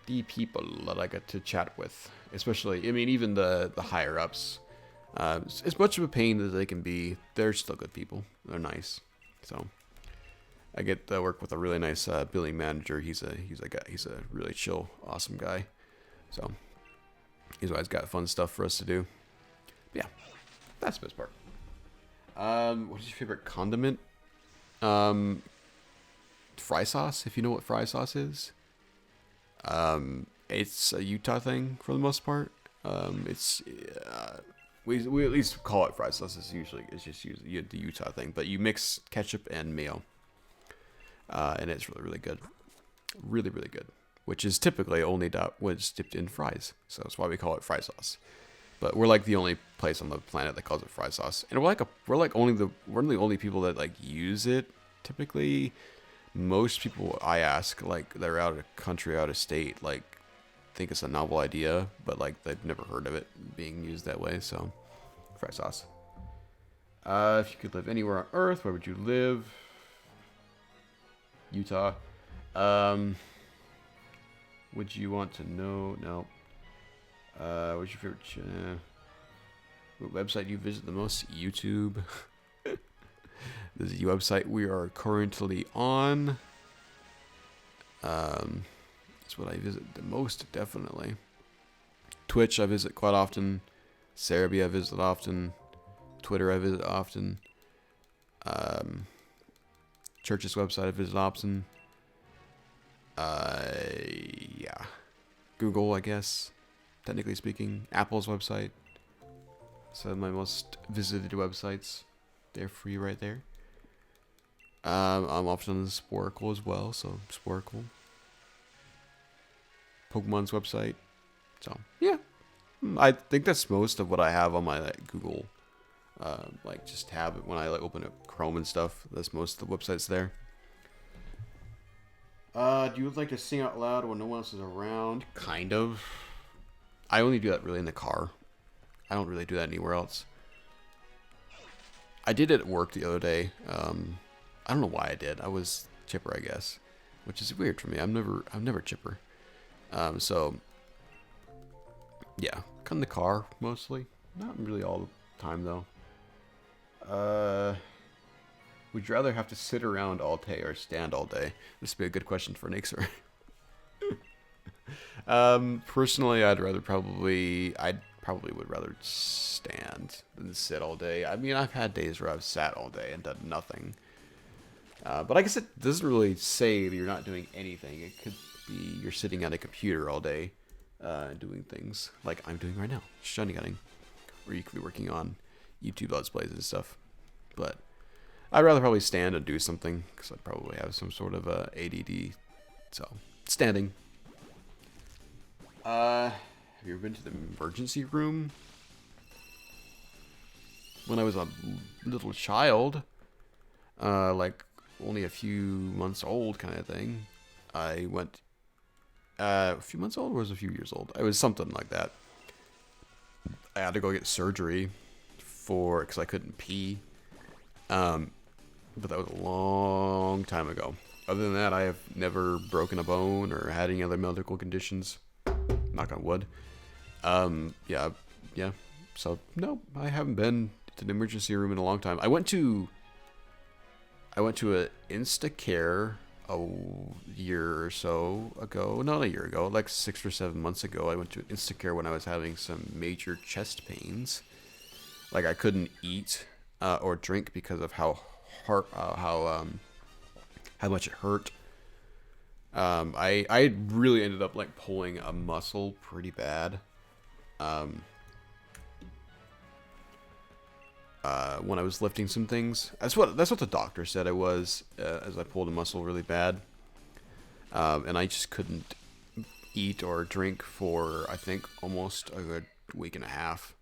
the people that I get to chat with, especially. I mean, even the higher ups. As much of a pain as they can be, they're still good people. They're nice. So I get to work with a really nice billing manager. He's a really chill, awesome guy. So he's always got fun stuff for us to do. But yeah, that's the best part. What is your favorite condiment? Fry sauce. If you know what fry sauce is, it's a Utah thing for the most part. We at least call it fry sauce. It's just usually the Utah thing, but you mix ketchup and mayo. And it's really, really good. Really, really good. Which is typically only when it's dipped in fries. So that's why we call it fry sauce. But we're like the only place on the planet that calls it fry sauce. And we're the only people that like use it typically. Most people I ask, like they're out of country, out of state, like think it's a novel idea, but like they've never heard of it being used that way. So fry sauce. If you could live anywhere on Earth, where would you live? Utah. Would you want to know? No. What's your favorite? What website do you visit the most? YouTube. This is the website we are currently on. It's what I visit the most, definitely. Twitch I visit quite often. Cerebi I visit often. Twitter I visit often. Church's website I visit often. Yeah. Google, I guess, technically speaking. Apple's website. Some of my most visited websites. They're free right there. I'm often on the Sporkle as well, so Sporkle. Pokemon's website. So, yeah. I think that's most of what I have on my Google. Like, just have it when I open up Chrome and stuff. That's most of the websites there. Do you like to sing out loud when no one else is around? Kind of. I only do that really in the car. I don't really do that anywhere else. I did it at work the other day. I don't know why I did. I was chipper, I guess, which is weird for me. I'm never chipper. So yeah, come in the car mostly. Not really all the time though. Would you rather have to sit around all day or stand all day? This would be a good question for Nayxerr. Personally, I'd probably would rather stand than sit all day. I mean, I've had days where I've sat all day and done nothing. But I guess it doesn't really say that you're not doing anything. It could be you're sitting at a computer all day doing things like I'm doing right now, shiny gunning. Or you could be working on YouTube Let's Plays and stuff. But I'd rather probably stand and do something because I probably have some sort of ADD. So, standing. Have you ever been to the emergency room? When I was a little child, like only a few months old kind of thing, I went, a few months old or was it a few years old? It was something like that. I had to go get surgery because I couldn't pee. But that was a long time ago. Other than that, I have never broken a bone or had any other medical conditions. Knock on wood. Yeah. So no, I haven't been to the emergency room in a long time. I went to a Instacare a year or so ago. Not a year ago, like 6 or 7 months ago. I went to Instacare when I was having some major chest pains. Like I couldn't eat or drink because of how much it hurt. I really ended up like pulling a muscle pretty bad. When I was lifting some things, that's what the doctor said I was, as I pulled a muscle really bad. And I just couldn't eat or drink for I think almost a good week and a half.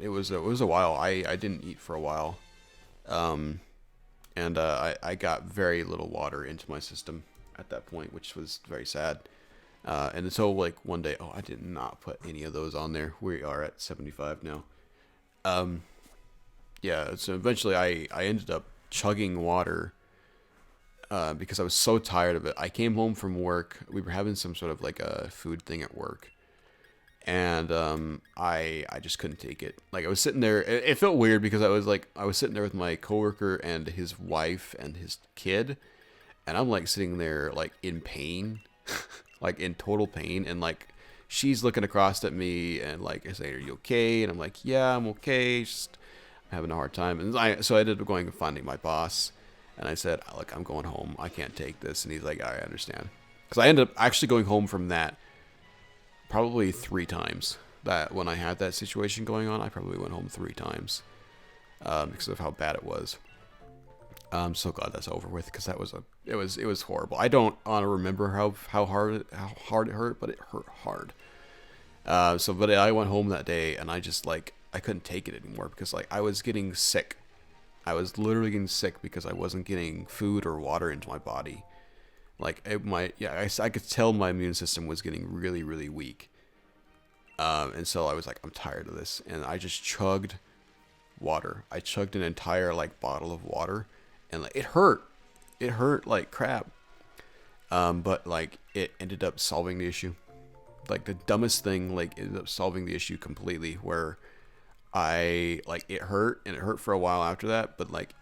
It was a while. I didn't eat for a while. And I got very little water into my system at that point, which was very sad. And so like one day, I did not put any of those on there. We are at 75 now. Yeah, so eventually I ended up chugging water because I was so tired of it. I came home from work. We were having some sort of like a food thing at work. And I just couldn't take it. Like I was sitting there. It felt weird because I was sitting there with my coworker and his wife and his kid. And I'm like sitting there like in pain, like in total pain. And like she's looking across at me and like I say, "Are you okay?" And I'm like, "Yeah, I'm okay. Just having a hard time." And so I ended up going and finding my boss. And I said, "Look, I'm going home. I can't take this." And he's like, "I understand." Because I ended up actually going home from that probably 3 times. That when I had that situation going on, I probably went home 3 times because of how bad it was. I'm so glad that's over with because it was horrible. I don't want to remember how hard it hurt, but it hurt hard. But I went home that day and I just like I couldn't take it anymore because like I was getting sick. I was literally getting sick because I wasn't getting food or water into my body. Like I could tell my immune system was getting really, really weak. And so I was like, I'm tired of this, and I just chugged water. I chugged an entire like bottle of water, and like it hurt like crap. But like it ended up solving the issue. Like the dumbest thing, like ended up solving the issue completely. Where I like it hurt and it hurt for a while after that, but like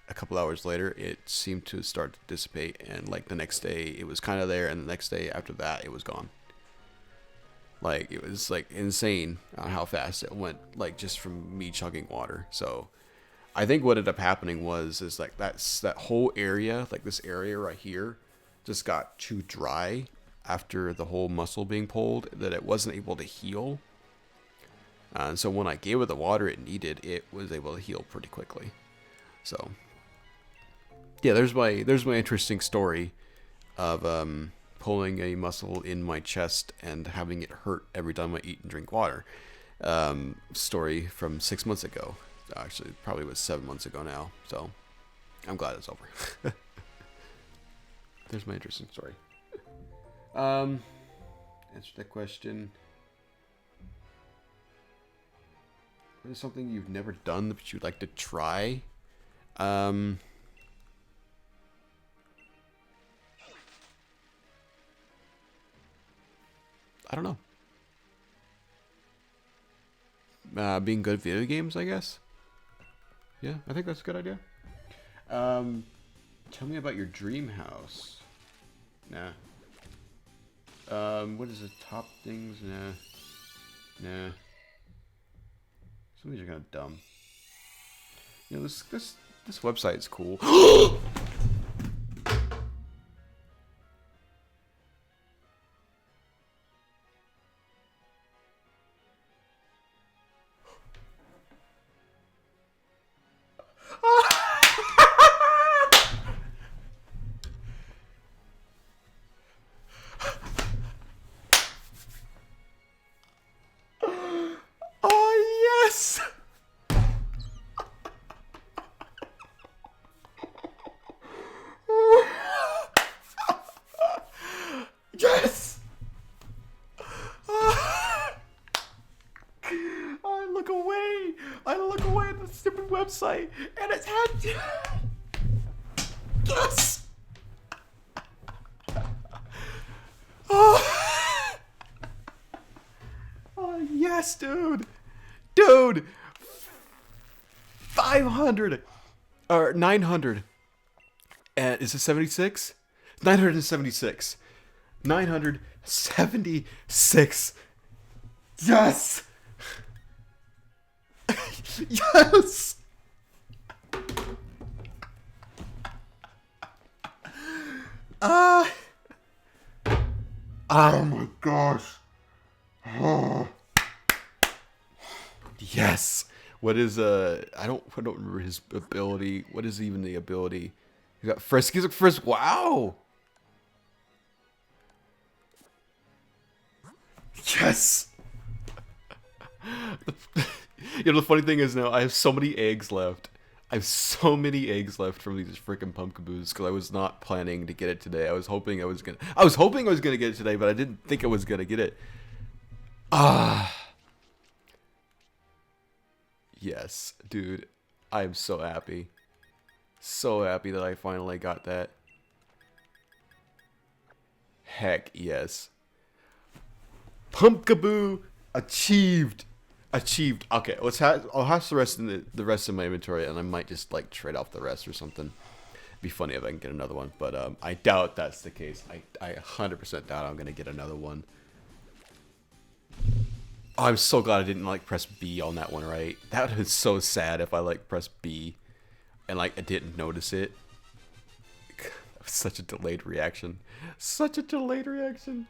a couple hours later, it seemed to start to dissipate, and like the next day, it was kind of there, and the next day after that, it was gone. Like it was like insane on how fast it went, like just from me chugging water. So I think what ended up happening is like that whole area, like this area right here, just got too dry after the whole muscle being pulled that it wasn't able to heal. And so when I gave it the water it needed, it was able to heal pretty quickly. So yeah, there's my interesting story of pulling a muscle in my chest and having it hurt every time I eat and drink water. Story from 6 months ago. Actually, probably was 7 months ago now. So I'm glad it's over. There's my interesting story. Answer that question. What is something you've never done that you'd like to try? I don't know. Being good at video games, I guess. Yeah, I think that's a good idea. Tell me about your dream house. Nah. What is the top things? Nah. Some of these are kind of dumb. You know, this website's cool. Oh yes! Yes! I look away at the stupid website, and it's had. Yes! Oh, oh yes, dude! Dude! 500! Or 900. And is it 76? 976. 976. Yes! Yes! Oh my gosh. Oh. Yes. What is I don't remember his ability. What is even the ability? He got frisk. He's like frisk. Wow. Yes. You know, the funny thing is now I have so many eggs left. I have so many eggs left from these freaking pumpkaboos because I was not planning to get it today. I was hoping I was gonna get it today, but I didn't think I was gonna get it. Yes, dude. I am so happy. So happy that I finally got that. Heck yes. Pumpkaboo achieved. Okay, I'll have the rest in the rest of my inventory, and I might just like trade off the rest or something. Be funny if I can get another one, but I doubt that's the case. I 100% doubt I'm gonna get another one. Oh, I'm so glad I didn't like press B on that one, right? That would have been so sad if I like pressed B and like I didn't notice it. That was such a delayed reaction. Such a delayed reaction.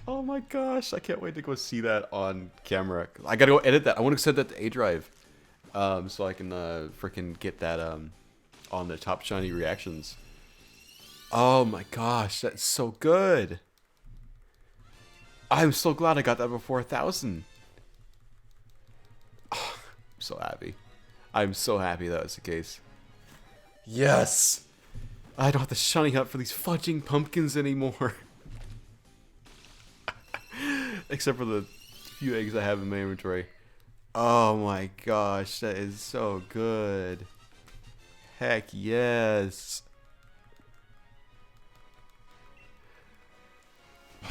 Oh my gosh, I can't wait to go see that on camera. I gotta go edit that. I want to send that to A Drive, so I can freaking get that on the top shiny reactions. Oh my gosh, that's so good. I'm so glad I got that before 1,000. Oh, I'm so happy. I'm so happy that was the case. Yes! I don't have to shiny hunt for these fudging pumpkins anymore. Except for the few eggs I have in my inventory. Oh my gosh, that is so good. Heck yes.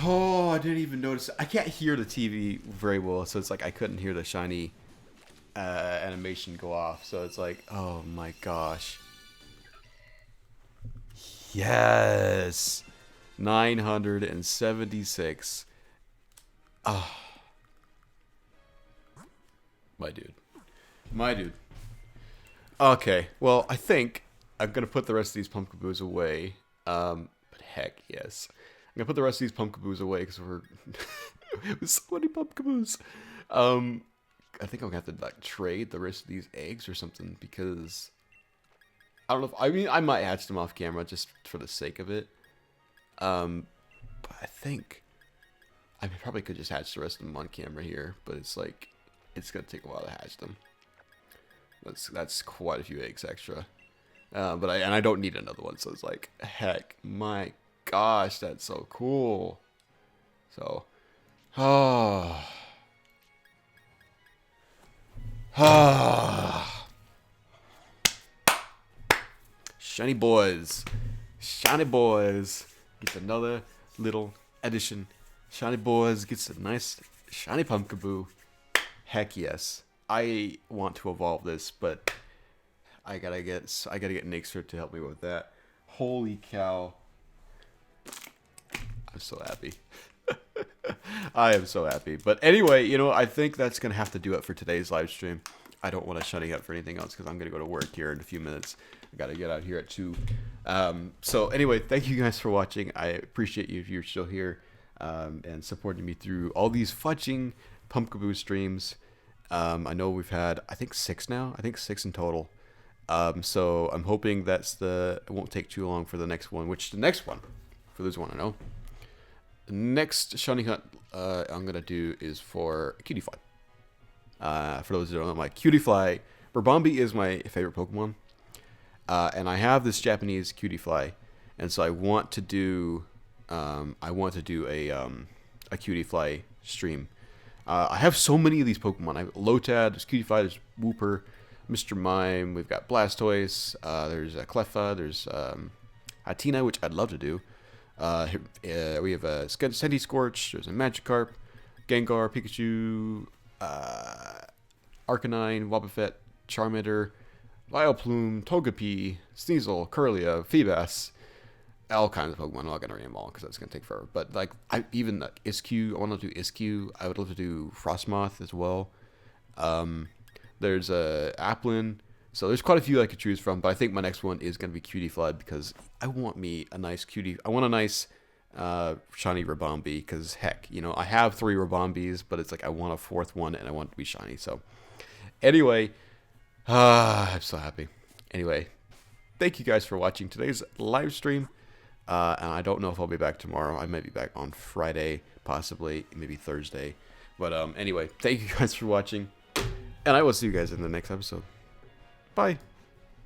Oh, I didn't even notice. I can't hear the TV very well, so it's like I couldn't hear the shiny animation go off. So it's like, oh my gosh. Yes. 976. Ah. My dude. My dude. Okay, well, I think I'm going to put the rest of these Pumpkaboos away. But heck, yes. I'm going to put the rest of these Pumpkaboos away because we're... with so many Pumpkaboos. I think I'm going to have to, like, trade the rest of these eggs or something because... I don't know if... I mean, I might hatch them off camera just for the sake of it. But I think... I probably could just hatch the rest of them on camera here, but it's like... It's going to take a while to hatch them. That's quite a few eggs extra. But I don't need another one, so it's like, heck, my gosh, that's so cool. So, shiny boys, shiny boys gets another little addition. Shiny boys gets a nice shiny Pumpkaboo. Heck yes. I want to evolve this, but I gotta get Nayxerr to help me with that. Holy cow. I'm so happy. I am so happy. But anyway, you know, I think that's gonna have to do it for today's live stream. I don't want to shut it up for anything else because I'm gonna go to work here in a few minutes. I gotta get out here at 2. So anyway, thank you guys for watching. I appreciate you if you're still here and supporting me through all these fudging Pumpkaboo streams. I know we've had, I think 6 now. I think 6 in total. So I'm hoping it won't take too long for the next one, which the next one, for those who want to know, the next shiny hunt I'm going to do is for Cutie Fly. For those who don't know, my Cutie Fly, Ribombi is my favorite Pokemon. And I have this Japanese Cutie Fly. And so I want to do, a Cutie Fly stream. I have so many of these Pokemon. I have Lotad, there's Cutie Fly, there's Wooper, Mr. Mime, we've got Blastoise, there's Cleffa, there's Hatina, which I'd love to do. We have a Scorch, there's a Magikarp, Gengar, Pikachu, Arcanine, Wobbuffet, Charmander, Vileplume, Togepi, Sneasel, Kirlia, Feebas, all kinds of Pokemon. I'm not going to name them all because that's going to take forever. But like, even Iskew, I want to do Iskew. I would love to do Frostmoth as well. There's a Applin. So there's quite a few I could choose from. But I think my next one is going to be Cutie Fly because I want me a nice cutie. I want a nice shiny Ribombi because heck, you know, I have 3 Ribombis, but it's like I want a 4th one and I want it to be shiny. So anyway, I'm so happy. Anyway, thank you guys for watching today's live stream. And I don't know if I'll be back tomorrow. I might be back on Friday, possibly, maybe Thursday. But anyway, thank you guys for watching. And I will see you guys in the next episode. Bye.